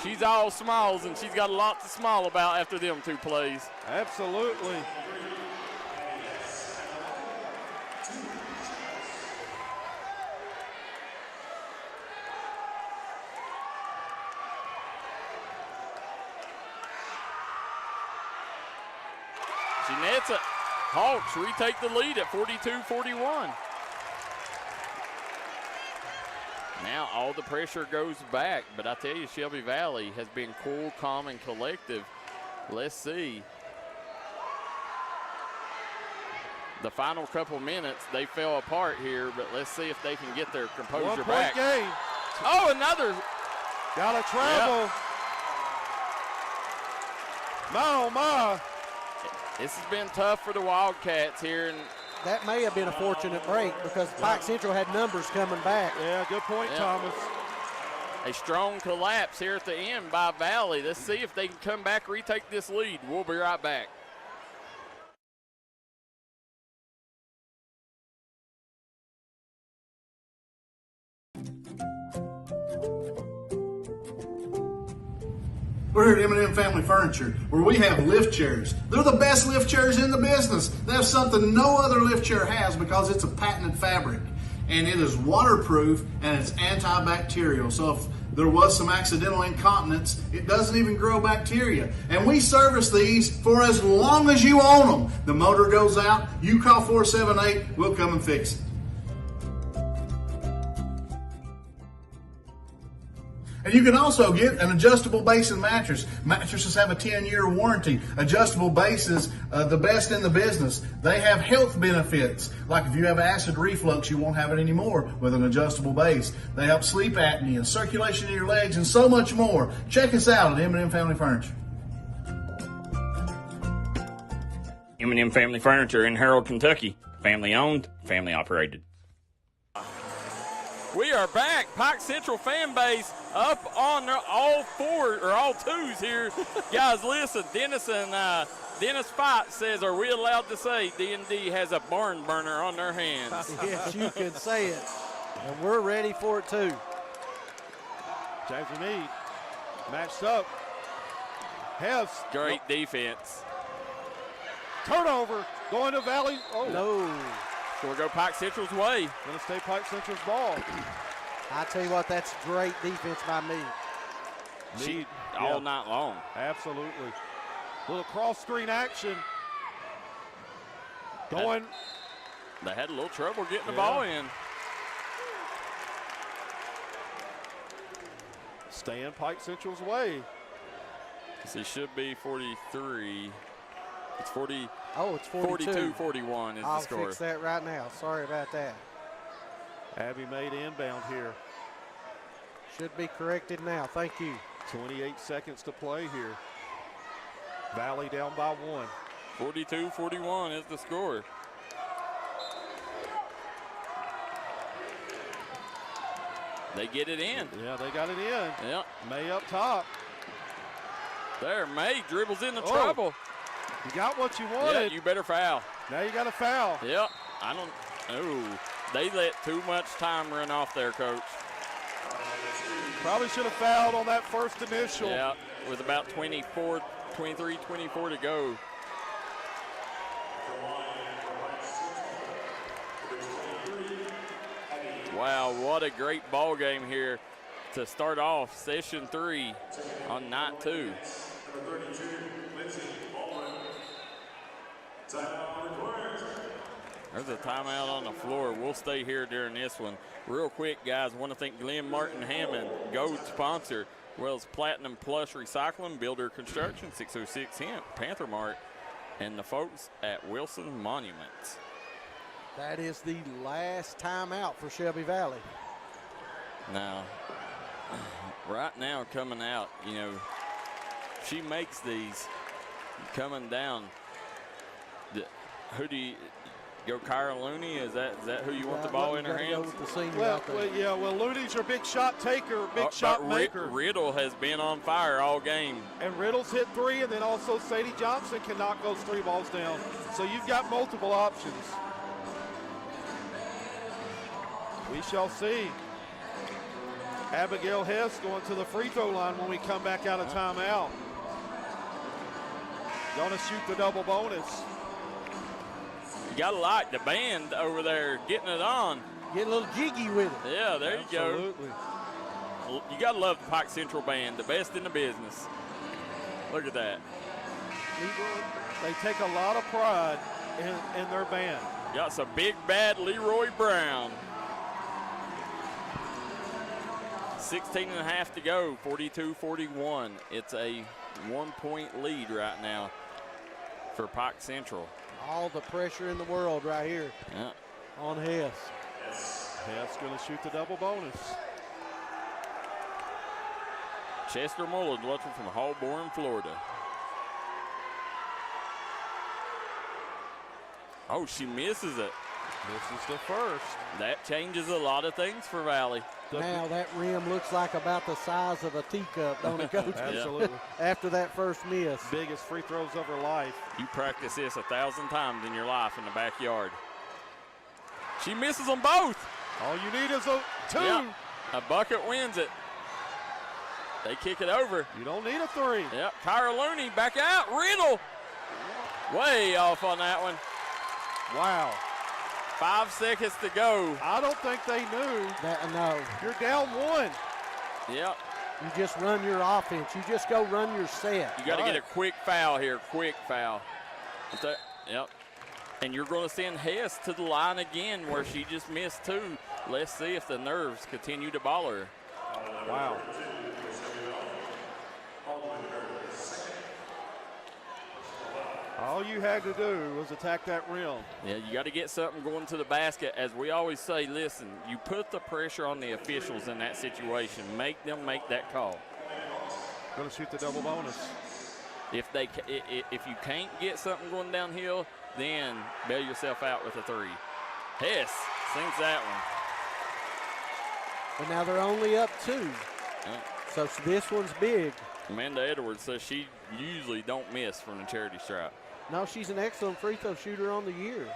She's all smiles, and she's got a lot to smile about after them 2 plays. Absolutely. She nets it. Hawks retake the lead at 42-41. Now all the pressure goes back, but I tell you, Shelby Valley has been cool, calm, and collective. Let's see. The final couple minutes, they fell apart here, but let's see if they can get their composure back. 1-point game. Oh, another. Got to travel. Yep. My, oh, my. This has been tough for the Wildcats here. And that may have been a fortunate break because Pike Central had numbers coming back. Yeah, good point, Thomas. A strong collapse here at the end by Valley. Let's see if they can come back, retake this lead. We'll be right back. We're here at M&M Family Furniture, where we have lift chairs. They're the best lift chairs in the business. They have something no other lift chair has because it's a patented fabric. And it is waterproof and it's antibacterial. So if there was some accidental incontinence, it doesn't even grow bacteria. And we service these for as long as you own them. The motor goes out, you call 478, we'll come and fix it. And you can also get an adjustable base and mattress. Mattresses have a 10-year warranty. Adjustable bases, the best in the business. They have health benefits. Like if you have acid reflux, you won't have it anymore with an adjustable base. They help sleep apnea, circulation in your legs, and so much more. Check us out at M&M Family Furniture. M&M Family Furniture in Harold, Kentucky. Family owned, family operated. We are back. Pike Central fan base up on all 4 or all 2s here. Guys, listen, Dennis Fight says, are we allowed to say D&D has a barn burner on their hands? Yes, you can say it. And we're ready for it too. Jasmine Meade matched up. Hess. Great defense. Turnover going to Valley. Oh. No. We'll go Pike Central's way. Going to stay Pike Central's ball. I tell you what, that's great defense by Meade. Meade all night long. Absolutely. Little cross screen action. Going. They had a little trouble getting the ball in. Staying Pike Central's way. This should be 43. It's 40. Oh, it's 42. 42-41 is I'll the score. fix that right now. Sorry about that. Abby made inbound here. Should be corrected now. Thank you. 28 seconds to play here. Valley down by 1. 42-41 is the score. They get it in. Yeah, they got it in. Yep. May up top. There, May dribbles into trouble. You got what you wanted. Yeah, you better foul. Now you got to foul. Yep. They let too much time run off there, Coach. Probably should have fouled on that first initial. Yeah, with about 23, 24 to go. Wow, what a great ball game here to start off session 3 on night 2. There's a timeout on the floor. We'll stay here during this one. Real quick, guys, want to thank Glenn Martin Hammond, GOAT sponsor, as well as Platinum Plus Recycling, Builder Construction, 606 Hemp, Panther Mart, and the folks at Wilson Monuments. That is the last timeout for Shelby Valley. Now, right now coming out, you know, she makes these coming down. Who do you go? Kyra Looney? Is that who you want the ball in her hands? Well, Looney's your big shot taker, big shot maker. Riddle has been on fire all game. And Riddle's hit 3, and then also Sadie Johnson can knock those 3 balls down. So you've got multiple options. We shall see. Abigail Hess going to the free throw line when we come back out of timeout. Gonna shoot the double bonus. You gotta like the band over there getting it on. Get a little jiggy with it. Yeah, there Absolutely. you go. You gotta love the Pike Central band, the best in the business. Look at that. They take a lot of pride in their band. Got some big bad Leroy Brown. 16 and a half to go, 42-41. It's a 1-point lead right now for Pike Central. All the pressure in the world right here on Hess. Hess going to shoot the double bonus. Chester Mullins watching from Holborn, Florida. Oh, she misses it. Misses the first. That changes a lot of things for Valley. Now that rim looks like about the size of a teacup, don't it, Coach? Absolutely. After that first miss. Biggest free throws of her life. You practice this 1,000 times in your life in the backyard. She misses them both. All you need is a 2. Yep. A bucket wins it. They kick it over. You don't need a 3. Yep. Kyra Looney back out. Riddle. Way off on that one. Wow. 5 seconds to go. I don't think they knew. No. You're down 1. Yep. You just run your offense. You just go run your set. You got to get a quick foul here. Quick foul. Yep. And you're going to send Hess to the line again where she just missed 2. Let's see if the nerves continue to ball her. Wow. All you had to do was attack that rim. Yeah, you got to get something going to the basket. As we always say, listen, you put the pressure on the officials in that situation. Make them make that call. Going to shoot the double bonus. If you can't get something going downhill, then bail yourself out with a 3. Hess sings that one. But now they're only up 2. So this one's big. Amanda Edwards says she usually don't miss from the charity stripe. No, she's an excellent free throw shooter on the year.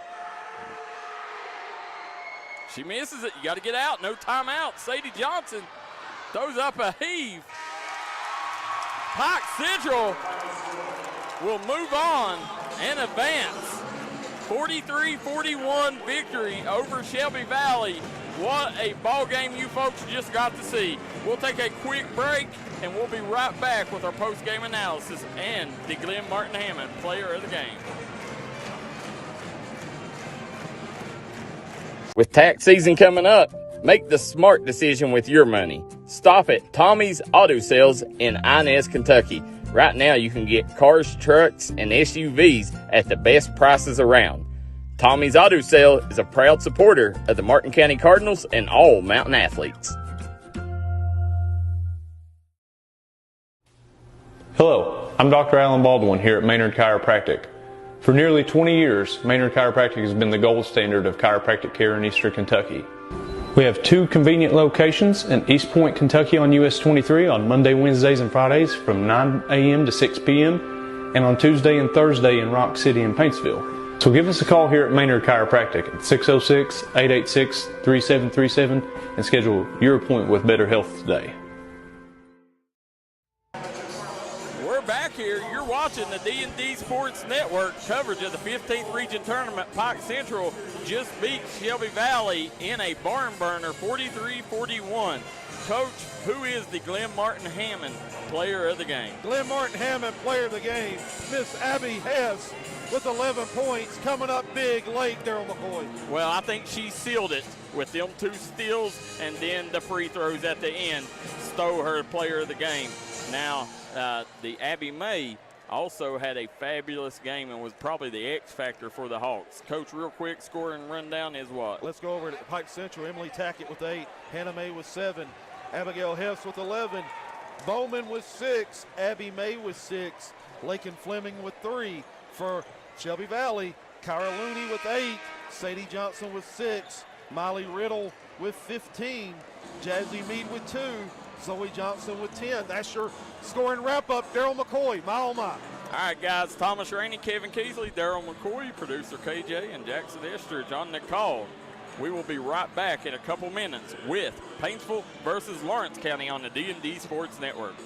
She misses it. You got to get out. No timeout. Sadie Johnson throws up a heave. Pike Central will move on and advance. 43-41 victory over Shelby Valley. What a ball game you folks just got to see. We'll take a quick break, and we'll be right back with our post-game analysis and the Glenn Martin Hammond player of the game. With tax season coming up, make the smart decision with your money. Stop at Tommy's Auto Sales in Inez, Kentucky. Right now you can get cars, trucks, and SUVs at the best prices around. Tommy's Auto Sale is a proud supporter of the Martin County Cardinals and all Mountain athletes. Hello, I'm Dr. Alan Baldwin here at Maynard Chiropractic. For nearly 20 years, Maynard Chiropractic has been the gold standard of chiropractic care in Eastern Kentucky. We have 2 convenient locations in East Point, Kentucky on US 23 on Monday, Wednesdays, and Fridays from 9 a.m. to 6 p.m. and on Tuesday and Thursday in Rock City and Paintsville. So give us a call here at Maynard Chiropractic at 606-886-3737 and schedule your appointment with Better Health today. We're back here. You're watching the D&D Sports Network coverage of the 15th Region Tournament. Pike Central just beat Shelby Valley in a barn burner, 43-41. Coach, who is the Glenn Martin Hammond player of the game? Glenn Martin Hammond, player of the game. Miss Abby Hess with 11 points, coming up big late, Daryl McCoy. Well, I think she sealed it with them 2 steals and then the free throws at the end. Stole her player of the game. Now, the Abby May also had a fabulous game and was probably the X factor for the Hawks. Coach, real quick, scoring rundown is what? Let's go over to Pike Central. Emily Tackett with 8, Hannah May with 7, Abigail Hess with 11, Bowman with 6, Abby May with 6, Lakin Fleming with 3. For Shelby Valley, Kyra Looney with 8, Sadie Johnson with 6, Miley Riddle with 15, Jazzy Mead with 2, Zoe Johnson with 10. That's your scoring wrap-up. Daryl McCoy, my oh my. All right, guys, Thomas Rainey, Kevin Keesley, Daryl McCoy, producer KJ, and Jackson Estridge on the call. We will be right back in a couple minutes with Paintsville versus Lawrence County on the D&D Sports Network.